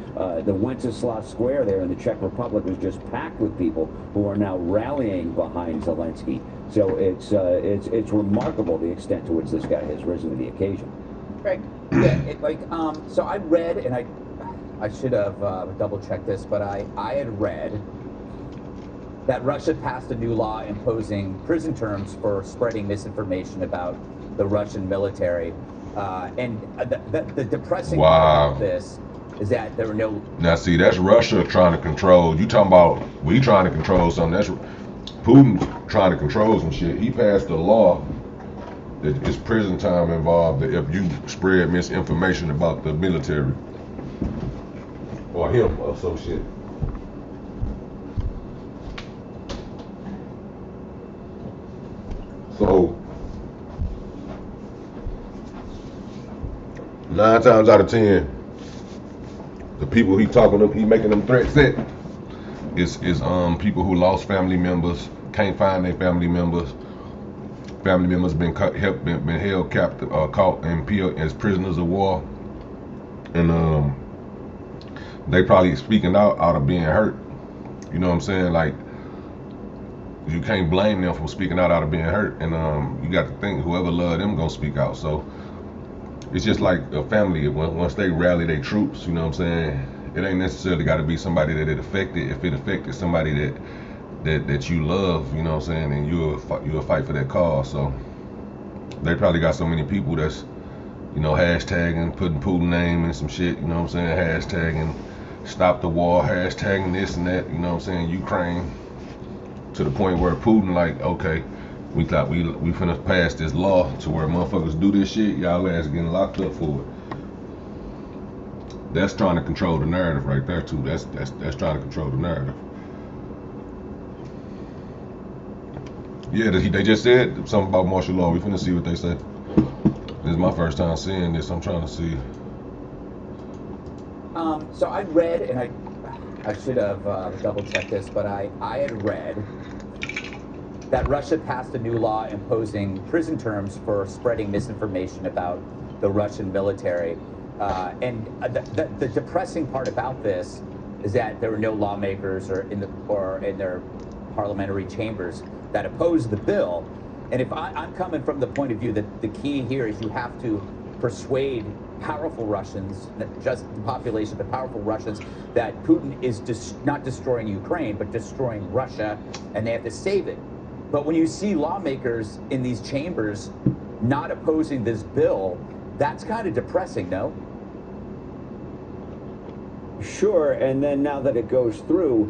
the Wenceslas Square there in the Czech Republic was just packed with people who are now rallying behind Zelensky. So it's remarkable the extent to which this guy has risen to the occasion. Right. Yeah, so I read, and I should have double checked this, but I had read that Russia passed a new law imposing prison terms for spreading misinformation about the Russian military. And the depressing part about this is that there were no... Now see, that's Russia trying to control. You talking about we trying to control something. That's Putin trying to control some shit. He passed a law that is prison time involved if you spread misinformation about the military. Or him or some shit. So 9 times out of 10, the people he talking to, he making them threats at is people who lost family members, can't find their family members. Family members been held captive, caught and killed as prisoners of war, and they probably speaking out of being hurt. You know what I'm saying? Like, you can't blame them for speaking out of being hurt, and you got to think whoever love them gonna speak out. So it's just like a family. Once they rally their troops, you know what I'm saying? It ain't necessarily got to be somebody that it affected. If it affected somebody that you love, you know what I'm saying, and you'll fight for that cause. So they probably got so many people that's, you know, hashtagging, putting Putin name in some shit, you know what I'm saying, hashtagging stop the war, hashtagging this and that, you know what I'm saying, Ukraine, to the point where Putin like, okay, we thought we finna pass this law to where motherfuckers do this shit, y'all ass getting locked up for it. That's trying to control the narrative right there too. That's trying to control the narrative. Yeah, they just said something about martial law. We finna see what they say. This is my first time seeing this. I'm trying to see. So I read, and I should have double checked this, but I had read that Russia passed a new law imposing prison terms for spreading misinformation about the Russian military. And the depressing part about this is that there were no lawmakers or in their parliamentary chambers that opposed the bill. And if I'm coming from the point of view that the key here is you have to persuade powerful Russians, not just the population, but powerful Russians, that Putin is not destroying Ukraine, but destroying Russia, and they have to save it. But when you see lawmakers in these chambers not opposing this bill, that's kind of depressing, no? Sure, and then now that it goes through,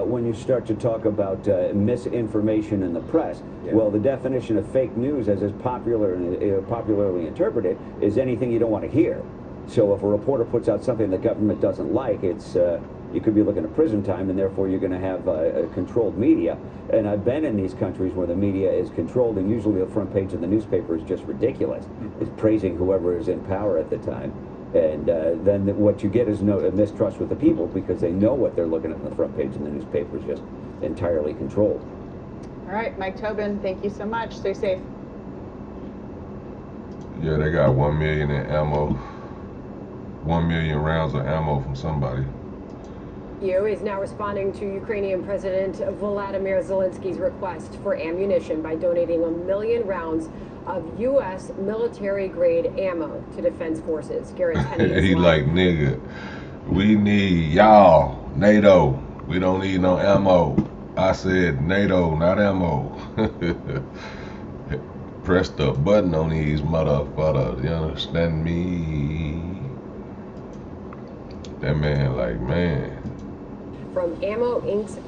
when you start to talk about misinformation in the press, well, the definition of fake news, as is popularly interpreted, is anything you don't want to hear. So if a reporter puts out something the government doesn't like, it's you could be looking at prison time, and therefore you're going to have controlled media. And I've been in these countries where the media is controlled, and usually the front page of the newspaper is just ridiculous. It's praising whoever is in power at the time. And then what you get is a mistrust with the people, because they know what they're looking at on the front page of the newspaper is just entirely controlled. All right, Mike Tobin, thank you so much. Stay safe. Yeah, they got 1 million in ammo. 1 million rounds of ammo from somebody. EU is now responding to Ukrainian President Volodymyr Zelensky's request for ammunition by donating 1 million rounds of U.S. military-grade ammo to defense forces. Garrett He like, nigga, we need y'all, NATO. We don't need no ammo. I said NATO, not ammo. Press the button on these motherfuckers. You understand me? That man, like, man. From Ammo Inc.'s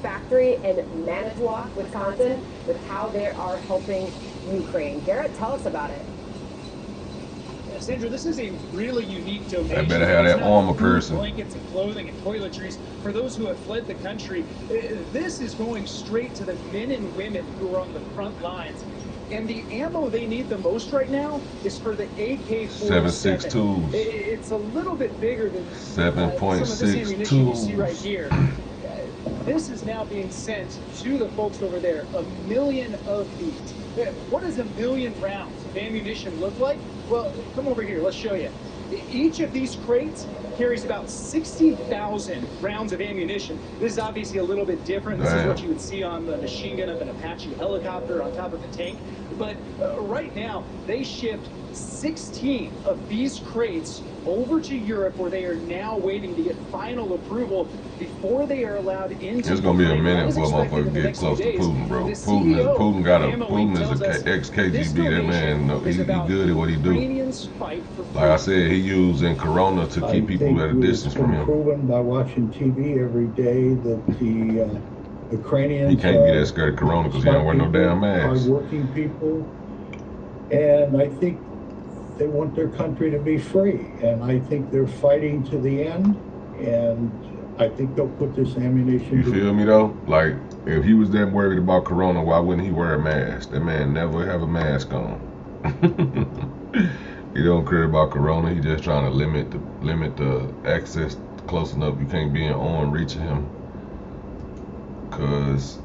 factory in Manitowoc, Wisconsin, with how they are helping Ukraine. Garrett, tell us about it. Sandra, this is a really unique donation. I better have that armor person. Blankets and clothing and toiletries for those who have fled the country. This is going straight to the men and women who are on the front lines. And the ammo they need the most right now is for the AK-47. 7.62. It's a little bit bigger than 7.62. some of this ammunition you see right here. This is now being sent to the folks over there. 1 million of these. What does 1 million rounds of ammunition look like? Well, come over here. Let's show you. Each of these crates carries about 60,000 rounds of ammunition. This is obviously a little bit different. This is what you would see on the machine gun of an Apache helicopter on top of the tank. But right now, they shipped 16 of these crates over to Europe, where they are now waiting to get final approval before they are allowed into. It's gonna be a minute for a motherfucker to get close to Putin, bro. Putin is a ex-KGB. That man, he good at what he do. Like I said, he using Corona to keep people at a distance from him. Proven by watching TV every day that the Ukrainians. He can't be that scared of Corona because he don't wear no damn mask. Hard-working people, and I think they want their country to be free, and I think they're fighting to the end, and I think they'll put this ammunition. You feel me though? Like, if he was that worried about Corona, why wouldn't he wear a mask? That man never have a mask on. He don't care about Corona. He just trying to limit the access close enough. You can't be in arm reaching him, cause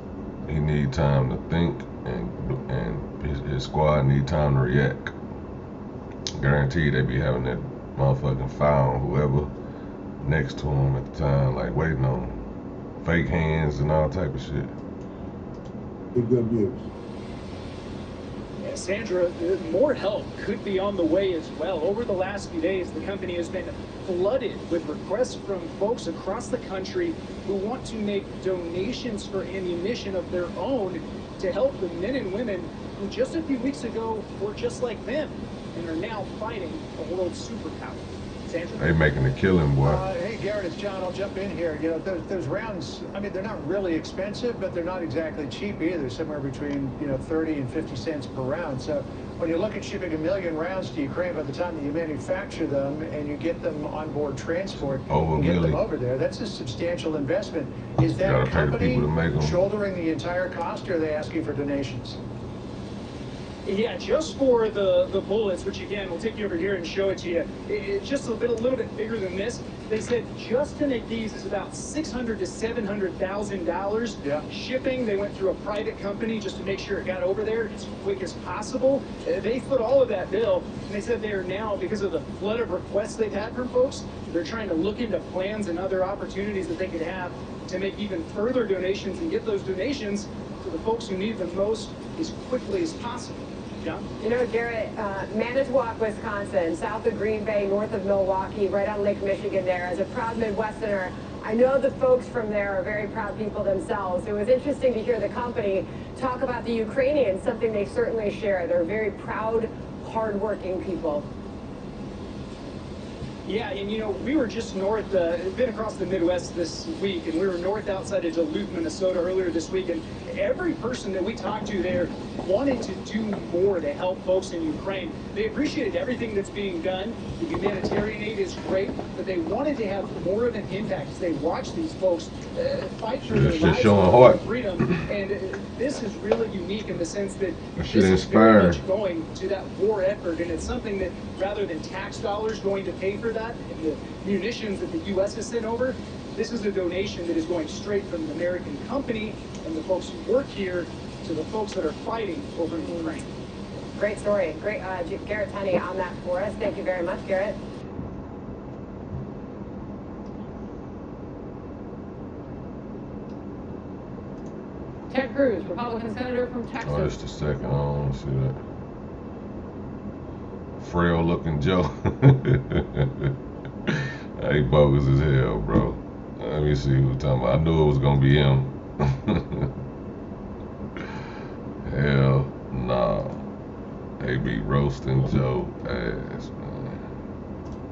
he need time to think, and his squad need time to react. Guaranteed they be having that motherfucking file on whoever next to him at the time, like waiting on fake hands and all type of shit. The good news. Yeah, Sandra, more help could be on the way as well. Over the last few days, the company has been flooded with requests from folks across the country who want to make donations for ammunition of their own to help the men and women who just a few weeks ago were just like them and are now fighting a world superpower. Sandra? They making a killing, boy. Hey, Garrett, it's John. I'll jump in here. You know, those rounds, I mean, they're not really expensive, but they're not exactly cheap either. Somewhere between, 30 and 50 cents per round. So when you look at shipping 1 million rounds to Ukraine, by the time that you manufacture them and you get them on board transport and get them over there, that's a substantial investment. Is that company shouldering the entire cost, or are they asking for donations? Yeah, just for the bullets, which again, we'll take you over here and show it to you. It's just a little bit bigger than this. They said just to make these is about $600,000 to $700,000. Yeah. Shipping, they went through a private company just to make sure it got over there as quick as possible. They put all of that bill, and they said they are now, because of the flood of requests they've had from folks, they're trying to look into plans and other opportunities that they could have to make even further donations and get those donations to the folks who need them most as quickly as possible. John? You know, Garrett, Manitowoc, Wisconsin, south of Green Bay, north of Milwaukee, right on Lake Michigan there. As a proud Midwesterner, I know the folks from there are very proud people themselves. It was interesting to hear the company talk about the Ukrainians, something they certainly share. They're very proud, hardworking people. Yeah, and we were just north, been across the Midwest this week, and we were north outside of Duluth, Minnesota earlier this week, and every person that we talked to there wanted to do more to help folks in Ukraine. They appreciated everything that's being done. The humanitarian aid is great, but they wanted to have more of an impact as they watch these folks fight for their lives for freedom. And this is really unique in the sense that this is very much going to that war effort, and it's something that rather than tax dollars going to pay for that and the munitions that the U.S. has sent over, this is a donation that is going straight from an American company and the folks who work here to the folks that are fighting over in Ukraine. Great story. Great, Garrett Tenney on that for us. Thank you very much, Garrett. Ted Cruz, Republican senator from Texas. Oh, just a second. I don't want to see that. Frail looking Joe. He bogus as hell, bro. Let me see who's talking about. I knew it was gonna be him. Hell nah. They be roasting Joe ass, man.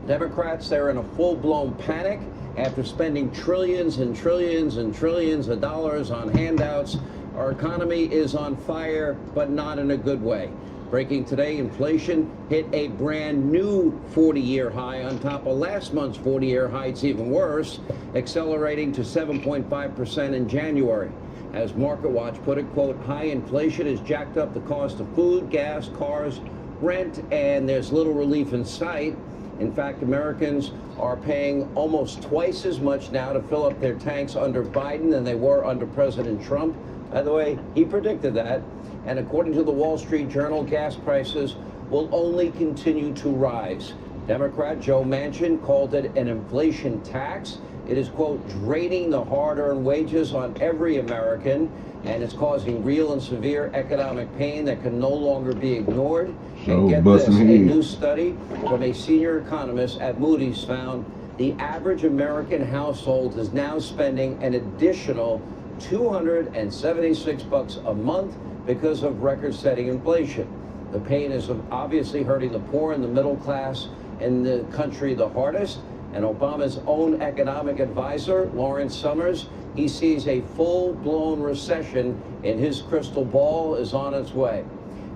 Democrats, they're in a full-blown panic after spending trillions and trillions and trillions of dollars on handouts. Our economy is on fire, but not in a good way. Breaking today, inflation hit a brand new 40-year high on top of last month's 40-year high. It's even worse, accelerating to 7.5% in January. As MarketWatch put it, quote, high inflation has jacked up the cost of food, gas, cars, rent, and there's little relief in sight. In fact, Americans are paying almost twice as much now to fill up their tanks under Biden than they were under President Trump. By the way, he predicted that. And according to the Wall Street Journal, gas prices will only continue to rise. Democrat Joe Manchin called it an inflation tax It is, quote, draining the hard-earned wages on every American, and it's causing real and severe economic pain that can no longer be ignored. And get this, a new study from a senior economist at Moody's found the average American household is now spending an additional $276 a month because of record-setting inflation. The pain is obviously hurting the poor and the middle class in the country the hardest. And Obama's own economic advisor, Lawrence Summers, he sees a full-blown recession in his crystal ball is on its way.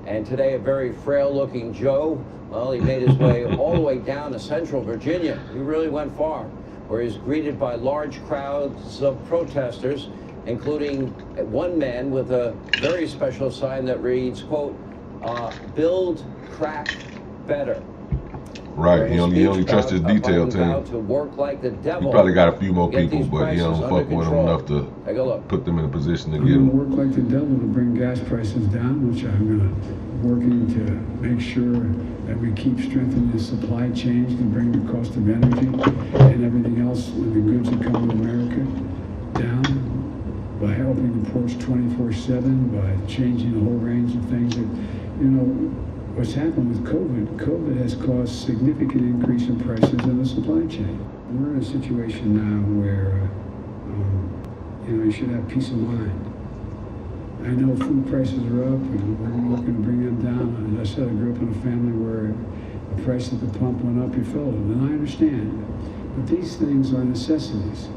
And today, a very frail-looking Joe, well, he made his way all the way down to central Virginia. He really went far, where he's greeted by large crowds of protesters, including one man with a very special sign that reads, quote, build crack better. Right, he only trusts his detail team. To work like the devil. He probably got a few more people, but he don't fuck with them enough to put them in a position to get them. Work like the devil to bring gas prices down, which I'm going to working to make sure that we keep strengthening the supply chains to bring the cost of energy and everything else when the goods that come to America down by helping the ports 24/7, by changing a whole range of things that, you know, what's happened with COVID has caused significant increase in prices in the supply chain. We're in a situation now where, you know, you should have peace of mind. I know food prices are up and we're looking to bring them down. As I said, I grew up in a family where the price at the pump went up, you felt it, and I understand. But these things are necessities.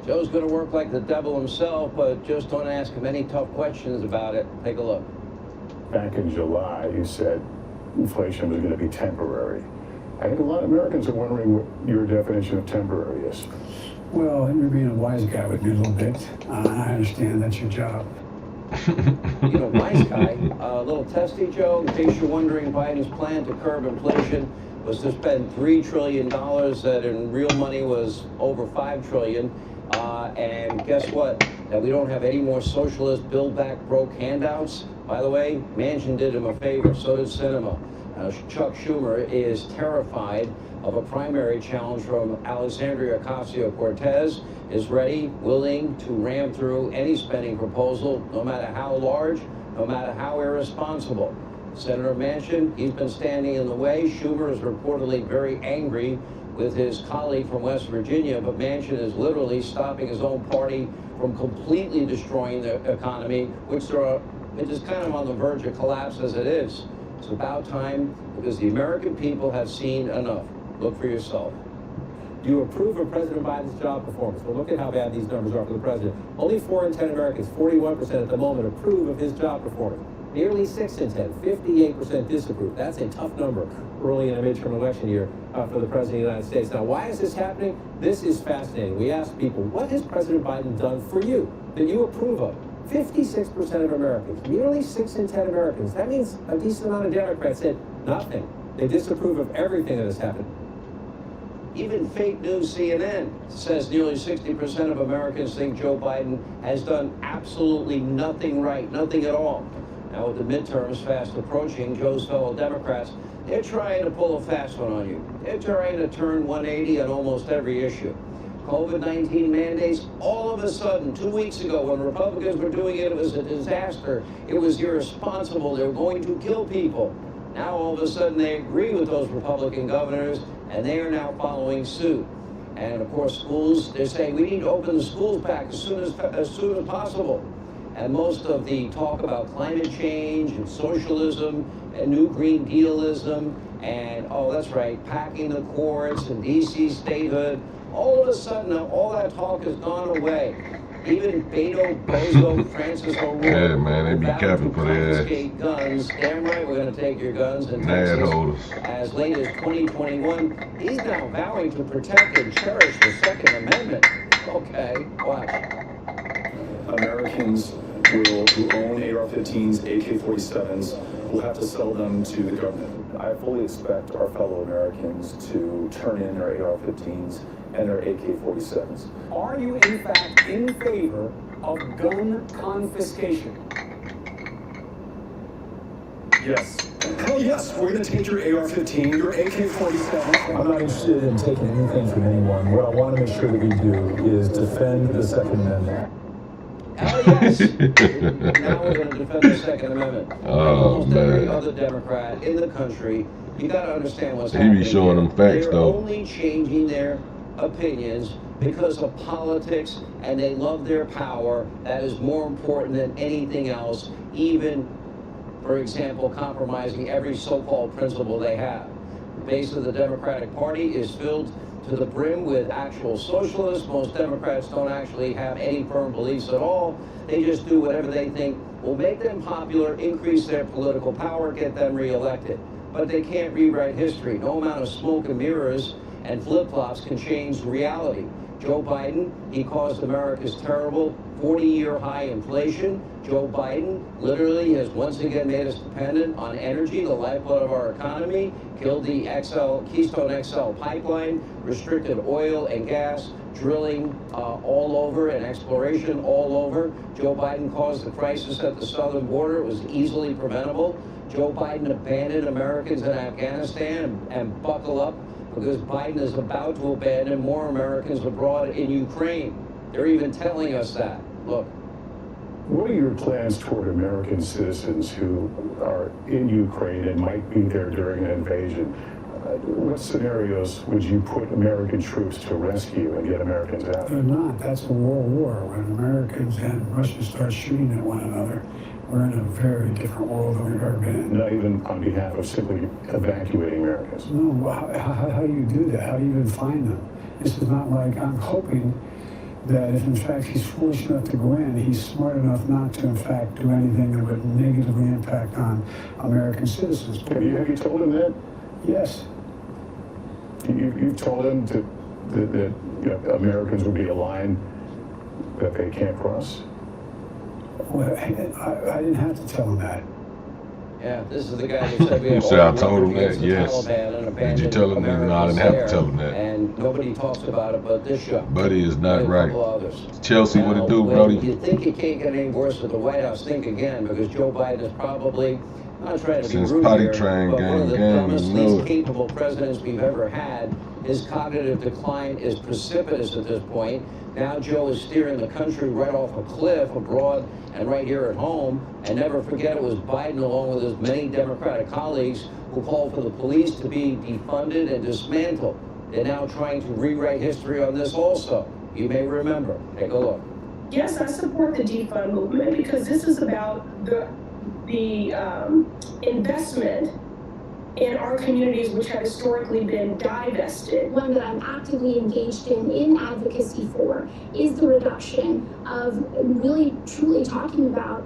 Joe's going to work like the devil himself, but just don't ask him any tough questions about it. Take a look. Back in July, you said inflation was going to be temporary. I think a lot of Americans are wondering what your definition of temporary is. Well, you're being a wise guy with me a little bit. I understand that's your job. You know, wise guy, a little testy, Joe. In case you're wondering, Biden's plan to curb inflation was to spend $3 trillion that in real money was over $5 trillion. And guess what? That we don't have any more socialist build back broke handouts. By the way, Manchin did him a favor, so did Sinema. Chuck Schumer is terrified of a primary challenge from Alexandria Ocasio-Cortez, is ready, willing to ram through any spending proposal, no matter how large, no matter how irresponsible. Senator Manchin, he's been standing in the way. Schumer is reportedly very angry with his colleague from West Virginia, but Manchin is literally stopping his own party from completely destroying the economy, which is kind of on the verge of collapse as it is. It's about time, because the American people have seen enough. Look for yourself. Do you approve of President Biden's job performance? Well, look at how bad these numbers are for the president. Only 4 in 10 Americans, 41% at the moment, approve of his job performance. Nearly 6 in 10, 58% disapprove. That's a tough number early in a midterm election year for the President of the United States. Now, why is this happening? This is fascinating. We asked people, what has President Biden done for you that you approve of? 56% of Americans, nearly 6 in 10 Americans. That means a decent amount of Democrats said nothing. They disapprove of everything that has happened. Even fake news CNN says nearly 60% of Americans think Joe Biden has done absolutely nothing right, nothing at all. Now, with the midterms fast approaching, Joe's fellow Democrats, they're trying to pull a fast one on you. They're trying to turn 180 on almost every issue. COVID-19 mandates, all of a sudden, 2 weeks ago, when Republicans were doing it, it was a disaster. It was irresponsible. They were going to kill people. Now, all of a sudden, they agree with those Republican governors, and they are now following suit. And, of course, schools, they're saying we need to open the schools back as soon as possible. And most of the talk about climate change and socialism and New Green Dealism and, oh, that's right, packing the courts and D.C. statehood, all of a sudden, all that talk has gone away. Even Beto, Bozo, Francis O'Rourke, yeah, man, they be capping for their guns. Damn right, we're going to take your guns in Texas. As late as 2021, he's now vowing to protect and cherish the Second Amendment. Okay, watch. Americans who own AR-15s, AK-47s, will have to sell them to the government. I fully expect our fellow Americans to turn in their AR-15s and their AK-47s. Are you, in fact, in favor of gun confiscation? Yes. Oh yes, we're gonna take your AR-15, your AK-47. I'm not interested in taking anything from anyone. What I want to make sure that we do is defend the Second Amendment. Hell yes. Now we're going to defend the Second Amendment. Like almost every other Democrat in the country, you got to understand what's happening. He be showing them facts, They're though. only changing their opinions because of politics, and they love their power. That is more important than anything else, even, for example, compromising every so-called principle they have. The base of the Democratic Party is filled to the brim with actual socialists. Most Democrats don't actually have any firm beliefs at all. They just do whatever they think will make them popular, increase their political power, get them reelected. But they can't rewrite history. No amount of smoke and mirrors and flip-flops can change reality. Joe Biden, he caused America's terrible 40-year high inflation. Joe Biden literally has once again made us dependent on energy, the lifeblood of our economy, killed the Keystone XL pipeline, restricted oil and gas drilling all over and exploration all over. Joe Biden caused the crisis at the southern border. It was easily preventable. Joe Biden abandoned Americans in Afghanistan and buckle up, because Biden is about to abandon more Americans abroad in Ukraine. They're even telling us that. Look. What are your plans toward American citizens who are in Ukraine and might be there during an invasion? What scenarios would you put American troops to rescue and get Americans out? They're not. That's a world war. When Americans and Russia start shooting at one another, we're in a very different world than we've ever been in. Not even on behalf of simply evacuating Americans. No, how do you do that? How do you even find them? This is not like, I'm hoping that if in fact he's foolish enough to go in, he's smart enough not to in fact do anything that would negatively impact on American citizens. Have you told him that? Yes. You told him that you know, Americans would be a line that they can't cross? Well, I didn't have to tell him that. Yeah, this is the guy who said we have said I all told him that, yes. Did you tell him that? No, I didn't have to tell him that. And nobody talks about it but this show. Buddy is not right. Others. Chelsea, what it do, Brody? You think it can't get any worse with the White House, think again, because Joe Biden is probably, I'm not trying to be rude potty here, train but one of the gang, dumbest, least capable presidents we've ever had. His cognitive decline is precipitous at this point. Now Joe is steering the country right off a cliff abroad and right here at home. And never forget, it was Biden, along with his many Democratic colleagues, who called for the police to be defunded and dismantled. They're now trying to rewrite history on this also. You may remember. Take a look. Yes, I support the defund movement because this is about the investment in our communities, which have historically been divested. One that I'm actively engaged in advocacy for, is the reduction of really truly talking about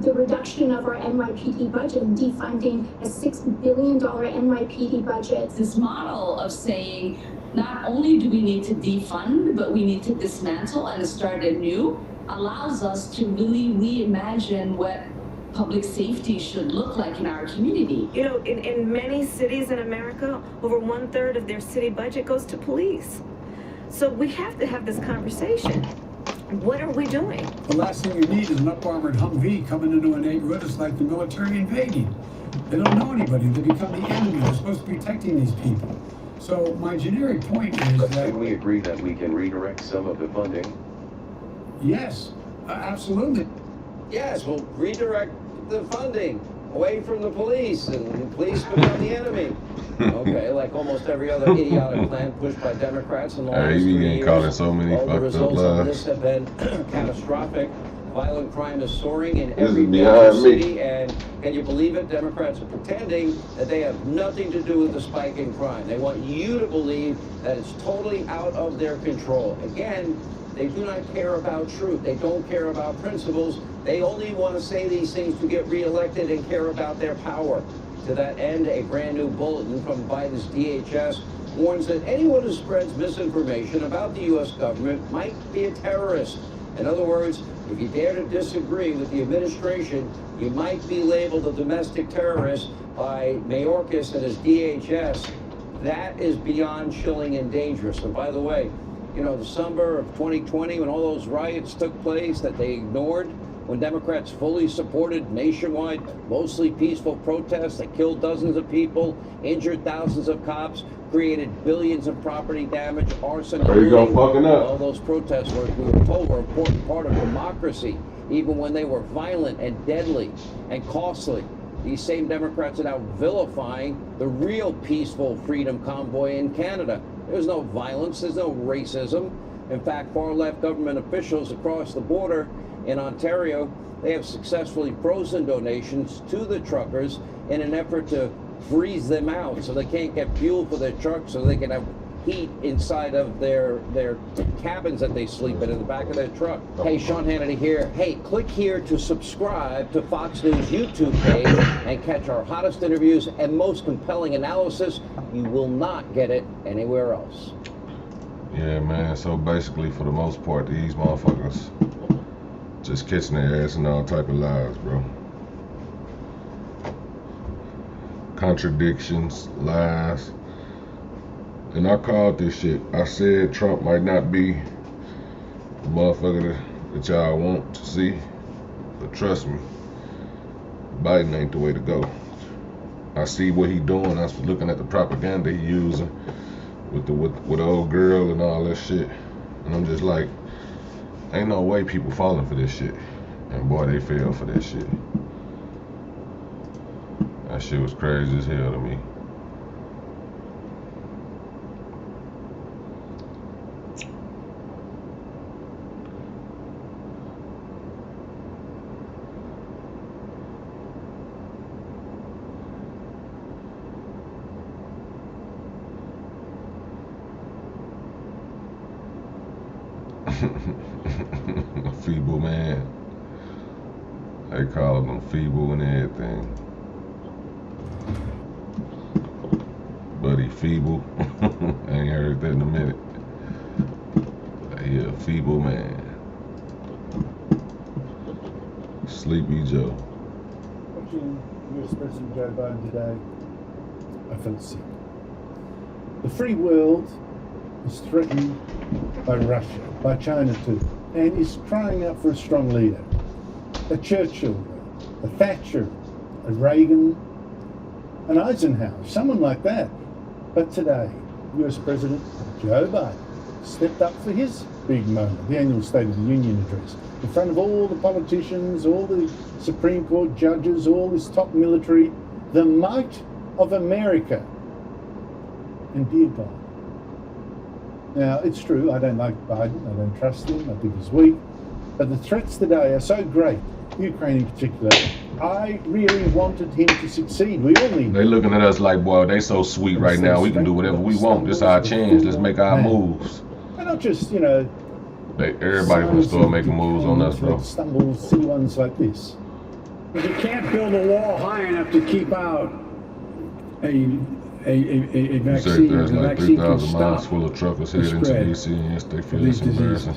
the reduction of our NYPD budget and defunding a $6 billion NYPD budget. This model of saying not only do we need to defund, but we need to dismantle and start anew allows us to really reimagine what public safety should look like in our community. You know, in many cities in America, over 1/3 of their city budget goes to police. So we have to have this conversation. What are we doing? The last thing you need is an up-armored Humvee coming into a neighborhood. It's like the military invading. They don't know anybody. They become the enemy. They're supposed to be protecting these people. So my generic point is that... Can we agree that we can redirect some of the funding? Yes, absolutely. Yes, we'll redirect the funding away from the police, and the police become the enemy. Okay, like almost every other idiotic plan pushed by Democrats in the last 3 years. Calling so many all the fucked results up of lies. this have been catastrophic. Violent crime is soaring in This every is major behind me. city, and can you believe it? Democrats are pretending that they have nothing to do with the spike in crime. They want you to believe that it's totally out of their control. Again, they do not care about truth. They don't care about principles. They only want to say these things to get reelected and care about their power. To that end, a brand new bulletin from Biden's DHS warns that anyone who spreads misinformation about the U.S. government might be a terrorist. In other words, if you dare to disagree with the administration, you might be labeled a domestic terrorist by Mayorkas and his DHS. That is beyond chilling and dangerous. And by the way, you know, the summer of 2020, when all those riots took place that they ignored, when Democrats fully supported nationwide, mostly peaceful protests that killed dozens of people, injured thousands of cops, created billions of property damage, arson, there you go, fucking up. All those protests were, we were told, were an important part of democracy, even when they were violent and deadly and costly. These same Democrats are now vilifying the real peaceful freedom convoy in Canada. There's no violence, there's no racism. In fact, far-left government officials across the border in Ontario, they have successfully frozen donations to the truckers in an effort to freeze them out so they can't get fuel for their trucks, so they can have heat inside of their cabins that they sleep in the back of their truck. Hey, Sean Hannity here. Hey, click here to subscribe to Fox News YouTube page and catch our hottest interviews and most compelling analysis. You will not get it anywhere else. Yeah, man. So basically, for the most part, these motherfuckers just catching their ass in all type of lies, bro. Contradictions, lies. And I called this shit. I said Trump might not be the motherfucker that y'all want to see, but trust me, Biden ain't the way to go. I see what he doing. I was looking at the propaganda he using with the old girl and all that shit, and I'm just like, ain't no way people falling for this shit. And boy, they fell for that shit. That shit was crazy as hell to me. Feeble man. They call him feeble and everything. Buddy feeble. I ain't heard that in a minute. He a feeble man. Sleepy Joe. Watching US President Joe Biden today, I felt sick. The free world is threatened by Russia, by China too, and is crying out for a strong leader. A Churchill, a Thatcher, a Reagan, an Eisenhower, someone like that. But today, US President Joe Biden stepped up for his big moment, the annual State of the Union address, in front of all the politicians, all the Supreme Court judges, all this top military, the might of America. And dear God. Now, it's true, I don't like Biden, I don't trust him, I think he's weak, but the threats today are so great, Ukraine in particular. I really wanted him to succeed. We all need. They looking at us like, boy, they so sweet right now. We can do whatever we want. This our chance. Let's make our moves. And not just, you know. Everybody gonna start making moves on us, bro. Stumble, see ones like this. But you can't build a wall high enough to keep out a vaccine. There's like 3,000 miles full of truckers heading into DC, and yes, they feel it's embarrassing.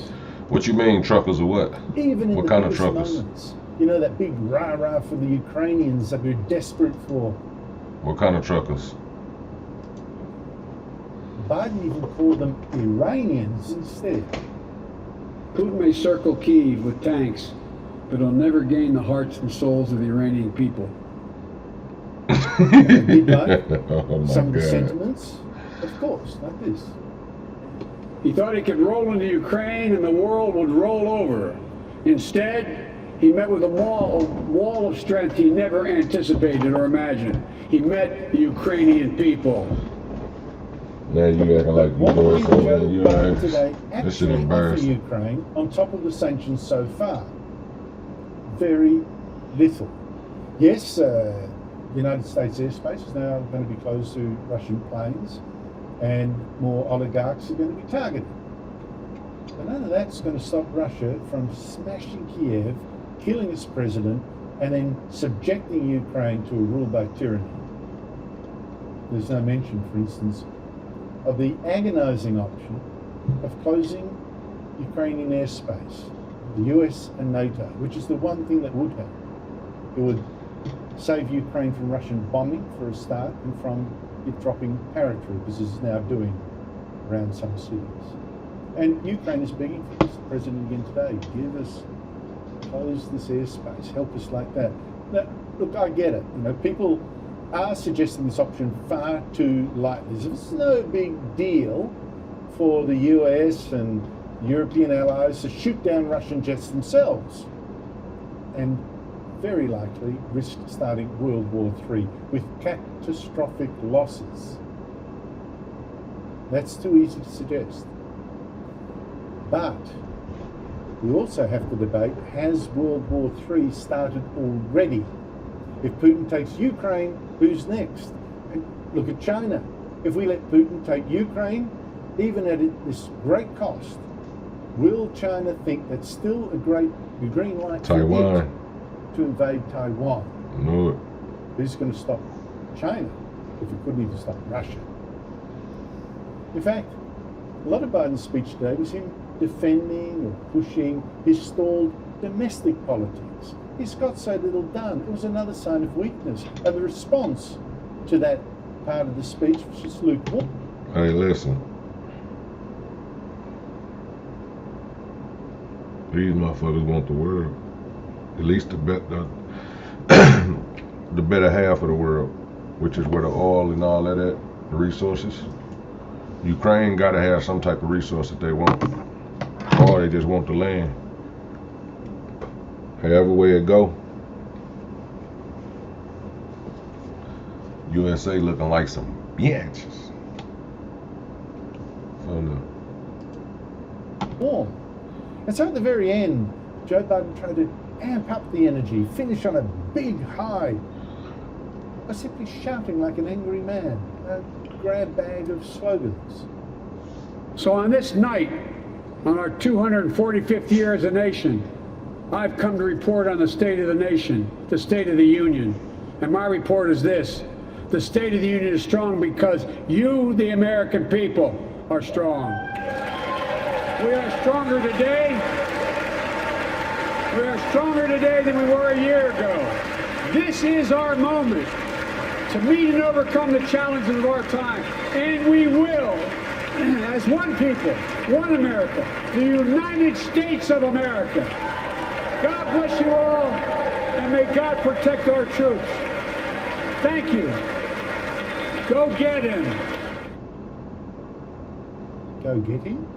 What you mean, truckers or what? Even what kind of truckers? Moments. You know, that big rah-rah for the Ukrainians that we're desperate for. What kind of truckers? Biden even called them Iranians instead. Putin may circle Kyiv with tanks, but he'll never gain the hearts and souls of the Iranian people. Did like oh some of the sentiments? Of course, like this. He thought he could roll into Ukraine and the world would roll over. Instead, he met with a wall of strength he never anticipated or imagined. He met the Ukrainian people. Now you acting like you doing something. You know, today this shit actually offer embarrassing. Ukraine on top of the sanctions so far. Very little. Yes, the United States airspace is now going to be closed to Russian planes, and more oligarchs are going to be targeted. But none of that's going to stop Russia from smashing Kiev, killing its president, and then subjecting Ukraine to a rule by tyranny. There's no mention, for instance, of the agonizing option of closing Ukrainian airspace, the US and NATO, which is the one thing that would help. It would save Ukraine from Russian bombing for a start, and from it dropping paratroopers, as it's now doing around some cities. And Ukraine is begging for this. The president again today, give us close this airspace, help us like that. Now, look, I get it. You know, people are suggesting this option far too lightly. It's no big deal for the US and European allies to shoot down Russian jets themselves, and very likely risk starting World War III with catastrophic losses. That's too easy to suggest. But we also have to debate, has World War III started already? If Putin takes Ukraine, who's next? And look at China. If we let Putin take Ukraine, even at this great cost, will China think that's still a green light Taiwan to invade Taiwan? No. Who's going to stop China if we couldn't even stop Russia? In fact, a lot of Biden's speech today was him defending or pushing his stalled domestic politics. He's got so little done. It was another sign of weakness. And the response to that part of the speech was just lukewarm. Hey, listen. These motherfuckers want the world. At least the better half of the world, which is where the oil and all of that, the resources. Ukraine got to have some type of resource that they want, or they just want the land. However way it go, USA looking like some bitches. So no. Warm. And so at the very end, Joe Biden tried to amp up the energy, finish on a big high, by simply shouting like an angry man, a grab bag of slogans. So on this night, on our 245th year as a nation, I've come to report on the state of the nation, the State of the Union. And my report is this: the State of the Union is strong because you, the American people, are strong. We are stronger today. We are stronger today than we were a year ago. This is our moment to meet and overcome the challenges of our time. And we will, as one people, one America, the United States of America. God bless you all, and may God protect our troops. Thank you. Go get him. Go get him?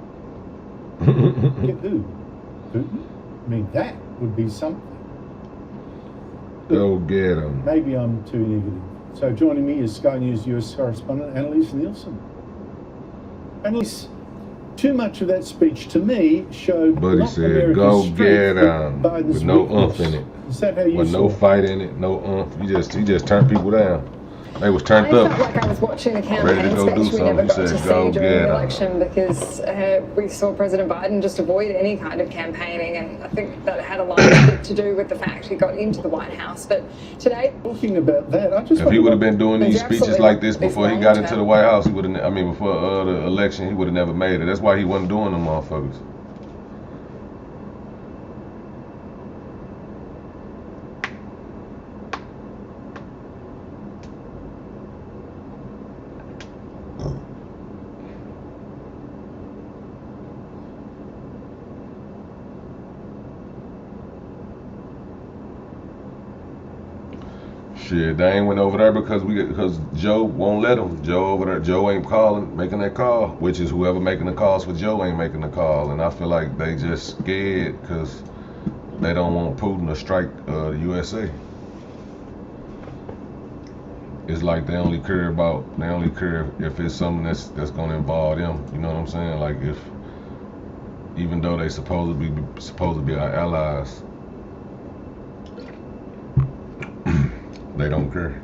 Get who? Putin? I mean, that would be something. Go get him. Maybe I'm too negative. So joining me is Sky News US correspondent Annalise Nielsen. Annalise, too much of that speech to me showed Buddy said, go get him, with no oomph in it. Is that how you with no fight in it, no oomph. He just turned people down. They was turned up. I felt like I was watching a campaign Ready to go do speech we never got something. to He see said, go during get the 'em. election because we saw President Biden just avoid any kind of campaigning, and I think that had a lot to do with the fact he got into the White House. But today, talking about that, I just if he would have been doing these You're speeches absolutely like this right. before he got into the White House, he would have. I mean, before the election, he would have never made it. That's why he wasn't doing them motherfuckers. Shit, they ain't went over there because Joe won't let them. Joe over there, Joe ain't calling, making that call, which is whoever making the calls for Joe ain't making the call. And I feel like they just scared because they don't want Putin to strike the USA. It's like they only care if it's something that's gonna involve them. You know what I'm saying? Like if, even though they supposed to be our allies, they don't care.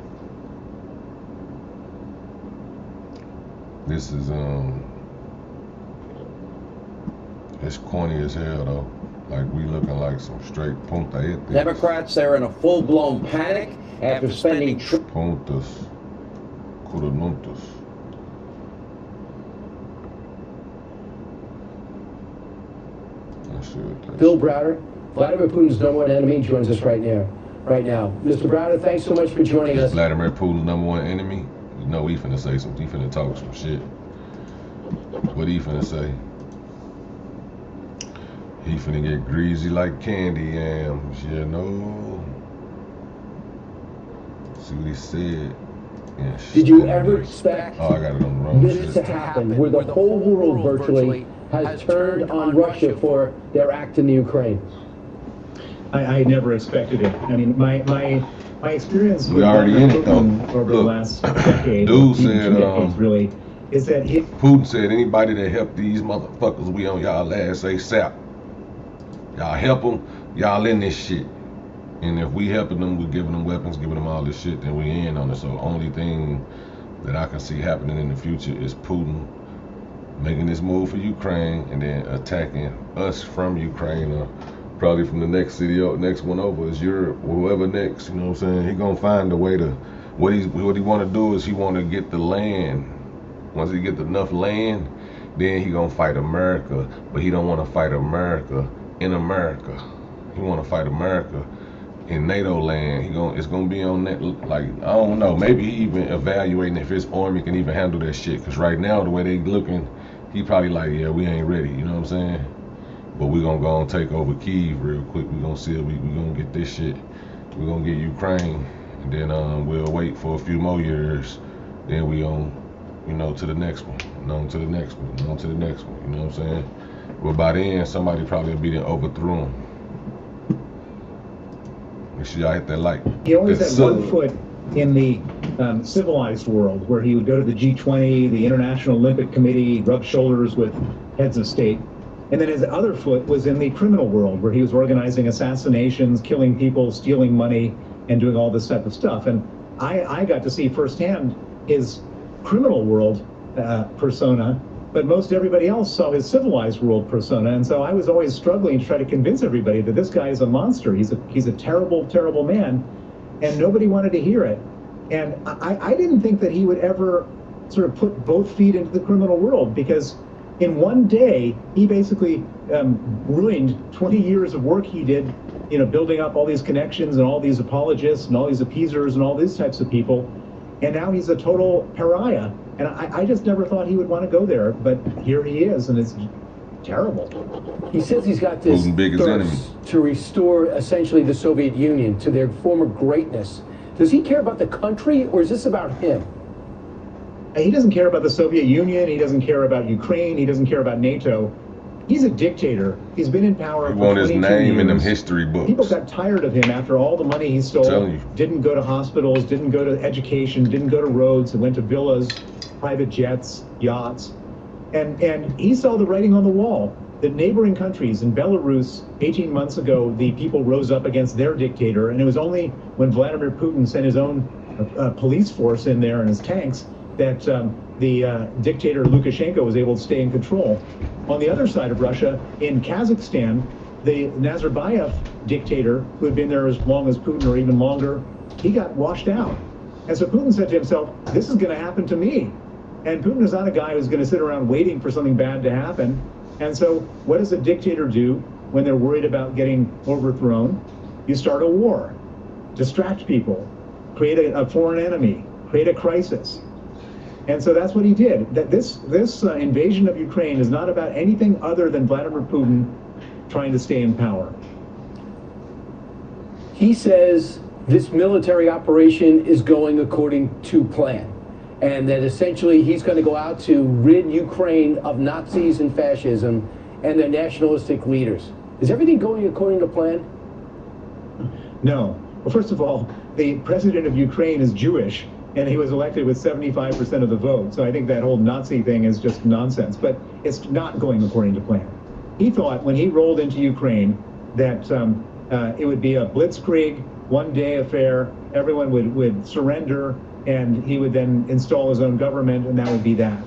This is it's corny as hell though. Like we looking like some straight punta este. Democrats, they're in a full-blown panic after spending puntas, curanuntas. Bill Browder, Vladimir Putin's number one enemy, joins us right now. Mr. Browder, thanks so much for joining us. Vladimir Putin's number one enemy? You know he finna say something. He finna talk some shit. What he finna say? He finna get greasy like candy yams, you know. See what he said. Yeah, did you ever expect I got it on the wrong this to happen, where the whole world virtually has turned on Russia for their act in the Ukraine? I never expected it. I mean, my experience we with already in it though. over the last decade, Dude said, 2 decades really, is that Putin said anybody that help these motherfuckers, we on y'all ass ASAP. Y'all help them, y'all in this shit. And if we helping them, we're giving them weapons, giving them all this shit, then we in on it. So the only thing that I can see happening in the future is Putin making this move for Ukraine and then attacking us from Ukraine, or probably from the next city, next one over is Europe, or whoever next. You know what I'm saying? He gonna find a way to. What he want to do is he want to get the land. Once he get enough land, then he gonna fight America. But he don't want to fight America in America. He want to fight America in NATO land. It's gonna be on that. Like, I don't know. Maybe he even evaluating if his army can even handle that shit. Cause right now the way they looking, he probably like, yeah, we ain't ready. You know what I'm saying? But we gonna go and take over Kyiv real quick. We gonna see if we gonna get this shit. We gonna get Ukraine, and then we'll wait for a few more years. Then we on, to the next one, on to the next one, on to the next one. You know what I'm saying? But by then, somebody probably will be there overthrew him. Make sure y'all hit that like. He always had one foot in the civilized world, where he would go to the G20, the International Olympic Committee, rub shoulders with heads of state. And then his other foot was in the criminal world, where he was organizing assassinations, killing people, stealing money, and doing all this type of stuff. And I got to see firsthand his criminal world persona, but most everybody else saw his civilized world persona. And so I was always struggling to try to convince everybody that this guy is a monster. He's a terrible, terrible man, and nobody wanted to hear it. And I didn't think that he would ever sort of put both feet into the criminal world, because in one day, he basically ruined 20 years of work he did, building up all these connections and all these apologists and all these appeasers and all these types of people. And now he's a total pariah. And I just never thought he would want to go there, but here he is, and it's terrible. He says he's got this thirst to restore essentially the Soviet Union to their former greatness. Does he care about the country, or is this about him? He doesn't care about the Soviet Union. He doesn't care about Ukraine. He doesn't care about NATO. He's a dictator. He's been in power for 22 years. He want his name in them history books. People got tired of him after all the money he stole. Didn't go to hospitals, didn't go to education, didn't go to roads, and went to villas, private jets, yachts. And he saw the writing on the wall. The neighboring countries, in Belarus, 18 months ago, the people rose up against their dictator. And it was only when Vladimir Putin sent his own police force in there and his tanks that the dictator Lukashenko was able to stay in control. On the other side of Russia, in Kazakhstan, the Nazarbayev dictator, who had been there as long as Putin or even longer, he got washed out. And so Putin said to himself, this is going to happen to me. And Putin is not a guy who's going to sit around waiting for something bad to happen. And so what does a dictator do when they're worried about getting overthrown? You start a war, distract people, create a foreign enemy, create a crisis. And so that's what he did. That this invasion of Ukraine is not about anything other than Vladimir Putin trying to stay in power. He says this military operation is going according to plan, and that essentially he's going to go out to rid Ukraine of Nazis and fascism and their nationalistic leaders. Is everything going according to plan? No. Well, first of all, the president of Ukraine is Jewish, and he was elected with 75% of the vote. So I think that whole Nazi thing is just nonsense, but it's not going according to plan. He thought when he rolled into Ukraine that it would be a blitzkrieg, one-day affair, everyone would surrender, and he would then install his own government, and that would be that.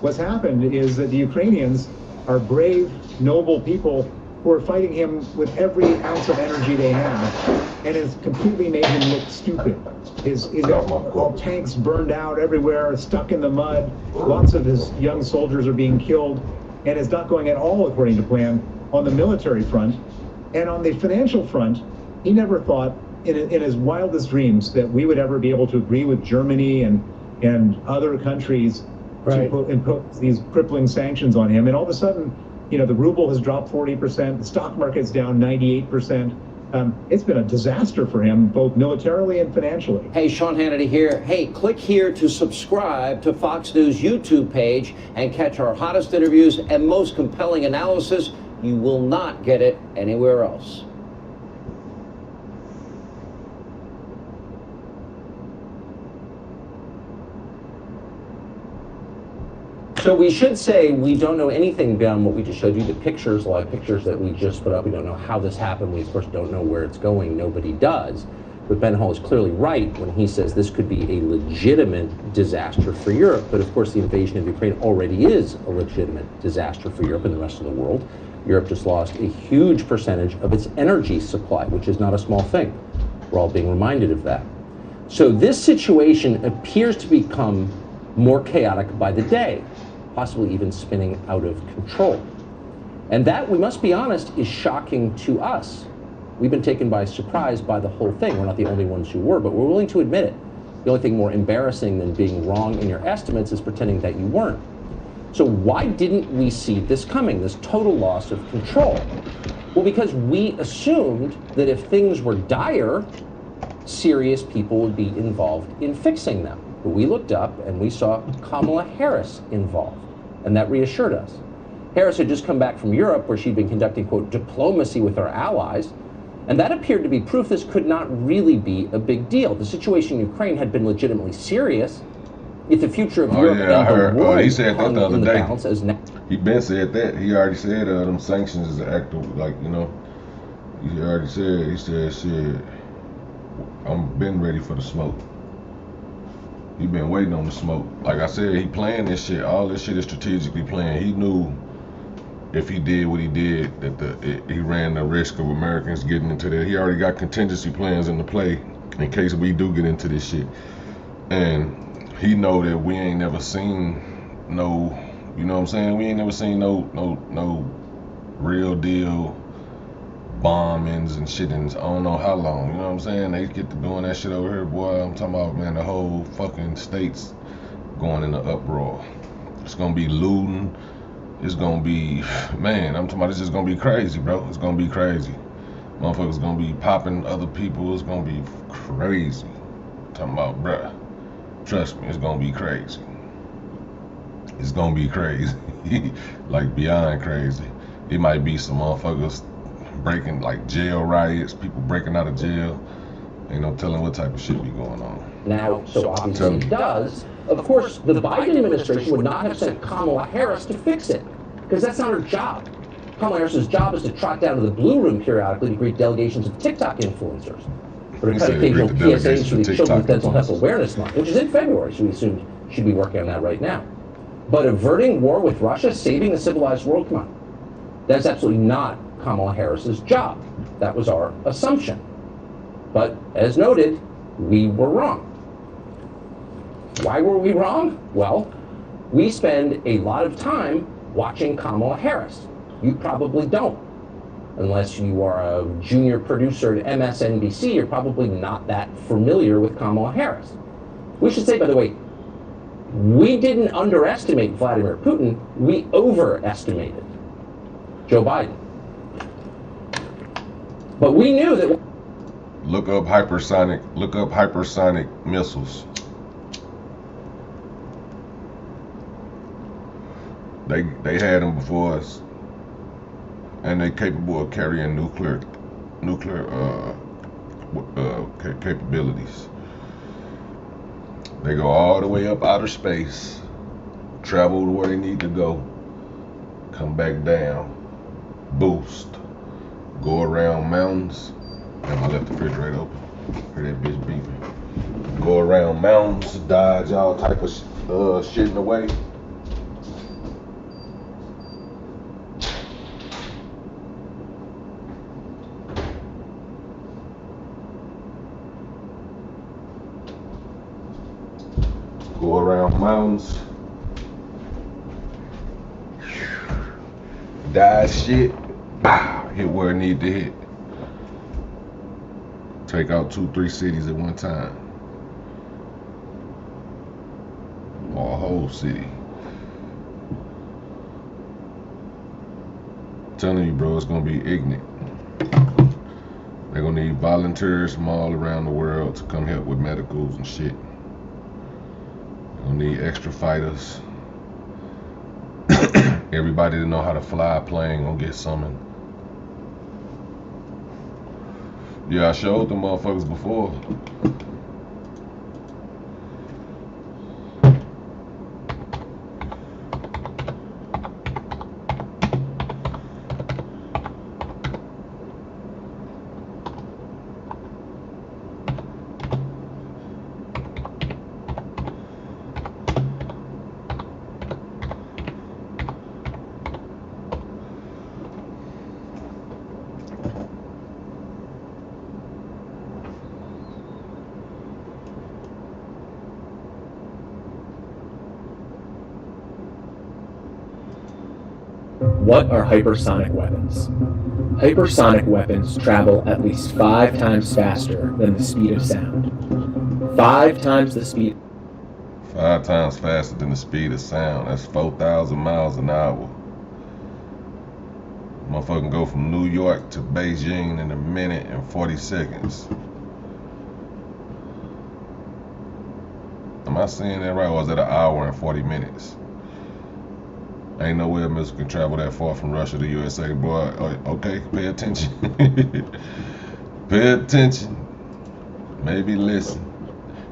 What's happened is that the Ukrainians are brave, noble people who are fighting him with every ounce of energy they have, and it's completely made him look stupid. He's got all tanks burned out everywhere, stuck in the mud. Lots of his young soldiers are being killed, and it's not going at all according to plan on the military front. And on the financial front, he never thought in his wildest dreams that we would ever be able to agree with Germany and other countries to impose these crippling sanctions on him. And all of a sudden, You know, the ruble has dropped 40%. The stock market's down 98%. It's been a disaster for him, both militarily and financially. Hey, Sean Hannity here. Hey, click here to subscribe to Fox News YouTube page and catch our hottest interviews and most compelling analysis. You will not get it anywhere else. So we should say we don't know anything beyond what we just showed you, the pictures, a lot of pictures that we just put up. We don't know how this happened. We, of course, don't know where it's going. Nobody does. But Ben Hall is clearly right when he says this could be a legitimate disaster for Europe. But, of course, the invasion of Ukraine already is a legitimate disaster for Europe and the rest of the world. Europe just lost a huge percentage of its energy supply, which is not a small thing. We're all being reminded of that. So this situation appears to become more chaotic by the day, possibly even spinning out of control. And that, we must be honest, is shocking to us. We've been taken by surprise by the whole thing. We're not the only ones who were, but we're willing to admit it. The only thing more embarrassing than being wrong in your estimates is pretending that you weren't. So why didn't we see this coming, this total loss of control? Well, because we assumed that if things were dire, serious people would be involved in fixing them. But we looked up and we saw Kamala Harris involved, and that reassured us. Harris had just come back from Europe where she'd been conducting, quote, diplomacy with her allies, and that appeared to be proof this could not really be a big deal. The situation in Ukraine had been legitimately serious. If the future of Europe and the world he said that the other day. He been said that. He already said them sanctions is an act of, like, you know, he already said, he said, shit, I'm been ready for the smoke. He been waiting on the smoke. Like I said, he planned this shit. All this shit is strategically planned. He knew if he did what he did, that he ran the risk of Americans getting into that. He already got contingency plans in the play in case we do get into this shit. And he know that we ain't never seen no, you know what I'm saying? We ain't never seen no real deal bombings and shit in I don't know how long, you know what I'm saying? They get to doing that shit over here, boy. I'm talking about, man, the whole fucking state's going in an uproar. It's gonna be looting. It's gonna be, man, I'm talking about, it's just gonna be crazy, bro. It's gonna be crazy. Motherfuckers gonna be popping other people. It's gonna be crazy. I'm talking about, bruh, trust me, it's gonna be crazy. It's gonna be crazy. Like beyond crazy. It might be some motherfuckers breaking, like, jail riots, people breaking out of jail. Ain't no telling what type of shit be going on. Now, so obviously it does. Of course, the Biden administration would not have sent Kamala Harris to fix it, because that's not her job. Kamala Harris's job is to trot down to the Blue Room periodically to greet delegations of TikTok influencers, or to cut occasional PSAs for the Children's Mental Health Awareness Month, which is in February, so we assumed she'd be working on that right now. But averting war with Russia, saving the civilized world, come on. That's absolutely not Kamala Harris's job. That was our assumption. But as noted, we were wrong. Why were we wrong? Well, we spend a lot of time watching Kamala Harris. You probably don't. Unless you are a junior producer at MSNBC, you're probably not that familiar with Kamala Harris. We should say, by the way, we didn't underestimate Vladimir Putin, we overestimated Joe Biden. But we knew that. Look up hypersonic missiles. They had them before us, and they're capable of carrying nuclear capabilities. They go all the way up outer space, travel to where they need to go, come back down, boost, go around mountains. Damn, I left the refrigerator open. Hear that bitch beeping. Go around mountains, dodge all type of shit in the way. Go around mountains, dodge shit, hit where it need to hit. Take out 2-3 cities at one time, or a whole city. telling you, bro, it's gonna be ignorant. They're gonna need volunteers from all around the world to come help with medicals and shit. They're gonna need extra fighters. Everybody that know how to fly a plane gonna get summoned. Yeah, I showed them motherfuckers before. What are hypersonic weapons? Hypersonic weapons travel at least 5 times faster than the speed of sound. 5 times the speed. 5 times faster than the speed of sound. That's 4,000 miles an hour. Motherfucking go from New York to Beijing in a minute and 40 seconds. Am I saying that right, or is that an hour and 40 minutes? Ain't no way a missile can travel that far from Russia to USA, boy. Okay, pay attention. Pay attention. Maybe listen.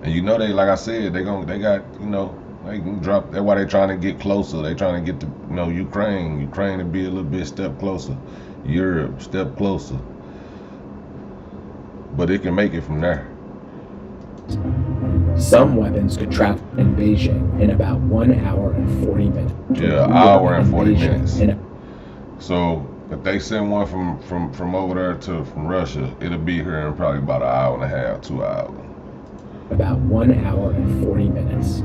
And you know they, like I said, they got, you know, they can drop. That's why they trying to get closer. They trying to get to, you know, Ukraine to be a little bit step closer. Europe, step closer. But it can make it from there. Some weapons could travel in Beijing in about 1 hour and 40 minutes. Yeah, an hour and 40 minutes. So if they send one from over there from Russia, it'll be here in probably about an hour and a half, 2 hours. About 1 hour and 40 minutes.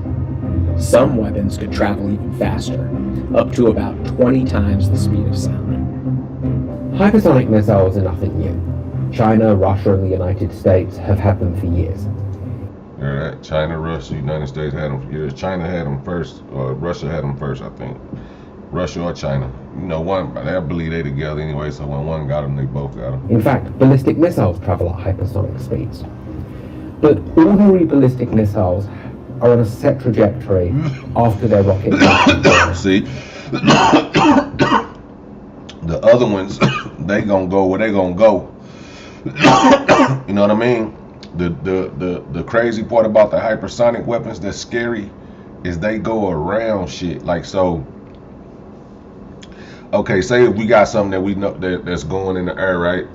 Some weapons could travel even faster, up to about 20 times the speed of sound. Hypersonic missiles are nothing new. China, Russia, and the United States have had them for years. Hear that? China, Russia, United States had them for years. China had them first, or Russia had them first, I think. Russia or China. You know, I believe they together anyway, so when one got them, they both got them. In fact, ballistic missiles travel at hypersonic speeds. But ordinary ballistic missiles are on a set trajectory after their rocket launch. See? The other ones, they gonna go where they gonna go. You know what I mean? The crazy part about the hypersonic weapons that's scary is they go around shit. Like, so, okay, say if we got something that we know that's going in the air, right?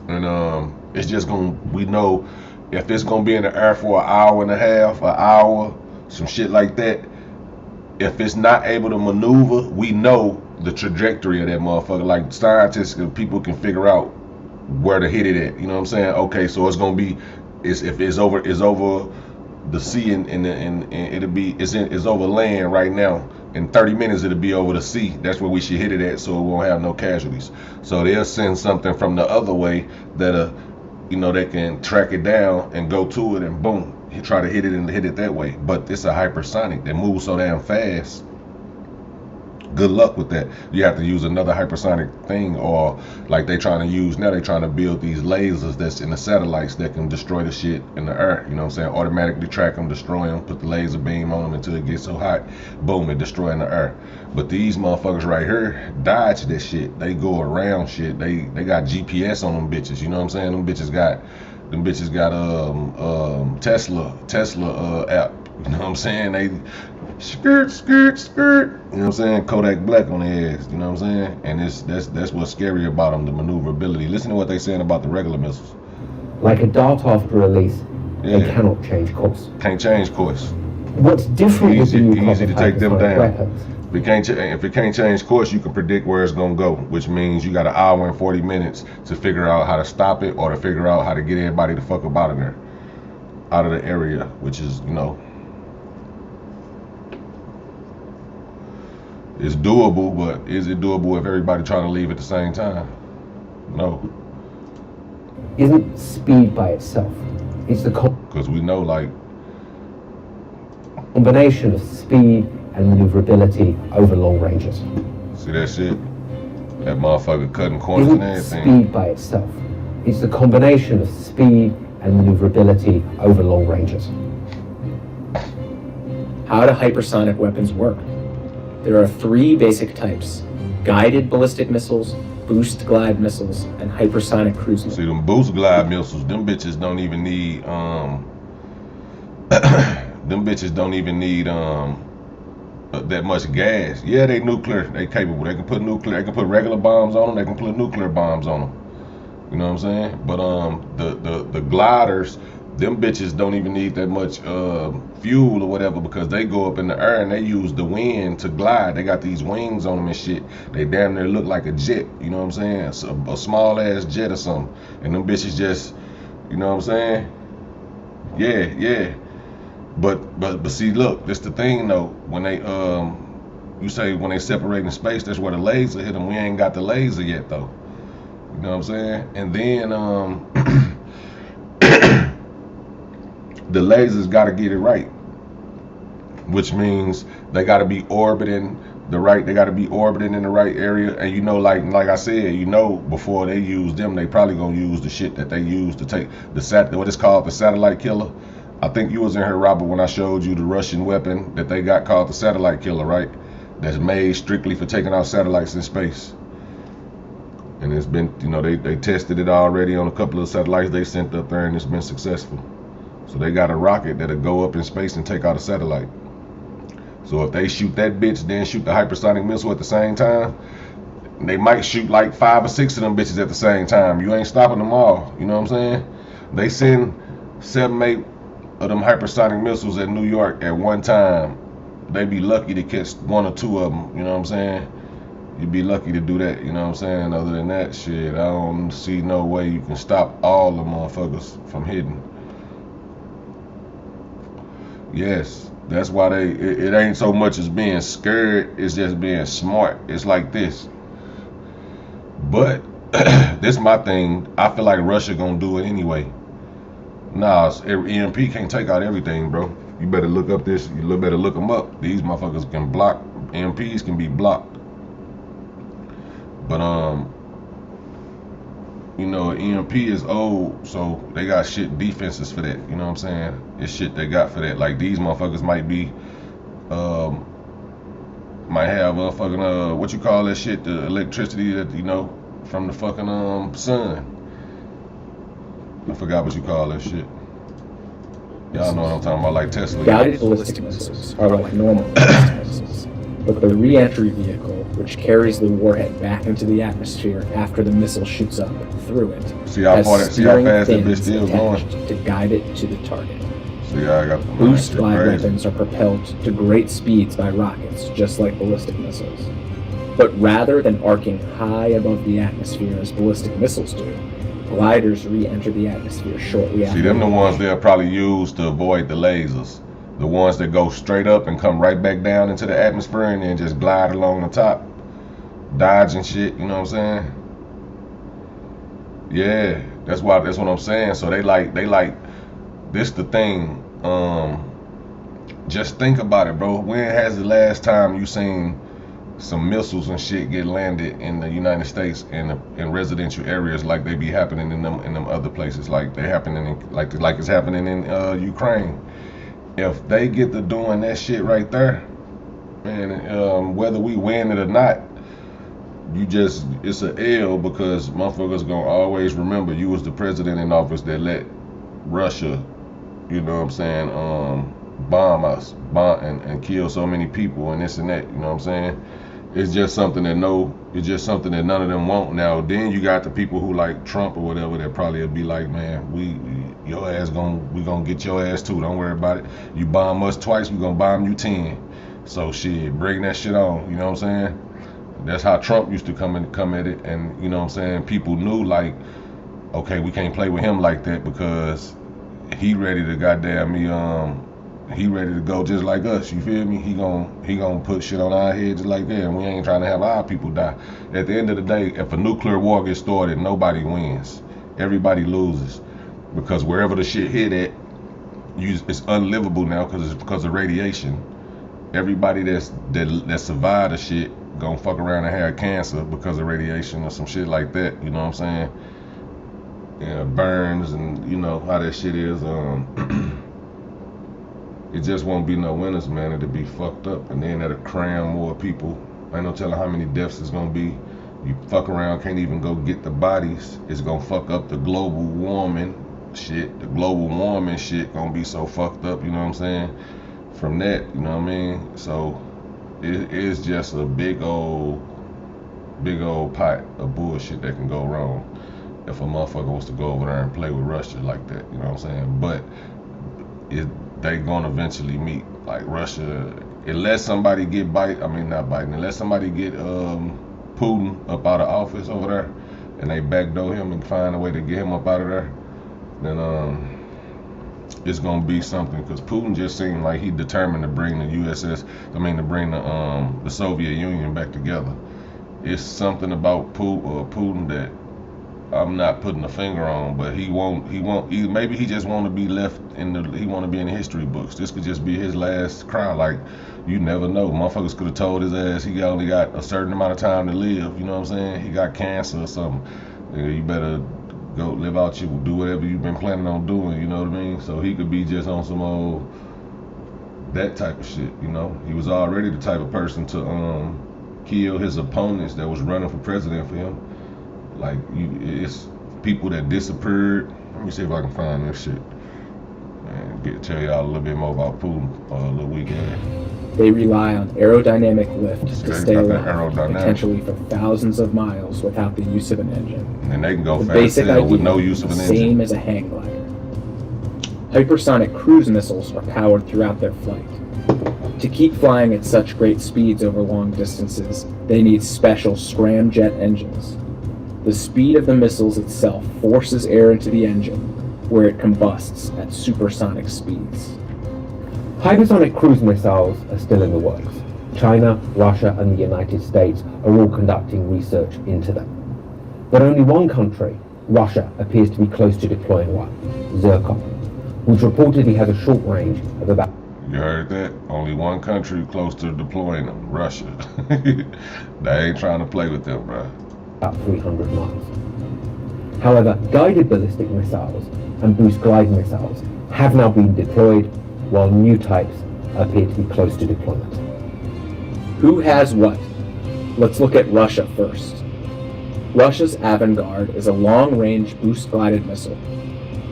And it's just we know if it's gonna be in the air for an hour and a half, an hour, some shit like that. If it's not able to maneuver, we know the trajectory of that motherfucker. Like, scientists and people can figure out where to hit it at. You know what I'm saying? Okay, so it's gonna be, if it's over the sea and it'll be it's over land right now. In 30 minutes it'll be over the sea. That's where we should hit it at, so it won't have no casualties. So they'll send something from the other way that you know, they can track it down and go to it and boom, try to hit it and hit it that way. But it's a hypersonic that moves so damn fast. Good luck with that. You have to use another hypersonic thing, or like they trying to use now, they trying to build these lasers that's in the satellites that can destroy the shit in the air. You know what I'm saying? Automatically track them, destroy them, put the laser beam on them until it gets so hot, boom, it destroy in the air. But these motherfuckers right here dodge this shit. They go around shit. They got GPS on them bitches. You know what I'm saying? Them bitches got Tesla app. You know what I'm saying? They skirt. You know what I'm saying? Kodak Black on their ass. You know what I'm saying? And that's what's scary about them, the maneuverability. Listen to what they saying about the regular missiles. Like a dart after release, they cannot change course. Can't change course. What's different with the new easy to take them down. Weapons. If it can't change course, you can predict where it's gonna go, which means you got an hour and 40 minutes to figure out how to stop it or to figure out how to get everybody the fuck up out of there, out of the area, which is, you know, it's doable. But is it doable if everybody trying to leave at the same time? No. Isn't speed by itself. It's the because we know, like, combination of speed and maneuverability over long ranges. See that shit? That motherfucker cutting corners and isn't everything. speed by itself. It's the combination of speed and maneuverability over long ranges. How do hypersonic weapons work? There are 3 basic types: guided ballistic missiles, boost glide missiles, and hypersonic cruise missiles. See, them boost glide missiles, them bitches don't even need that much gas. Yeah, they nuclear, they capable. They can put nuclear, they can put regular bombs on them, they can put nuclear bombs on them. You know what I'm saying? But the gliders, them bitches don't even need that much fuel or whatever, because they go up in the air and they use the wind to glide. They got these wings on them and shit. They damn near look like a jet. You know what I'm saying? A small ass jet or something. And them bitches just, you know what I'm saying? Yeah. But see, look, that's the thing though. When they you say when they separate in space, that's where the laser hit them. We ain't got the laser yet though. You know what I'm saying? And then the lasers got to get it right, which means they got to be orbiting the right. They got to be orbiting in the right area. And you know, like I said, you know, before they use them, they probably gonna use the shit that they use to take what it's called, the satellite killer. I think you was in here, Robert, when I showed you the Russian weapon that they got called the satellite killer, right? That's made strictly for taking out satellites in space. And it's been, you know, they tested it already on a couple of satellites they sent up there, and it's been successful. So they got a rocket that'll go up in space and take out a satellite. So if they shoot that bitch, then shoot the hypersonic missile at the same time, they might shoot like 5 or 6 of them bitches at the same time. You ain't stopping them all. You know what I'm saying? They send 7, 8 of them hypersonic missiles at New York at one time. They be lucky to catch 1 or 2 of them. You know what I'm saying? You'd be lucky to do that, you know what I'm saying? Other than that, shit, I don't see no way you can stop all the motherfuckers from hitting. Yes, that's why it ain't so much as being scared, it's just being smart. It's like this. But this my thing, I feel like Russia gonna do it anyway. Nah, EMP can't take out everything, bro. You better look up this, you better look them up. These motherfuckers can block, EMPs can be blocked. But you know, EMP is old, so they got shit defenses for that. You know what I'm saying? It's shit they got for that. Like these motherfuckers might be, might have a fucking what you call that shit? The electricity that, you know, from the fucking sun. I forgot what you call that shit. Y'all know what I'm talking about, like Tesla. Guided ballistic missiles are like normal ballistic missiles, but the re-entry vehicle, which carries the warhead back into the atmosphere after the missile shoots up through it, see how fast that bitch still going to guide it to the target. See, I got the boost glide weapons are propelled to great speeds by rockets, just like ballistic missiles. But rather than arcing high above the atmosphere as ballistic missiles do, gliders re-enter the atmosphere shortly after. See, them the ones they'll probably use to avoid the lasers. The ones that go straight up and come right back down into the atmosphere and then just glide along the top, dodging shit, you know what I'm saying? Yeah, that's what I'm saying. So they like this the thing. Just think about it, bro. When has the last time you seen some missiles and shit get landed in the United States in residential areas like they be happening in them other places, like they happening in, like it's happening in Ukraine? If they get to doing that shit right there, man, whether we win it or not, it's an L, because motherfuckers gonna always remember you was the president in office that let Russia, you know what I'm saying, bomb us, and kill so many people and this and that, you know what I'm saying? It's just something that none of them want now. Then you got the people who like Trump or whatever that probably will be like, man, we gonna get your ass too. Don't worry about it. You bomb us twice, we gonna bomb you 10. So shit, bring that shit on. You know what I'm saying? That's how Trump used to come at it, and you know what I'm saying. People knew like, okay, we can't play with him like that because he ready to goddamn me. He ready to go just like us, you feel me? He gonna put shit on our heads like that, and we ain't trying to have our people die. At the end of the day, if a nuclear war gets started, nobody wins. Everybody loses, because wherever the shit hit at, it's unlivable now because of radiation. Everybody that survived the shit gonna fuck around and have cancer because of radiation or some shit like that. You know what I'm saying? Yeah, burns and you know how that shit is. It just won't be no winners, man. It'll be fucked up, and then that'll cram more people. Ain't no telling how many deaths it's gonna be. You fuck around, can't even go get the bodies. It's gonna fuck up the global warming shit. The global warming shit gonna be so fucked up, you know what I'm saying? From that, you know what I mean? So it is just a big old pot of bullshit that can go wrong if a motherfucker wants to go over there and play with Russia like that, you know what I'm saying? But they gonna eventually meet. Like Russia, unless somebody get unless somebody get Putin up out of office over there and they backdoor him and find a way to get him up out of there, then it's gonna be something, because Putin just seemed like he determined to bring the the Soviet Union back together. It's something about Putin that I'm not putting a finger on, but maybe he just want to be left he want to be in the history books. This could just be his last cry. Like, you never know. Motherfuckers could have told his ass he only got a certain amount of time to live. You know what I'm saying? He got cancer or something. You better go live out do whatever you've been planning on doing. You know what I mean? So he could be just on some old that type of shit. You know, he was already the type of person to kill his opponents that was running for president for him. Like, it's people that disappeared. Let me see if I can find this shit and tell y'all a little bit more about Putin a little weekend. They rely on aerodynamic lift to stay alive, potentially for thousands of miles without the use of an engine. And they can go fast with no use of an engine. Same as a hang glider. Hypersonic cruise missiles are powered throughout their flight. To keep flying at such great speeds over long distances, they need special scramjet engines. The speed of the missiles itself forces air into the engine, where it combusts at supersonic speeds. Hypersonic cruise missiles are still in the works. China, Russia, and the United States are all conducting research into them. But only one country, Russia, appears to be close to deploying one, Zircon, which reportedly has a short range of about... You heard that? Only one country close to deploying them, Russia. They ain't trying to play with them, bro. About 300 miles. However, guided ballistic missiles and boost glide missiles have now been deployed, while new types appear to be close to deployment. Who has what? Let's look at Russia first. Russia's Avangard is a long-range boost-glided missile.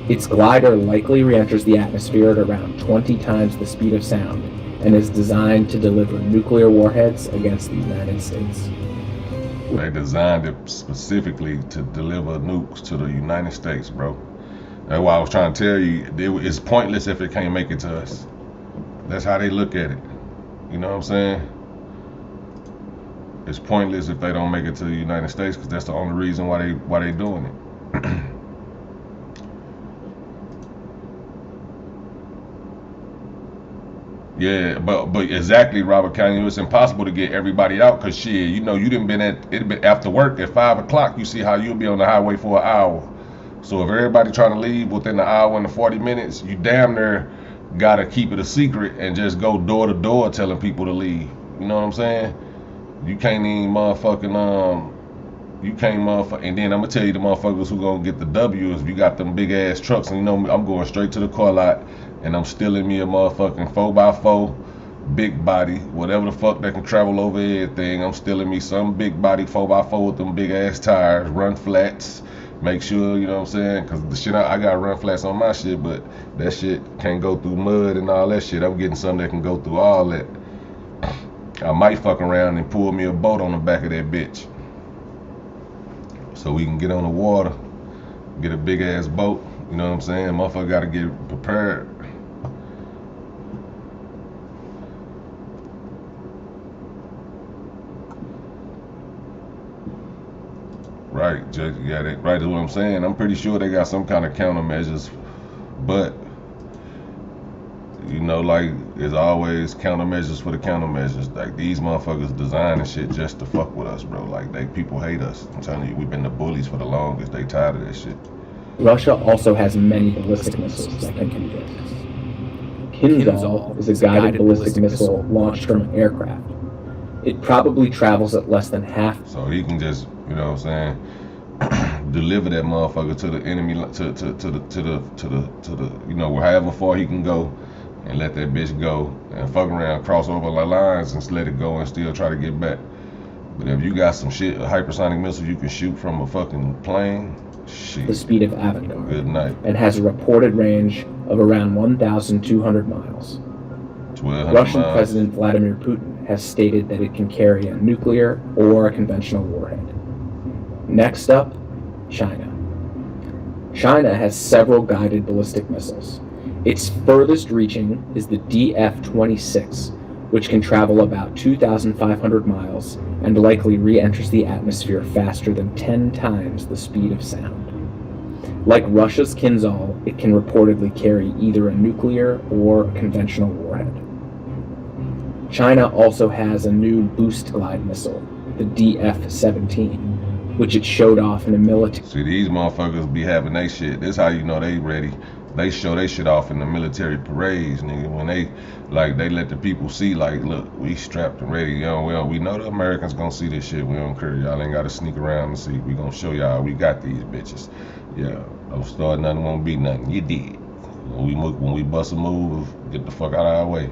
Its glider likely re-enters the atmosphere at around 20 times the speed of sound and is designed to deliver nuclear warheads against the United States. They designed it specifically to deliver nukes to the United States, bro. That's why I was trying to tell you, it's pointless if it can't make it to us. That's how they look at it. You know what I'm saying? It's pointless if they don't make it to the United States, because that's the only reason why they doing it. Yeah, but exactly, Robert County. It's impossible to get everybody out, because shit, you know, you done been after work at 5 o'clock. You see how you'll be on the highway for an hour. So if everybody trying to leave within the hour and the 40 minutes, you damn near gotta keep it a secret and just go door to door telling people to leave. You know what I'm saying? You can't even motherfucking and then I'm gonna tell you the motherfuckers who gonna get the W is if you got them big ass trucks, and you know I'm going straight to the car lot and I'm stealing me a motherfucking 4x4 big body, whatever the fuck that can travel over everything. I'm stealing me some big body 4x4 with them big ass tires, run flats. Make sure, you know what I'm saying, because the shit I got run flats on my shit, but that shit can't go through mud and all that shit. I'm getting something that can go through all that. I might fuck around and pull me a boat on the back of that bitch, so we can get on the water, get a big ass boat. You know what I'm saying? Motherfucker gotta get prepared. Right, Judge, yeah, right is what I'm saying. I'm pretty sure they got some kind of countermeasures, but you know, like, there's always countermeasures for the countermeasures. Like, these motherfuckers designing shit just to fuck with us, bro. Like, people hate us. I'm telling you, we've been the bullies for the longest. They tired of that shit. Russia also has many ballistic missiles that can do this. Kinzhal is a guided ballistic missile launched from an aircraft. It probably travels at less than half. So he can just, you know what I'm saying, deliver that motherfucker to the enemy, to the, you know, however far he can go, and let that bitch go and fuck around, cross over the lines and let it go and still try to get back. But if you got some shit, a hypersonic missile you can shoot from a fucking plane, shit. The speed of Avangard. Good night. And has a reported range of around 1,200 miles. 1,200 Russian miles. President Vladimir Putin has stated that it can carry a nuclear or a conventional warhead. Next up, China. China has several guided ballistic missiles. Its furthest reaching is the DF-26, which can travel about 2,500 miles and likely re-enters the atmosphere faster than 10 times the speed of sound. Like Russia's Kinzhal, it can reportedly carry either a nuclear or a conventional warhead. China also has a new boost glide missile, the DF-17, which it showed off in a military. See, these motherfuckers be having they shit. This how you know they ready. They show they shit off in the military parades, nigga. When they let the people see, like, look, we strapped and ready. You know, we know the Americans gonna see this shit. We don't care. Y'all ain't gotta sneak around and see. We gonna show y'all we got these bitches. Yeah, don't start nothing, won't be nothing. You did. When we bust a move, get the fuck out of our way.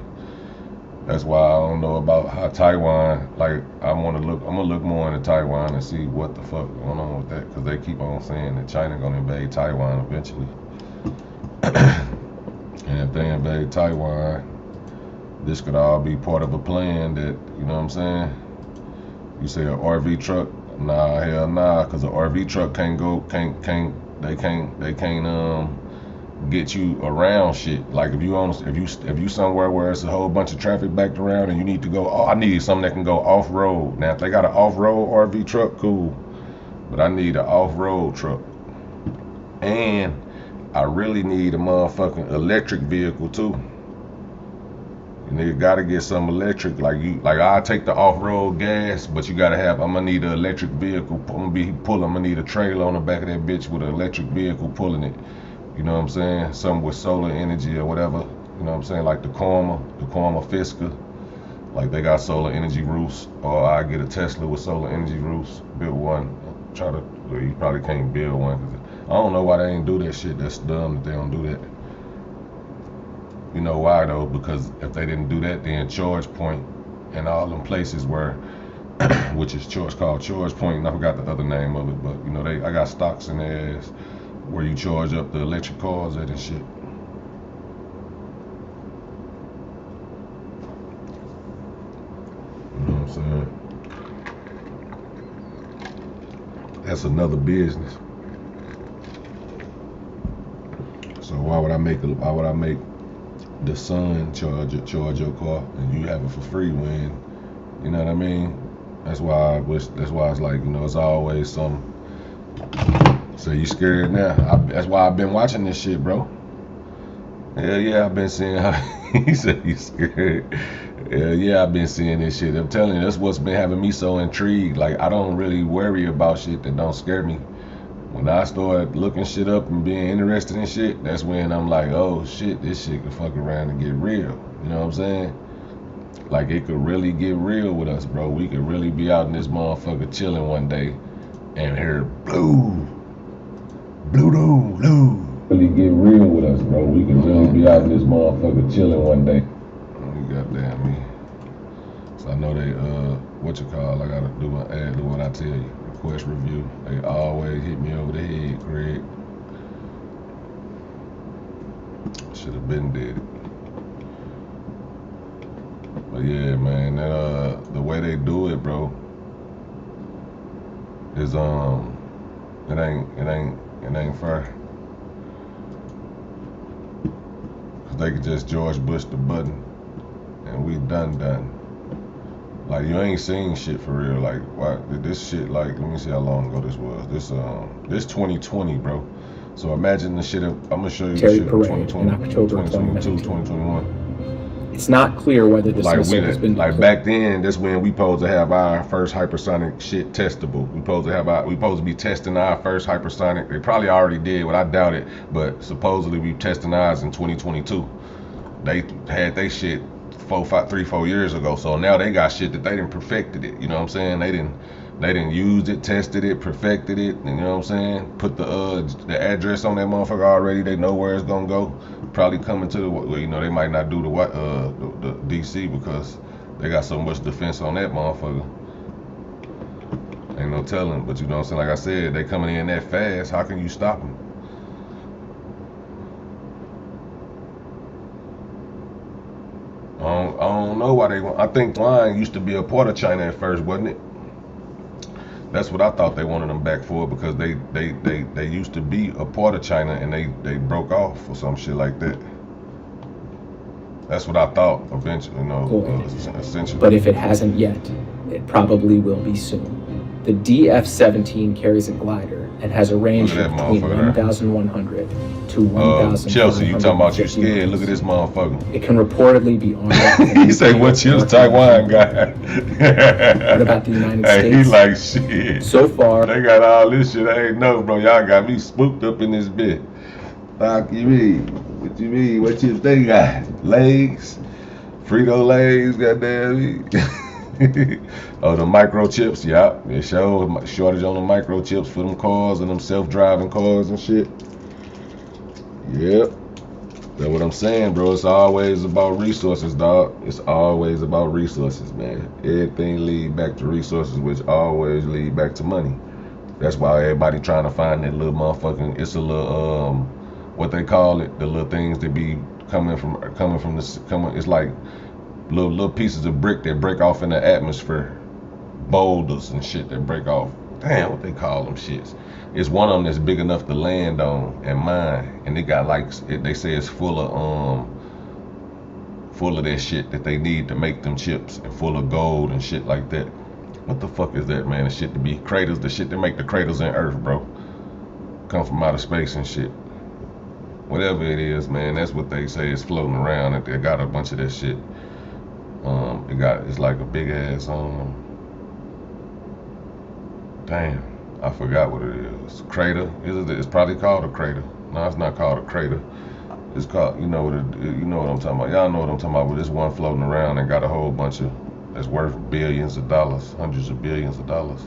That's why I don't know about how Taiwan, like, I'm gonna look more into Taiwan and see what the fuck going on with that, because they keep on saying that China gonna invade Taiwan eventually. And if they invade Taiwan, this could all be part of a plan that, you know what I'm saying? You say an RV truck? Nah, hell nah, because an RV truck can't get you around shit. Like if you somewhere where it's a whole bunch of traffic backed around and you need to go, oh, I need something that can go off road. Now if they got an off road RV truck, cool, but I need an off road truck, and I really need a motherfucking electric vehicle too. You nigga gotta get some electric. Like I take the off road gas, but you gotta have. I'm gonna need an electric vehicle. I'm gonna need a trailer on the back of that bitch with an electric vehicle pulling it. You know what I'm saying? Something with solar energy or whatever. You know what I'm saying? Like the Karma Fisker. Like they got solar energy roofs. Or I get a Tesla with solar energy roofs. Build one. Well, you probably can't build one. I don't know why they ain't do that shit. That's dumb that they don't do that. You know why though? Because if they didn't do that, then Charge Point and all them places where, which is called Charge Point, and I forgot the other name of it, but you know I got stocks in their ass where you charge up the electric cars at and shit. You know what I'm saying? That's another business. So why would I make the sun charge your car and you have it for free when, you know what I mean? That's why it's like, you know, it's always some. So you scared now? That's why I've been watching this shit, bro. Hell yeah, I've been seeing how he said he's scared. Hell yeah, I've been seeing this shit. I'm telling you, that's what's been having me so intrigued. Like I don't really worry about shit that don't scare me. When I start looking shit up and being interested in shit, that's when I'm like, oh shit, this shit could fuck around and get real. You know what I'm saying? Like it could really get real with us, bro. We could really be out in this motherfucker chilling one day and hear blue. Really get real with us, bro. We could really be out in this motherfucker chilling one day. You goddamn me. So I know they I gotta do my ad to what I tell you. Request review. They always hit me over the head, Craig. Should have been dead. But yeah, man, that the way they do it, bro, is it ain't fair. Cause they could just George Bush the button and we done. Like you ain't seen shit for real. Like what this shit, like let me see how long ago this was. This 2020, bro. So imagine the shit I'm gonna show you the shit of 2020, 2022, 2021. It's not clear whether this missile has been like back then. That's when we supposed to have our first hypersonic shit testable. We supposed to be testing our first hypersonic. They probably already did, but I doubt it. But supposedly we testing ours in 2022. They had they shit 3, 4 years ago. So now they got shit that they done perfected it. You know what I'm saying? They didn't use it, tested it, perfected it. You know what I'm saying? Put the address on that motherfucker already. They know where it's gonna go. Probably coming to the, well, you know, they might not do the DC because they got so much defense on that motherfucker. Ain't no telling. But you know what I'm saying? Like I said, they coming in that fast. How can you stop them? I don't know why they want. I think wine used to be a part of China at first, wasn't it? That's what I thought they wanted them back for, because they used to be a part of China and they broke off or some shit like that. That's what I thought eventually, you know, essentially. But if it hasn't yet, it probably will be soon. The DF-17 carries a glider and has a range of between 1,100 to 1,000. Chelsea, you talking about you scared? Look at this motherfucker. It can reportedly be armed. He say, "What's your Taiwan guy?" What about the United States? He like, shit. So far, they got all this shit. I ain't know, bro. Y'all got me spooked up in this bit. Fuck you mean? What you mean? What you think? Got legs? Frito legs? Goddamn me. Oh, the microchips, yeah. They show shortage on the microchips for them cars and them self-driving cars and shit. Yep. That's what I'm saying, bro. It's always about resources, dog. It's always about resources, man. Everything lead back to resources, which always lead back to money. That's why everybody trying to find that little motherfucking, it's a little, what they call it, the little things that be coming from it's like little pieces of brick that break off in the atmosphere. Boulders and shit that break off. Damn, what they call them shits. It's one of them that's big enough to land on and mine, and they got like, they say it's full of that shit that they need to make them chips, and full of gold and shit like that. What the fuck is that, man? The shit to be craters, the shit that make the craters in Earth, bro. Come from outer space and shit. Whatever it is, man, that's what they say is floating around, and they got a bunch of that shit. It's like a big ass damn, I forgot what it is. Crater? It's probably called a crater. No, it's not called a crater. It's called, you know what I'm talking about. Y'all know what I'm talking about. But this one floating around and got a whole bunch of, that's worth billions of dollars, hundreds of billions of dollars,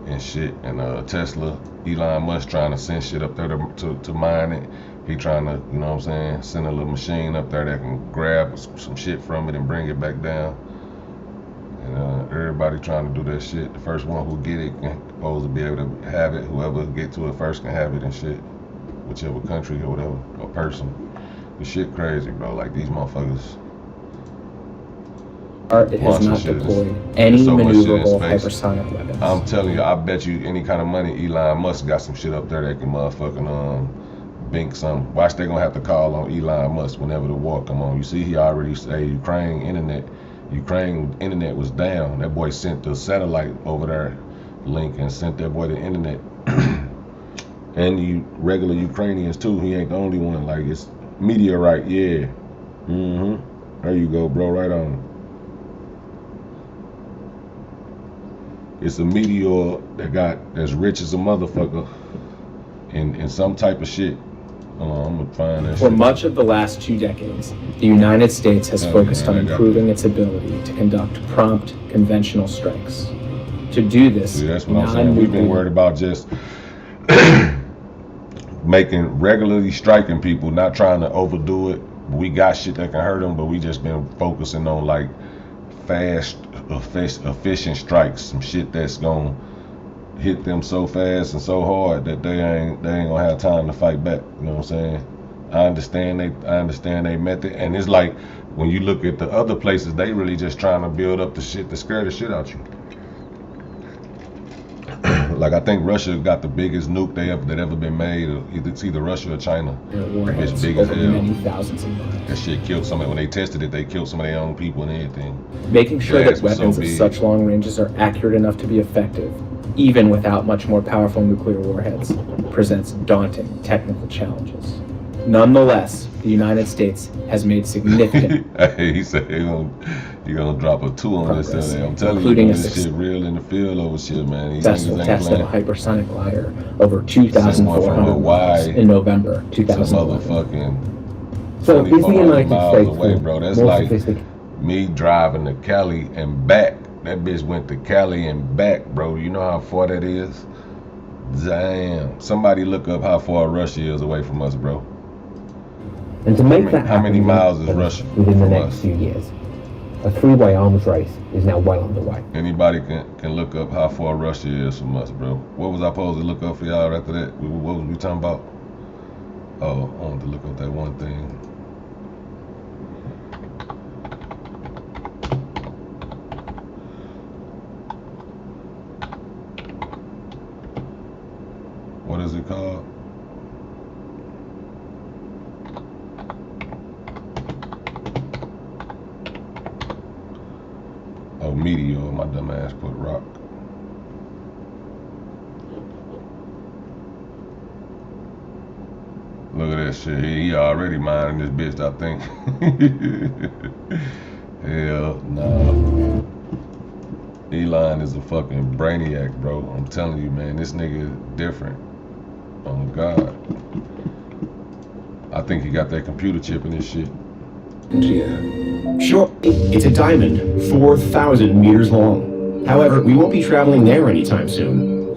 and shit. And Tesla, Elon Musk trying to send shit up there to mine it. He trying to, you know what I'm saying, send a little machine up there that can grab some shit from it and bring it back down. And everybody trying to do that shit. The first one who get it can supposed to be able to have it. Whoever get to it first can have it and shit. Whichever country or whatever, or person. The shit crazy, bro. Like these motherfuckers. It has not deployed any maneuverable hypersonic weapons. I'm telling you, I bet you any kind of money Elon Musk got some shit up there that can motherfucking bink some. Watch, they gonna have to call on Elon Musk whenever the war come on. You see, he already say Ukraine internet was down. That boy sent the satellite over there link and sent that boy the internet. And you regular Ukrainians too. He ain't the only one. Like, it's meteorite, yeah. There you go, bro. Right on. It's a meteor that's rich as a motherfucker in some type of shit. I'm gonna find that. For much of the last 2 decades, the United States has focused on improving its ability to conduct prompt conventional strikes. To do this, see, that's what I'm saying. We've been worried about just regularly striking people, not trying to overdo it. We got shit that can hurt them, but we just been focusing on like fast, efficient strikes, some shit that's gonna hit them so fast and so hard that they ain't gonna have time to fight back. You know what I'm saying? I understand they method, and it's like when you look at the other places, they really just trying to build up the shit to scare the shit out you. Like, I think Russia got the biggest nuke that ever been made. It's either Russia or China. It's big as hell. Many thousands of miles. That shit killed somebody. When they tested it, they killed some of their own people and everything. Making sure that weapons of such long ranges are accurate enough to be effective, even without much more powerful nuclear warheads, presents daunting technical challenges. Nonetheless, the United States has made significant he said you're gonna drop a 2 on this. I'm telling you, this shit real in the field over shit, man. Successful test of a hypersonic glider over 2,400 miles in November 2011. So is the 2,400 United miles States away, bro. That's more like sophisticated? me driving to Cali and back. That bitch went to Cali and back, bro. You know how far that is? Damn. Somebody look up how far Russia is away from us, bro. And to make that How many happen miles is Russia within the from next us? few years, a three-way arms race is now well underway. Anybody can look up how far Russia is from us, bro. What was I supposed to look up for y'all after that? What was we talking about? Oh, I wanted to look up that one thing. What is it called? Oh, meteor. My dumb ass put rock. Look at that shit. He already minding this bitch, I think. Hell no. Elon is a fucking brainiac, bro. I'm telling you, man. This nigga is different. Oh God. I think he got that computer chip in his shit. Sure, it's a diamond, 4,000 meters long. However, we won't be traveling there anytime soon.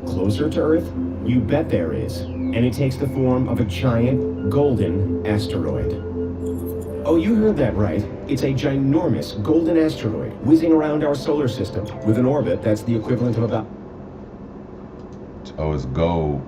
Closer to Earth? You bet there is. And it takes the form of a giant golden asteroid. Oh, you heard that right. It's a ginormous golden asteroid whizzing around our solar system with an orbit that's the equivalent of about... Oh, it's gold.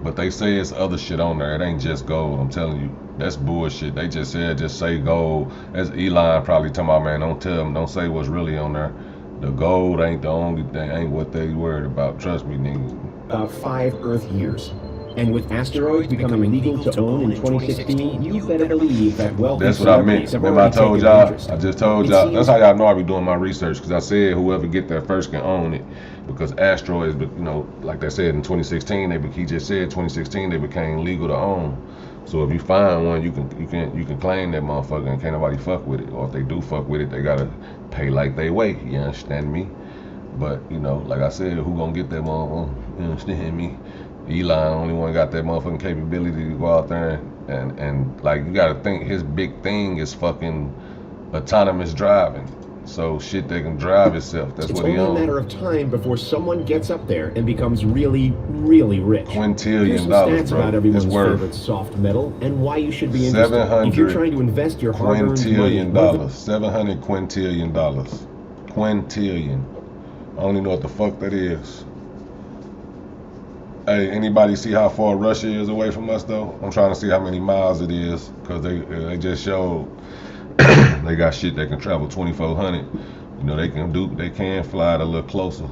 But they say it's other shit on there. It ain't just gold. I'm telling you. That's bullshit. They just said just say gold. That's Elon probably talking about, man, don't tell them, don't say what's really on there. The gold ain't the only thing, ain't what they worried about. Trust me, nigga. About 5 Earth years. And with asteroids becoming legal to own in 2016, you better believe that wealthy That's what I meant. celebrities have Remember I already told taken y'all? interest. I just told y'all. That's how y'all know I be doing my research, because I said whoever get there first can own it. Because asteroids, but you know, like they said in 2016, he just said 2016 they became legal to own. So if you find one, you can claim that motherfucker and can't nobody fuck with it. Or if they do fuck with it, they gotta pay like they weigh. You understand me? But you know, like I said, who gonna get that motherfucker? You understand me? Elon only one got that motherfucking capability to go out there and like you gotta think his big thing is fucking autonomous driving. So shit that can drive itself. That's It's what he only a owns. matter of time before someone gets up there and becomes really, really rich. Here's $20 some billion, stats bro. about everyone's It's worth favorite soft metal and why you should be interested. If you're trying to invest your hard-earned money, $700 quintillion. Quintillion. I don't even know what the fuck that is. Hey, anybody see how far Russia is away from us though? I'm trying to see how many miles it is, because they just showed they got shit that can travel 2,400. You know, they can fly it a little closer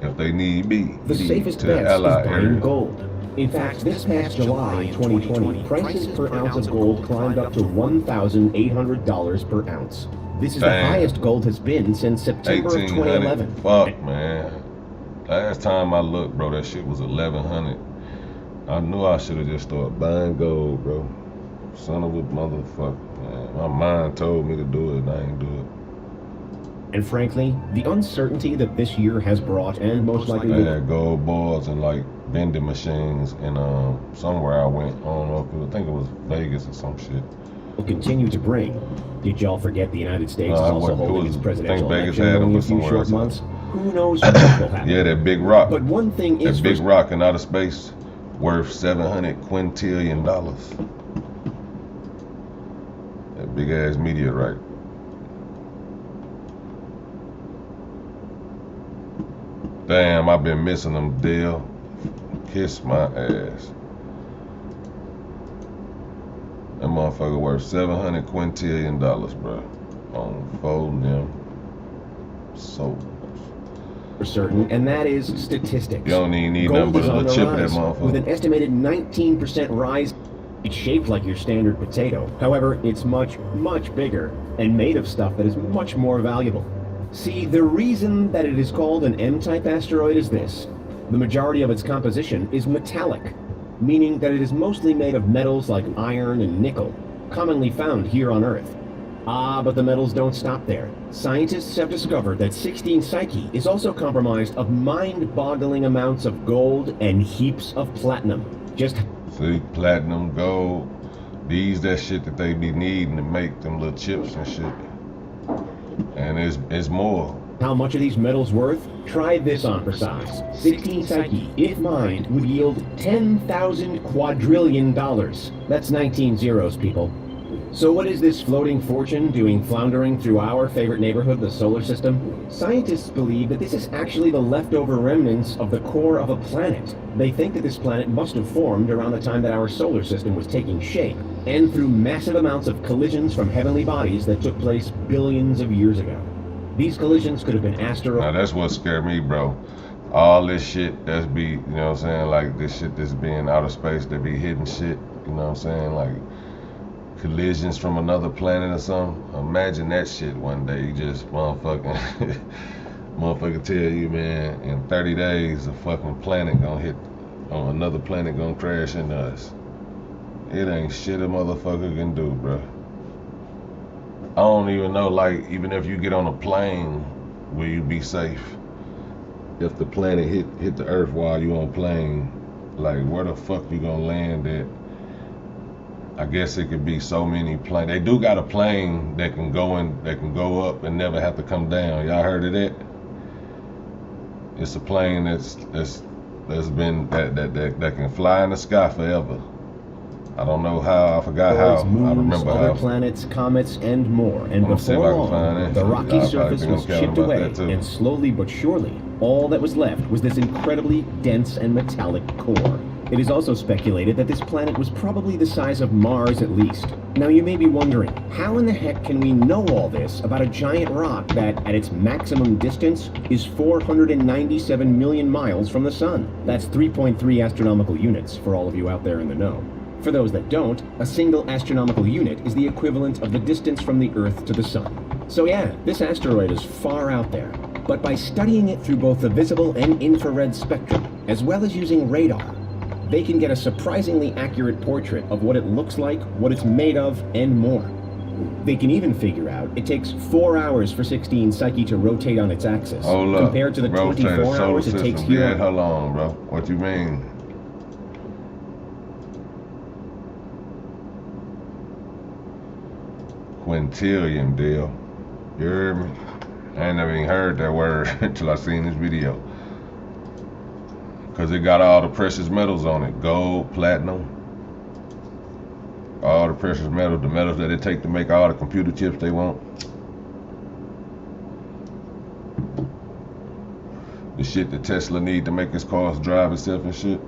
if they need be. the safest to bet is ally buying area. gold. In fact, this past July 2020, prices per ounce of gold climbed up to $1,800 per ounce. This is the Damn. highest gold has been since September of 2011. Fuck, man. Last time I looked, bro, that shit was 1,100. I knew I should have just started buying gold, bro. Son of a motherfucker, man. My mind told me to do it, and I ain't do it. And frankly, the uncertainty that this year has brought, and most likely They will had gold bars and like vending machines, and somewhere I went, I don't know, I think it was Vegas or some shit. continue to bring. Did y'all forget the United States is I also wasn't- holding its presidential Vegas election had in them only a for few somewhere short else. months? Who knows what will happen? Yeah, that big rock. But one thing is That big for rock in outer space worth $700 quintillion. That big ass meteorite. Damn, I've been missing them, Dale. Kiss my ass. That motherfucker worth $700 quintillion, bro. On folding them. So certain, and that is statistics. you don't even need Gold nothing is but on a the chip of that rise, motherfucker. with an estimated 19% rise. It's shaped like your standard potato. However, it's much, much bigger and made of stuff that is much more valuable. See, the reason that it is called an M-type asteroid is this. The majority of its composition is metallic, meaning that it is mostly made of metals like iron and nickel, commonly found here on Earth. Ah, but the metals don't stop there. Scientists have discovered that 16 Psyche is also comprised of mind-boggling amounts of gold and heaps of platinum. Just See, platinum, gold, these that shit that they be needing to make them little chips and shit. And it's more. How much are these metals worth? Try this on for size. 16 Psyche, if mined, would yield 10,000 quadrillion dollars. That's 19 zeros, people. So what is this floating fortune doing floundering through our favorite neighborhood, the solar system? Scientists believe that this is actually the leftover remnants of the core of a planet. They think that this planet must have formed around the time that our solar system was taking shape, and through massive amounts of collisions from heavenly bodies that took place billions of years ago. These collisions could have been asteroids. Now that's what scared me, bro. All this shit that's be, you know what I'm saying, like this shit that's being outer space, that be hidden shit, you know what I'm saying, like collisions from another planet or something. Imagine that shit one day. You just motherfucking tell you, man, in 30 days a fucking planet gonna hit on another planet, gonna crash into us. It ain't shit a motherfucker can do, bro. I don't even know, like, even if you get on a plane, will you be safe? If the planet hit the earth while you on a plane, like, where the fuck you gonna land at? I guess it could be so many planes. They do got a plane that can go up and never have to come down. Y'all heard of that? It's a plane that can fly in the sky forever. I don't know how. I forgot how. Moons, I remember other how. planets, comets, and more. And before long, the rocky surface was chipped away, and slowly but surely, all that was left was this incredibly dense and metallic core. It is also speculated that this planet was probably the size of Mars at least. Now you may be wondering, how in the heck can we know all this about a giant rock that, at its maximum distance, is 497 million miles from the sun? That's 3.3 astronomical units for all of you out there in the know. For those that don't, a single astronomical unit is the equivalent of the distance from the Earth to the sun. So yeah, this asteroid is far out there. But by studying it through both the visible and infrared spectrum, as well as using radar, they can get a surprisingly accurate portrait of what it looks like, what it's made of, and more. They can even figure out it takes 4 hours for 16 Psyche to rotate on its axis, compared to the 24 hours it takes here. Yeah, hold on, bro. What you mean? Quintillion deal. You heard me? I ain't never even heard that word until I seen this video. Cause it got all the precious metals on it. Gold, platinum, all the precious metals, the metals that it take to make all the computer chips they want. The shit that Tesla need to make his cars drive itself and shit.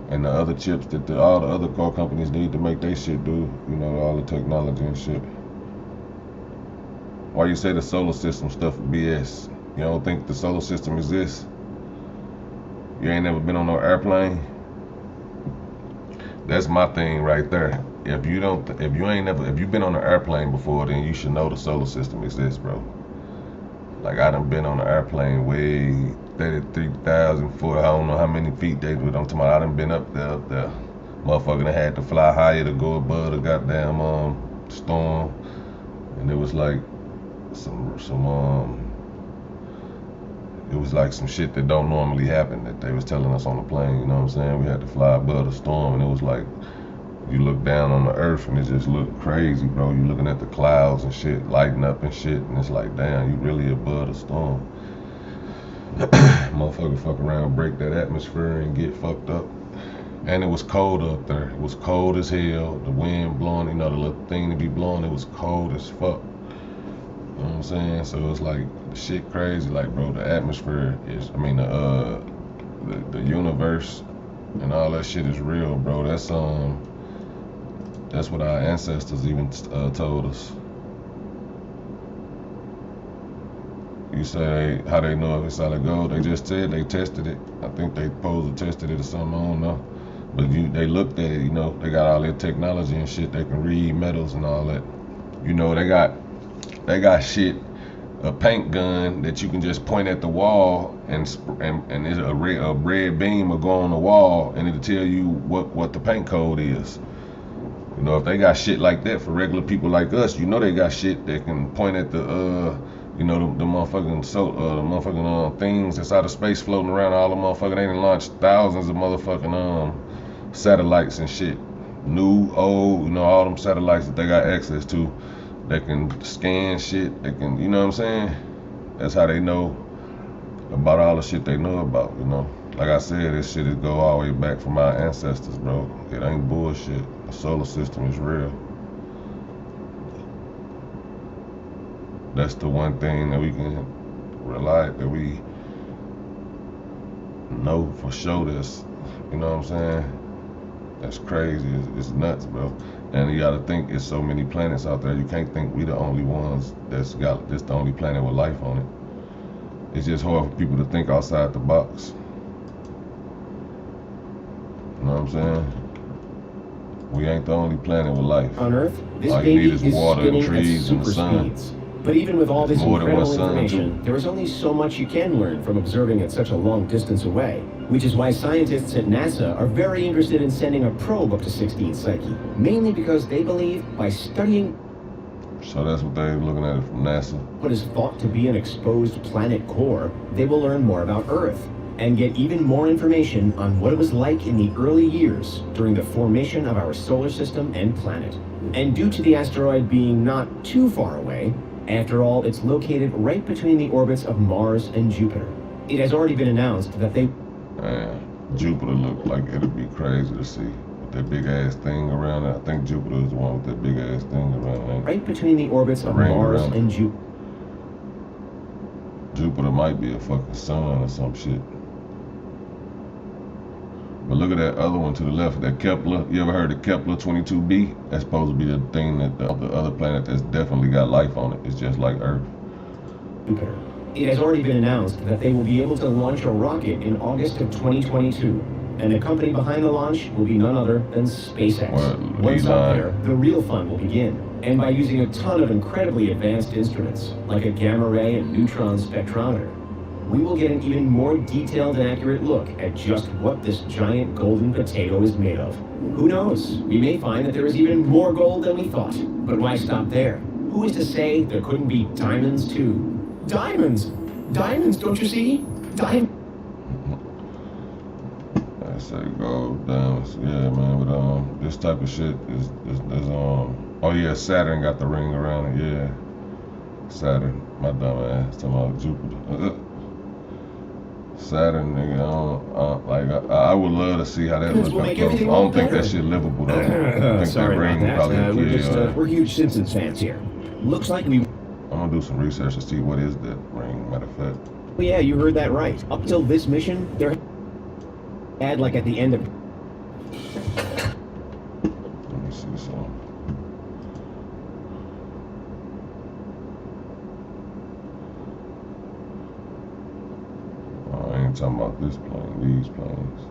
And the other chips that all the other car companies need to make their shit do, you know, all the technology and shit. Why you say the solar system stuff BS? You don't think the solar system exists? You ain't never been on no airplane? That's my thing right there. If you've been on an airplane before, then you should know the solar system exists, bro. Like, I done been on an airplane way 33,000 foot, I don't know how many feet they do. I'm talking about I done been up there. Motherfucker done had to fly higher to go above the goddamn storm. And it was like it was like some shit that don't normally happen that they was telling us on the plane, you know what I'm saying? We had to fly above the storm, and it was like, you look down on the earth and it just looked crazy, bro. You looking at the clouds and shit, lighting up and shit, and it's like, damn, you really above the storm. Motherfucker fuck around, break that atmosphere and get fucked up. And it was cold up there. It was cold as hell. The wind blowing, you know, the little thing to be blowing, it was cold as fuck. You know what I'm saying? So it's like the shit crazy, like, bro, the atmosphere is, I mean, the universe and all that shit is real, bro. That's what our ancestors even told us. You say how they know if it's solid gold? They just said they tested it. I think they supposed to tested it or something, I don't know. But they looked at it, you know, they got all their technology and shit. They can read metals and all that. You know, they got shit, a paint gun that you can just point at the wall and it's a red beam will go on the wall and it'll tell you what the paint code is. You know, if they got shit like that for regular people like us, you know they got shit that can point at the You know, the motherfucking things that's out of space floating around, all the motherfucking, they done launched thousands of motherfucking satellites and shit. New, old, you know, all them satellites that they got access to. They can scan shit, they can, you know what I'm saying? That's how they know about all the shit they know about, you know? Like I said, this shit is go all the way back from our ancestors, bro. It ain't bullshit. The solar system is real. That's the one thing that we can rely, that we know for sure. This, you know what I'm saying? That's crazy. It's nuts, bro. And you gotta think, it's so many planets out there. You can't think we the only ones that's got this, the only planet with life on it. It's just hard for people to think outside the box. You know what I'm saying? We ain't the only planet with life. On Earth, this all you baby need is water and spinning trees at and the super sun. speeds. But even with all this More than one incredible sun, information, too. there is only so much you can learn from observing at such a long distance away, which is why scientists at NASA are very interested in sending a probe up to 16 Psyche, mainly because they believe by studying So that's what they're looking at from NASA. what is thought to be an exposed planet core, they will learn more about Earth and get even more information on what it was like in the early years during the formation of our solar system and planet. And due to the asteroid being not too far away, after all, it's located right between the orbits of Mars and Jupiter. It has already been announced that they... Man, Jupiter looked like it'd be crazy to see. With that big ass thing around it. I think Jupiter is the one with that big ass thing around it. Right between the orbits of Ring Mars around it. and Jupiter. Jupiter might be a fucking sun or some shit. But look at that other one to the left, that Kepler. You ever heard of Kepler 22b? That's supposed to be the thing that the other planet that's definitely got life on it. It's just like Earth. Jupiter. It has already been announced that they will be able to launch a rocket in August of 2022. And the company behind the launch will be none other than SpaceX. Once up there, the real fun will begin. And by using a ton of incredibly advanced instruments, like a gamma ray and neutron spectrometer, we will get an even more detailed and accurate look at just what this giant golden potato is made of. Who knows? We may find that there is even more gold than we thought. But why stop there? Who is to say there couldn't be diamonds too? Diamonds! Diamonds, don't you see? Diamonds! I say gold, diamonds. Yeah, man, but this type of shit is oh yeah, Saturn got the ring around it, yeah. Saturn, my dumb ass, talking about Jupiter. Saturn, nigga, I would love to see how that looks up close. I don't think that shit livable though. I think Sorry that ring about that. probably We're huge Simpsons fans here. Looks like we... I'm gonna do some research to see what is that ring, matter of fact. Oh yeah, you heard that right. Up till this mission, there had like at the end of... Let me see something. I ain't talking about this plane, these planes.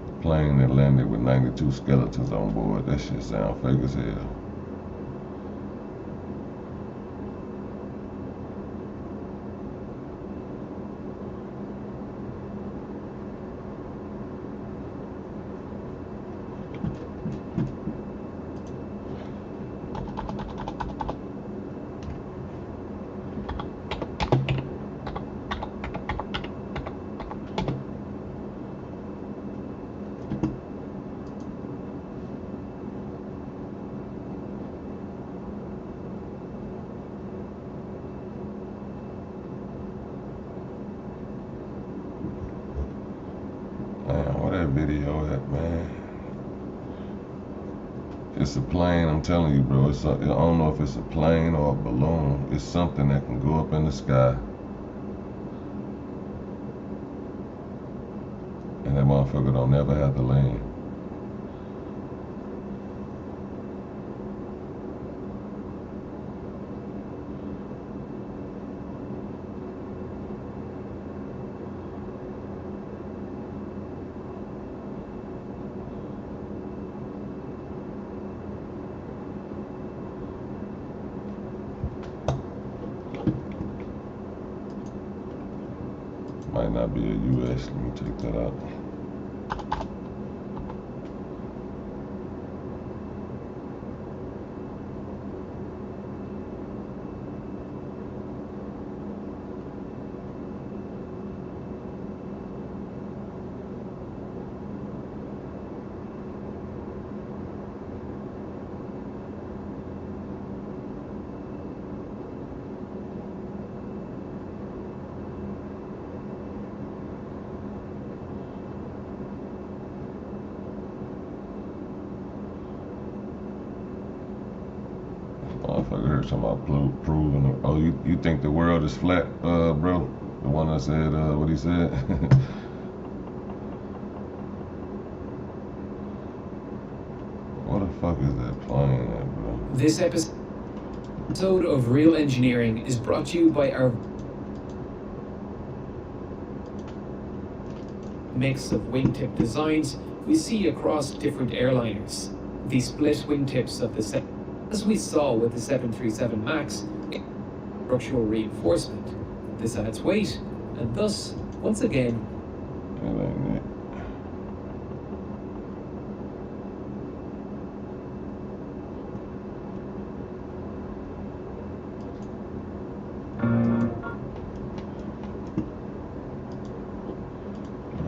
The plane that landed with 92 skeletons on board, that shit sound fake as hell. Man, where that video at, man? It's a plane, I'm telling you, bro. I don't know if it's a plane or a balloon. It's something that can go up in the sky. And that motherfucker don't never have to land. Might not be a US. Let me take that out. Motherfucker heard something about proving. Oh, you think the world is flat, bro? The one that said what he said. What the fuck is that plane at, bro? This episode of Real Engineering is brought to you by our mix of wingtip designs we see across different airliners. The split wingtips of the as we saw with the 737 MAX, structural reinforcement. This adds weight, and thus, once again,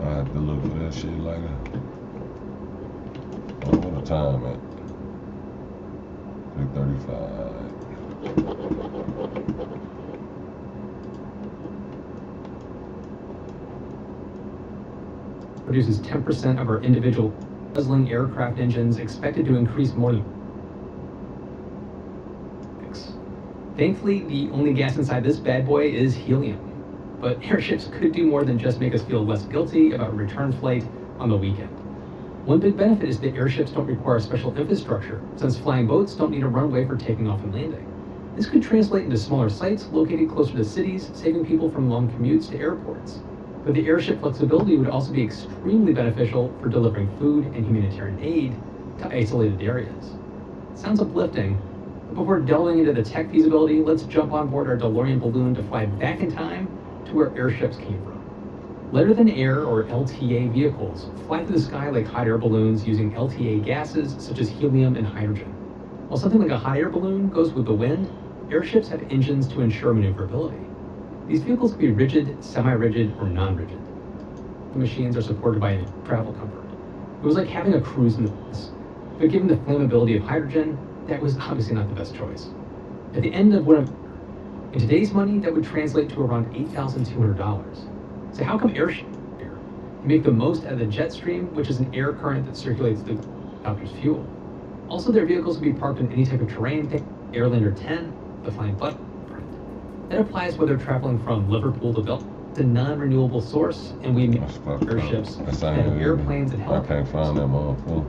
I have to look for that shit later. Oh, what a time at? 3:35. produces 10% of our individual guzzling aircraft engines, expected to increase more than. Thankfully, the only gas inside this bad boy is helium. But airships could do more than just make us feel less guilty about a return flight on the weekend. One big benefit is that airships don't require special infrastructure, since flying boats don't need a runway for taking off and landing. This could translate into smaller sites located closer to cities, saving people from long commutes to airports. But the airship flexibility would also be extremely beneficial for delivering food and humanitarian aid to isolated areas. Sounds uplifting, but before delving into the tech feasibility, let's jump on board our DeLorean balloon to fly back in time to where airships came from. Lighter than air, or LTA vehicles, fly through the sky like hot air balloons using LTA gases such as helium and hydrogen. While something like a hot air balloon goes with the wind, airships have engines to ensure maneuverability. These vehicles can be rigid, semi-rigid, or non-rigid. The machines are supported by travel comfort. It was like having a cruise in the woods, but given the flammability of hydrogen, that was obviously not the best choice. At the end of in today's money, that would translate to around $8,200. So how come airships are here? You make the most out of the jet stream, which is an air current that circulates the helicopter's fuel. Also, their vehicles can be parked in any type of terrain. Take Airlander 10, the flying butt. That applies whether traveling from Liverpool to Belgium. It's a non-renewable source, and we make airships and airplanes and helicopters. I can't find that motherfucker.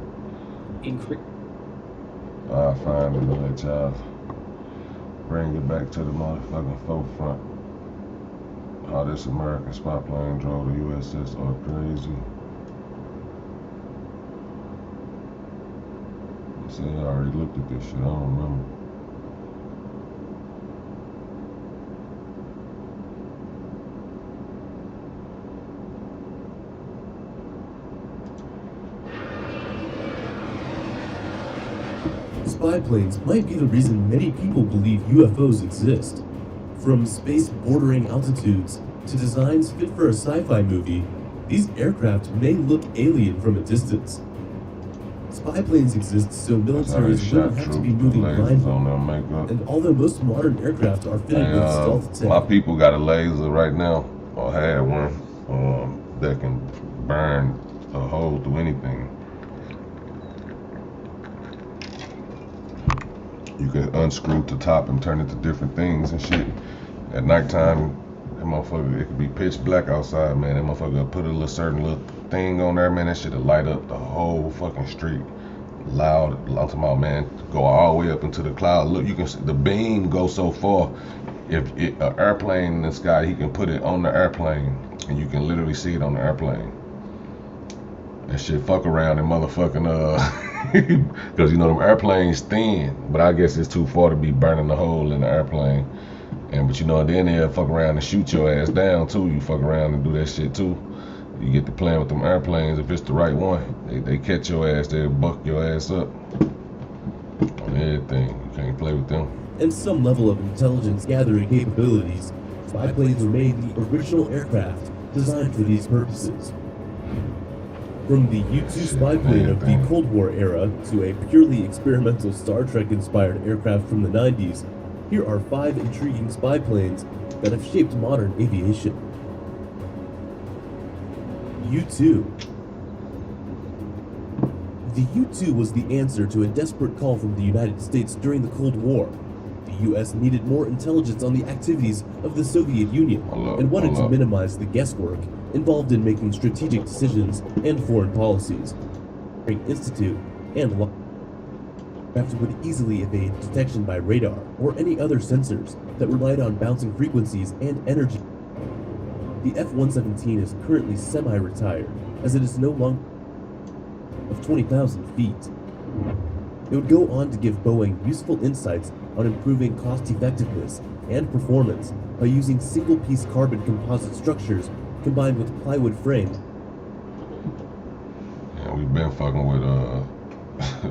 I'll find it and let y'all bring it back to the motherfucking forefront. How this American spy plane drove the USS are crazy. I said I already looked at this shit, I don't remember. Spy planes might be the reason many people believe UFOs exist. From space-bordering altitudes to designs fit for a sci-fi movie, these aircraft may look alien from a distance. Spy planes exist so militaries don't have to be moving blindly, and although most modern aircraft are fitted with stealth tech, my people got a laser right now, or had one, that can burn a hole through anything. You can unscrew the top and turn it to different things and shit. At nighttime, that motherfucker, it could be pitch black outside, man. That motherfucker put a certain little thing on there, man. That shit'll light up the whole fucking street. Loud, I'm talking about, man, go all the way up into the cloud. Look, you can see the beam go so far. If an airplane in the sky, he can put it on the airplane, and you can literally see it on the airplane. That shit fuck around and motherfucking because you know them airplanes thin, but I guess it's too far to be burning the hole in the airplane. And but you know, then they'll fuck around and shoot your ass down too. You fuck around and do that shit too. You get to playing with them airplanes. If it's the right one, they catch your ass, they'll buck your ass up on everything. You can't play with them. and some level of intelligence gathering capabilities, spy planes remain the original aircraft designed for these purposes. From the U-2 spy plane of the Cold War era to a purely experimental Star Trek-inspired aircraft from the 90s, here are 5 intriguing spy planes that have shaped modern aviation. U-2. The U-2 was the answer to a desperate call from the United States during the Cold War. The The U.S. needed more intelligence on the activities of the Soviet Union and wanted to minimize the guesswork involved in making strategic decisions and foreign policies. Institute and law would easily evade detection by radar or any other sensors that relied on bouncing frequencies and energy. The F-117 is currently semi-retired, as it is no longer of 20,000 feet. It would go on to give Boeing useful insights on improving cost-effectiveness and performance by using single-piece carbon composite structures combined with plywood frames. Yeah, we've been fucking with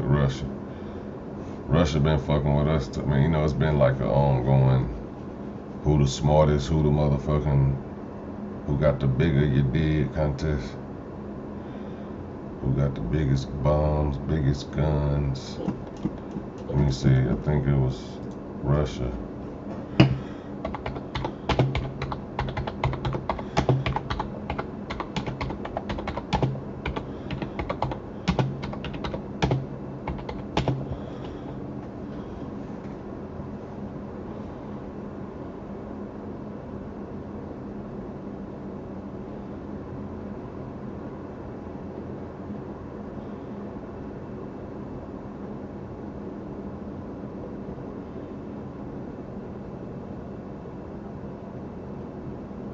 Russia. Russia been fucking with us. I mean, you know, it's been like an ongoing who the smartest, who the motherfucking, who got the bigger you did contest. Who got the biggest bombs, biggest guns. Let me see, I think it was Russia.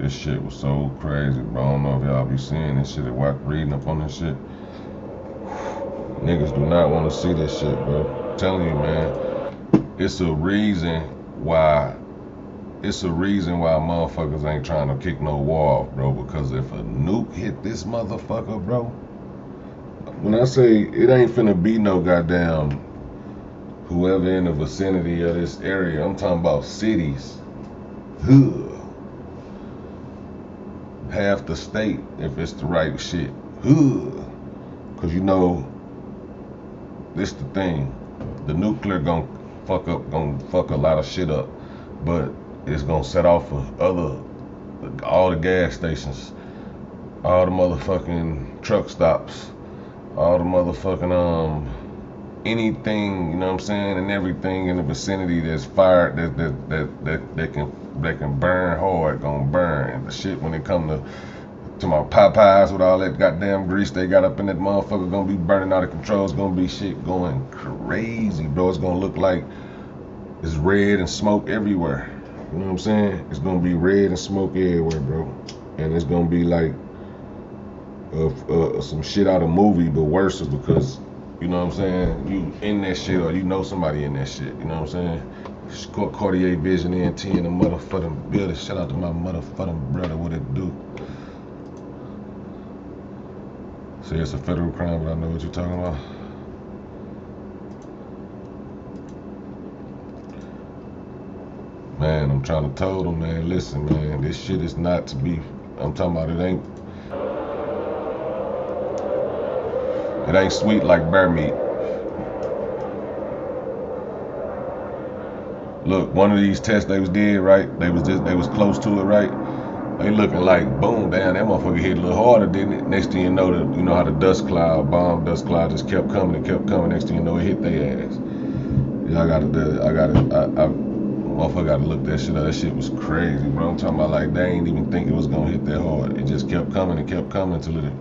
This shit was so crazy, bro. I don't know if y'all be seeing this shit and reading up on this shit. Niggas do not want to see this shit, bro. I'm telling you, man. It's a reason why motherfuckers ain't trying to kick no war off, bro. Because if a nuke hit this motherfucker, bro, when I say it ain't finna be no goddamn whoever in the vicinity of this area, I'm talking about cities. Ugh. Half the state if it's the right shit. Cause you know, this the thing. The nuclear gonna fuck a lot of shit up, but it's gonna set off all the gas stations, all the motherfucking truck stops, all the motherfucking anything, you know what I'm saying, and everything in the vicinity that's fired that can burn hard, gonna burn. And the shit when it come to my Popeyes with all that goddamn grease they got up in that motherfucker gonna be burning out of control. It's gonna be shit going crazy, bro. It's gonna look like it's red and smoke everywhere. You know what I'm saying? It's gonna be red and smoke everywhere, bro. And it's gonna be like some shit out of movie, but worse is because, you know what I'm saying, you in that shit or you know somebody in that shit, you know what I'm saying? Cartier Vision AINT in the motherfucking building. Shout out to my motherfucking brother, what it do. See, it's a federal crime, but I know what you're talking about. Man, I'm trying to tell them, man, listen, man, this shit is not to be, I'm talking about it ain't sweet like bear meat. Look, one of these tests they was did, right? They was close to it, right? They looking like, boom, damn, that motherfucker hit a little harder, didn't it? Next thing you know, you know how the bomb dust cloud just kept coming and kept coming. Next thing you know, it hit their ass. Yeah, motherfucker gotta look that shit up. That shit was crazy, bro. I'm talking about like they ain't even think it was gonna hit that hard. It just kept coming and kept coming until it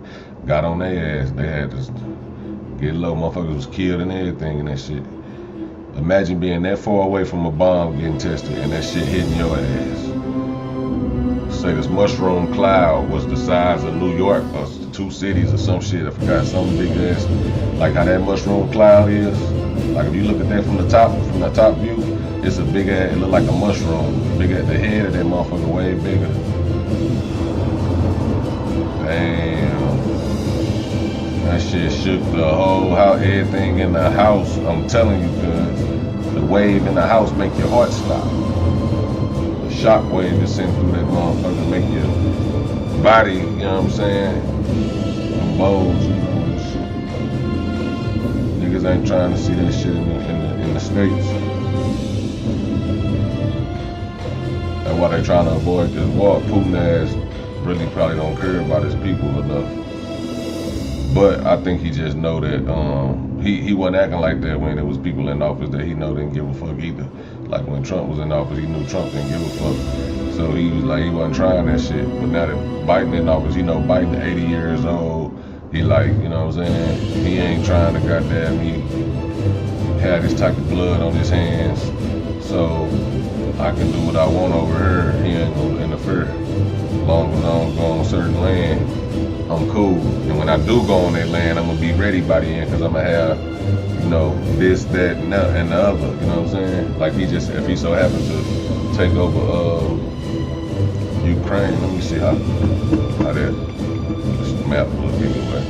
got on their ass. They had to get low. Motherfuckers was killed and everything and that shit. Imagine being that far away from a bomb getting tested and that shit hitting your ass. Say this mushroom cloud was the size of New York or 2 cities or some shit. I forgot, some big ass. Like how that mushroom cloud is. Like if you look at that from the top view, it's a big ass, it look like a mushroom. Big at the head of that motherfucker way bigger. Damn. That shit shook the whole house, everything in the house. I'm telling you, cuz the wave in the house make your heart stop. The shock wave is sent through that motherfucker, make your body, you know what I'm saying, bones. Niggas ain't trying to see that shit in the States. That's why they trying to avoid this war. Putin ass really probably don't care about his people enough. But I think he just know that he wasn't acting like that when there was people in office that he know didn't give a fuck either. Like when Trump was in office, he knew Trump didn't give a fuck. So he was like, he wasn't trying that shit. But now that Biden in office, you know, Biden 80 years old, he like, you know what I'm saying? He ain't trying to goddamn me have this type of blood on his hands. So I can do what I want over here. He ain't gonna interfere. As long as I don't go on certain land, I'm cool. And when I do go on that land, I'm gonna be ready by the end, because I'm gonna have, you know, this, that, and the other. You know what I'm saying? Like he just, if he so happens to take over Ukraine, let me see how that this map look anyway.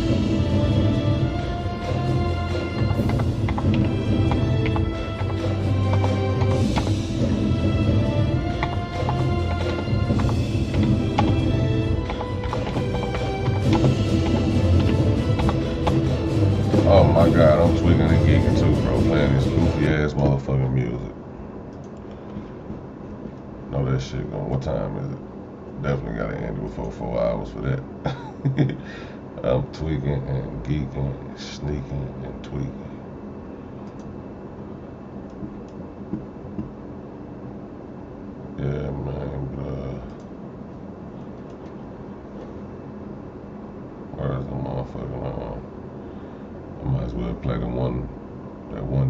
Oh my god, I'm tweaking and geeking too, bro, playing this goofy ass motherfucking music. Know that shit going. What time is it? Definitely gotta end it before 4 hours for that. I'm tweaking and geeking, sneaking and tweaking. Yeah, man, but where's the motherfucking I might as well play that one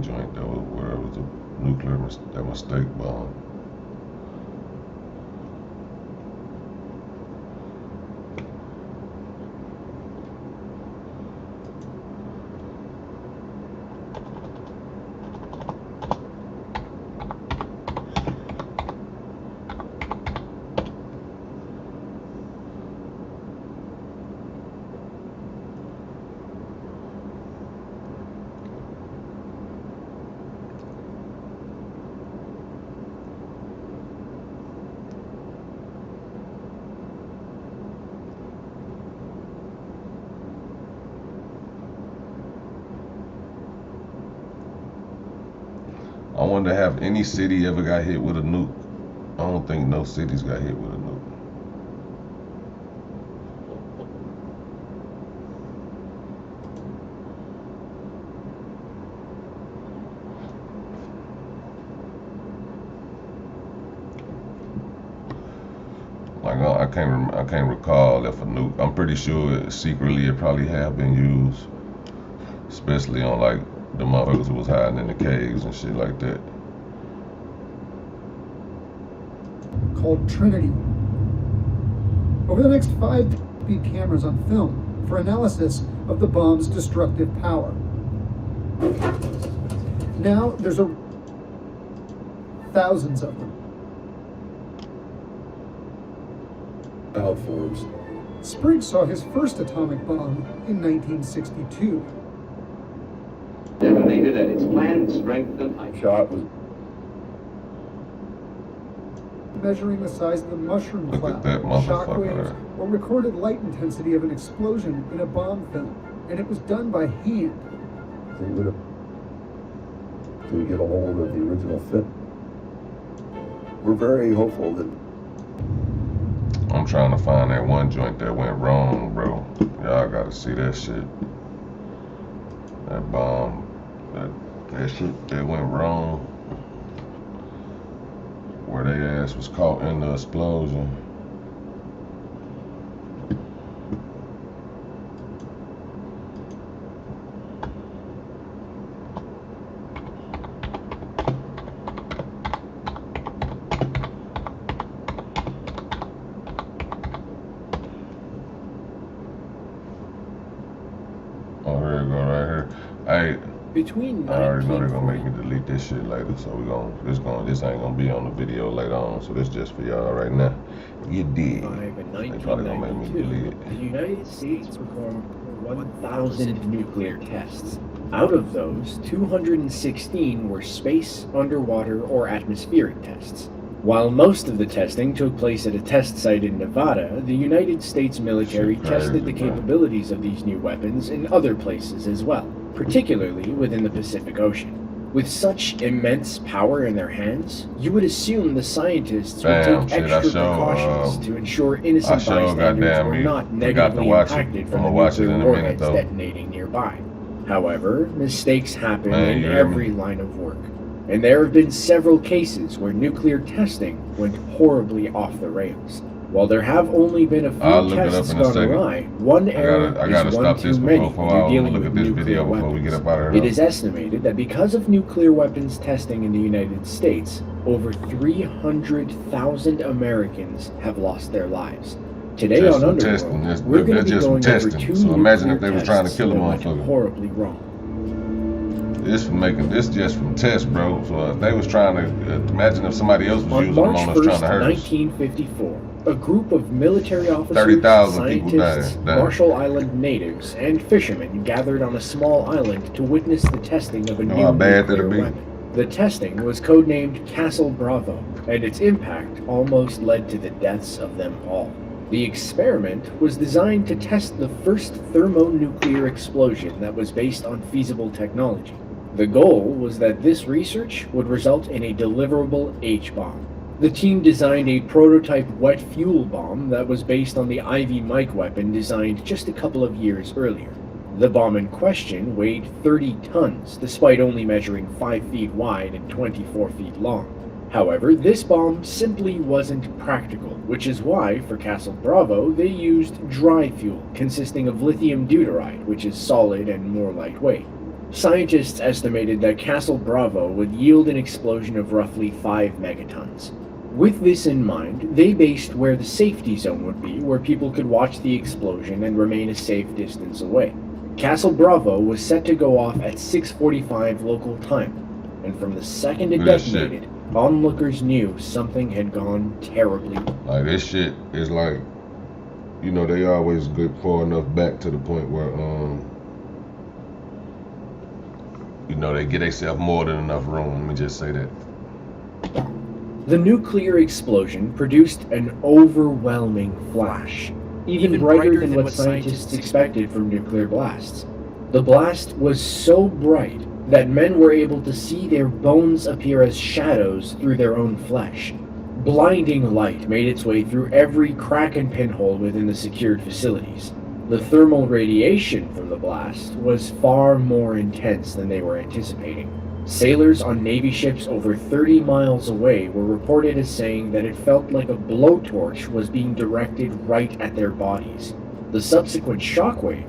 joint that was where it was a nuclear mistake bomb. I wonder have any city ever got hit with a nuke. I don't think no cities got hit with a nuke. Like I can't recall if a nuke. I'm pretty sure secretly it probably have been used, especially on like the motherfuckers who was hiding in the caves and shit like that. Called Trinity. Over the next 5 speed cameras on film for analysis of the bomb's destructive power. Now there's thousands of them. Cloud forms. Spriggs saw his first atomic bomb in 1962. Detonated at its planned strength and height. Shot was measuring the size of the mushroom cloud, shock waves, or recorded light intensity of an explosion in a bomb film, and it was done by hand. To get a hold of the original fit. We're very hopeful that. I'm trying to find that one joint that went wrong, bro. Y'all gotta see that shit. That bomb, that shit that went wrong, where their ass was caught in the explosion. Oh, here we go, right here. Hey, Between I already know they're gonna make me delete this shit later, so this ain't gonna be on the video later on, so this just for y'all right now. You did. They probably gonna make me delete it. The United States performed 1,000 nuclear tests. Out of those, 216 were space, underwater, or atmospheric tests. While most of the testing took place at a test site in Nevada, the United States military tested the capabilities of these new weapons in other places as well, particularly within the Pacific Ocean. With such immense power in their hands, you would assume the scientists would Damn, take shit, I extra sure, precautions to ensure innocent I sure bystanders goddamn were me not forgot to negatively watch it. impacted from I'ma the watch it nuclear in a minute, warheads though. detonating nearby. However, mistakes happen Man, in you hear every me? line of work, and there have been several cases where nuclear testing went horribly off the rails. While there have only been a I'll few look it up tests in a gone second. awry, one error I gotta is one stop too this many before when you're I dealing look with at this nuclear video weapons. before we get up out of It here. is estimated that because of nuclear weapons testing in the United States, over 300,000 Americans have lost their lives. Today Just on from Underworld, testing. That's we're going to be just from going over testing. 2 So imagine nuclear if they was trying to tests kill a that went motherfucker. horribly wrong. This just from tests, bro. So if they was trying to imagine if somebody else was On using them March on us trying 1st, to hurt us. 1954, a group of military officers, 30,000 people scientists, died. Marshall Island natives, and fishermen gathered on a small island to witness the testing of a Know new how bad nuclear that'd be? weapon. The testing was codenamed Castle Bravo, and its impact almost led to the deaths of them all. The experiment was designed to test the first thermonuclear explosion that was based on feasible technology. The goal was that this research would result in a deliverable H-bomb. The team designed a prototype wet fuel bomb that was based on the Ivy Mike weapon designed just a couple of years earlier. The bomb in question weighed 30 tons, despite only measuring 5 feet wide and 24 feet long. However, this bomb simply wasn't practical, which is why, for Castle Bravo, they used dry fuel, consisting of lithium deuteride, which is solid and more lightweight. Scientists estimated that Castle Bravo would yield an explosion of roughly 5 megatons. With this in mind, they based where the safety zone would be, where people could watch the explosion and remain a safe distance away. Castle Bravo was set to go off at 6:45 local time, and from the second it Good shit. detonated, onlookers knew something had gone terribly wrong. Like this shit is like, you know, they always get far enough back to the point where you know, they get themselves more than enough room. Let me just say that. The nuclear explosion produced an overwhelming flash, even brighter than what scientists expected from nuclear blasts. The blast was so bright that men were able to see their bones appear as shadows through their own flesh. Blinding light made its way through every crack and pinhole within the secured facilities. The thermal radiation from the blast was far more intense than they were anticipating. Sailors on Navy ships over 30 miles away were reported as saying that it felt like a blowtorch was being directed right at their bodies. The subsequent shockwave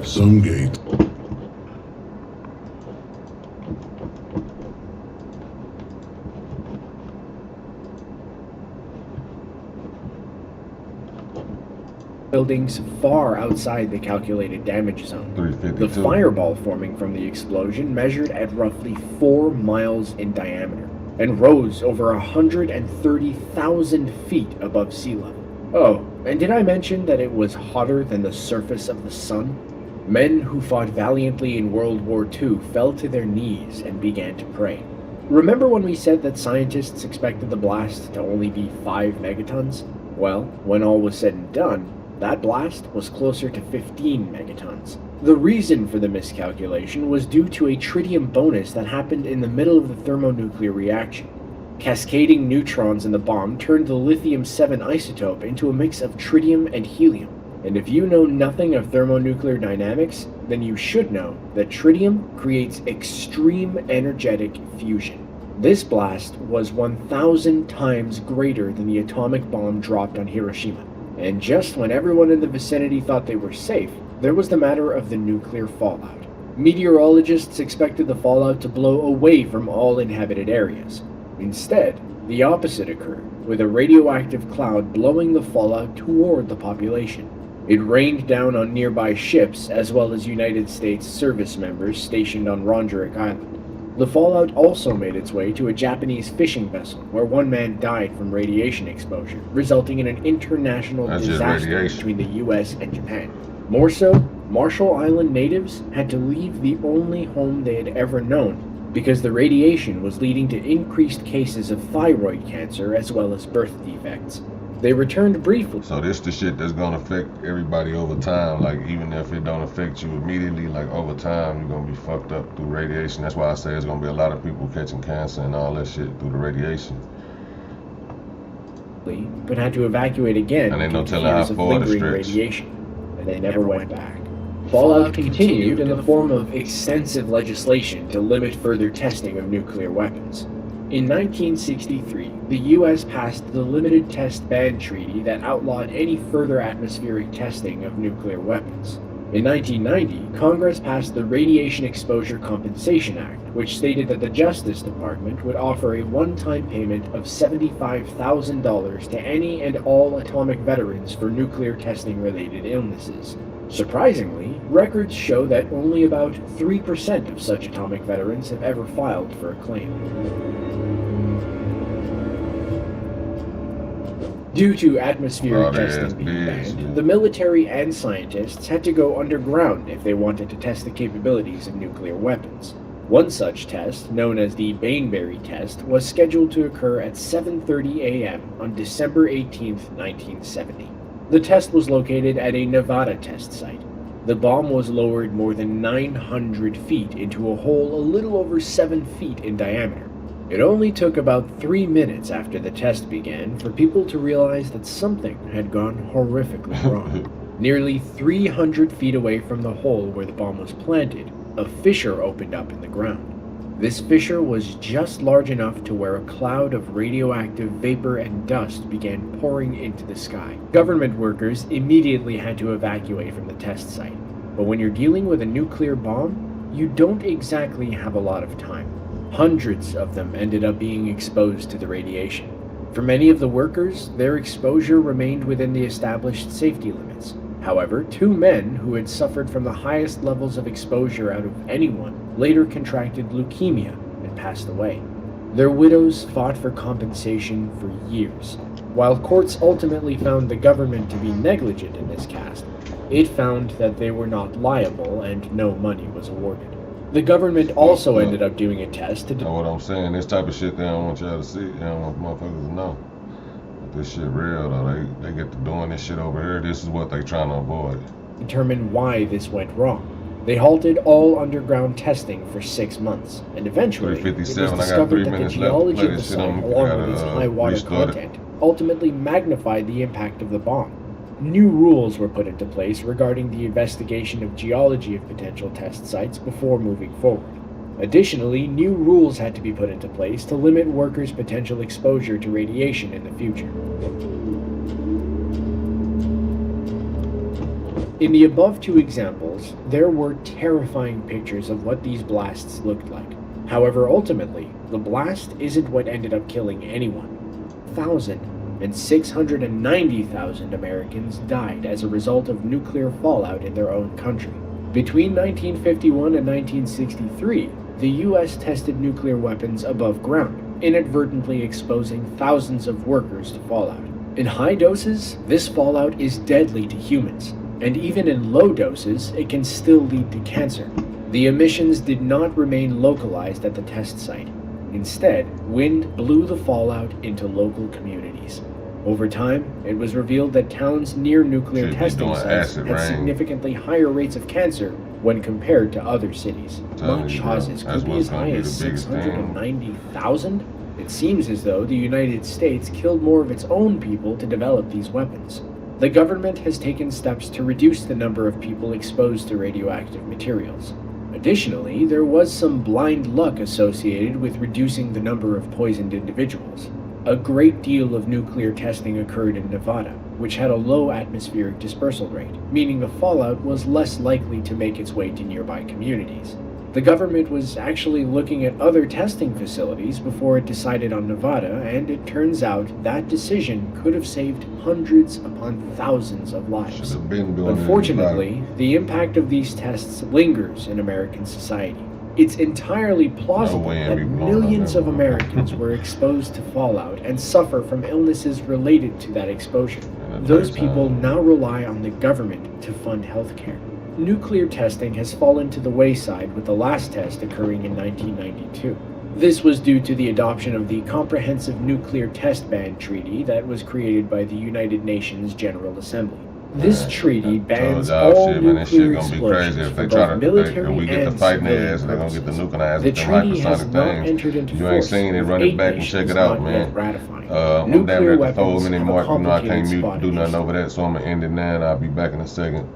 Some gate. buildings far outside the calculated damage zone. The 352. fireball forming from the explosion measured at roughly 4 miles in diameter and rose over 130,000 feet above sea level. Oh, and did I mention that it was hotter than the surface of the sun? Men who fought valiantly in World War II fell to their knees and began to pray. Remember when we said that scientists expected the blast to only be 5 megatons? Well, when all was said and done, that blast was closer to 15 megatons. The reason for the miscalculation was due to a tritium bonus that happened in the middle of the thermonuclear reaction. Cascading neutrons in the bomb turned the lithium-7 isotope into a mix of tritium and helium. And if you know nothing of thermonuclear dynamics, then you should know that tritium creates extreme energetic fusion. This blast was 1,000 times greater than the atomic bomb dropped on Hiroshima. And just when everyone in the vicinity thought they were safe, there was the matter of the nuclear fallout. Meteorologists expected the fallout to blow away from all inhabited areas. Instead, the opposite occurred, with a radioactive cloud blowing the fallout toward the population. It rained down on nearby ships as well as United States service members stationed on Rongerik Island. The fallout also made its way to a Japanese fishing vessel where one man died from radiation exposure, resulting in an international disaster between the US and Japan. More so, Marshall Island natives had to leave the only home they had ever known because the radiation was leading to increased cases of thyroid cancer as well as birth defects. They returned briefly. So this the shit that's gonna affect everybody over time. Like even if it don't affect you immediately, like over time you're gonna be fucked up through radiation. That's why I say there's gonna be a lot of people catching cancer and all that shit through the radiation. But had to evacuate again And ain't no due to telling how years of far to lingering stretch. radiation, and they never went back. Fallout continued in the form of extensive legislation to limit further testing of nuclear weapons. In 1963, the U.S. passed the Limited Test Ban Treaty that outlawed any further atmospheric testing of nuclear weapons. In 1990, Congress passed the Radiation Exposure Compensation Act, which stated that the Justice Department would offer a one-time payment of $75,000 to any and all atomic veterans for nuclear testing-related illnesses. Surprisingly, records show that only about 3% of such atomic veterans have ever filed for a claim. Due to atmospheric testing being banned, the military and scientists had to go underground if they wanted to test the capabilities of nuclear weapons. One such test, known as the Bainbury test, was scheduled to occur at 7:30 a.m. on December 18, 1970. The test was located at a Nevada test site. The bomb was lowered more than 900 feet into a hole a little over 7 feet in diameter. It only took about 3 minutes after the test began for people to realize that something had gone horrifically wrong. Nearly 300 feet away from the hole where the bomb was planted, a fissure opened up in the ground. This fissure was just large enough to where a cloud of radioactive vapor and dust began pouring into the sky. Government workers immediately had to evacuate from the test site. But when you're dealing with a nuclear bomb, you don't exactly have a lot of time. Hundreds of them ended up being exposed to the radiation. For many of the workers, their exposure remained within the established safety limits. However, 2 men who had suffered from the highest levels of exposure out of anyone later contracted leukemia and passed away. Their widows fought for compensation for years. While courts ultimately found the government to be negligent in this case, it found that they were not liable and no money was awarded. The government also ended up doing a test to... Know what I'm saying? This type of shit they don't want y'all to see. They don't want motherfuckers to know. But this shit real though. They get to doing this shit over here. This is what they trying to avoid. Determine why this went wrong. They halted all underground testing for 6 months, and eventually it was discovered that the geology of the site, along with its high water content, ultimately magnified the impact of the bomb. New rules were put into place regarding the investigation of geology of potential test sites before moving forward. Additionally, new rules had to be put into place to limit workers' potential exposure to radiation in the future. In the above 2 examples, there were terrifying pictures of what these blasts looked like. However, ultimately, the blast isn't what ended up killing anyone. 690,000 Americans died as a result of nuclear fallout in their own country. Between 1951 and 1963, the U.S. tested nuclear weapons above ground, inadvertently exposing thousands of workers to fallout. In high doses, this fallout is deadly to humans, and even in low doses, it can still lead to cancer. The emissions did not remain localized at the test site. Instead, wind blew the fallout into local communities. Over time, it was revealed that towns near nuclear testing sites had significantly higher rates of cancer when compared to other cities. Much causes could be as high as 690,000. It seems as though the United States killed more of its own people to develop these weapons. The government has taken steps to reduce the number of people exposed to radioactive materials. Additionally, there was some blind luck associated with reducing the number of poisoned individuals. A great deal of nuclear testing occurred in Nevada, which had a low atmospheric dispersal rate, meaning the fallout was less likely to make its way to nearby communities. The government was actually looking at other testing facilities before it decided on Nevada, and it turns out that decision could have saved hundreds upon thousands of lives. Unfortunately, the impact of these tests lingers in American society. It's entirely plausible that millions of Americans were exposed to fallout and suffer from illnesses related to that exposure. Those people now rely on the government to fund healthcare. Nuclear testing has fallen to the wayside with the last test occurring in 1992. This was due to the adoption of the Comprehensive Nuclear Test Ban Treaty that was created by the United Nations General Assembly. This treaty bans all nuclear explosions for both military we get to and fighting their civilian ass, they're gonna get the purposes. nuke and ass The with them treaty has hypersonic not things. entered into You ain't force, seen it, with run it 8 back and nations check it not out, yet man. ratifying. I'm Nuclear damn near at the weapons minute have a mark, you know I can't complicated do spotting nothing over that, so I'm gonna end it now and I'll be back in a second.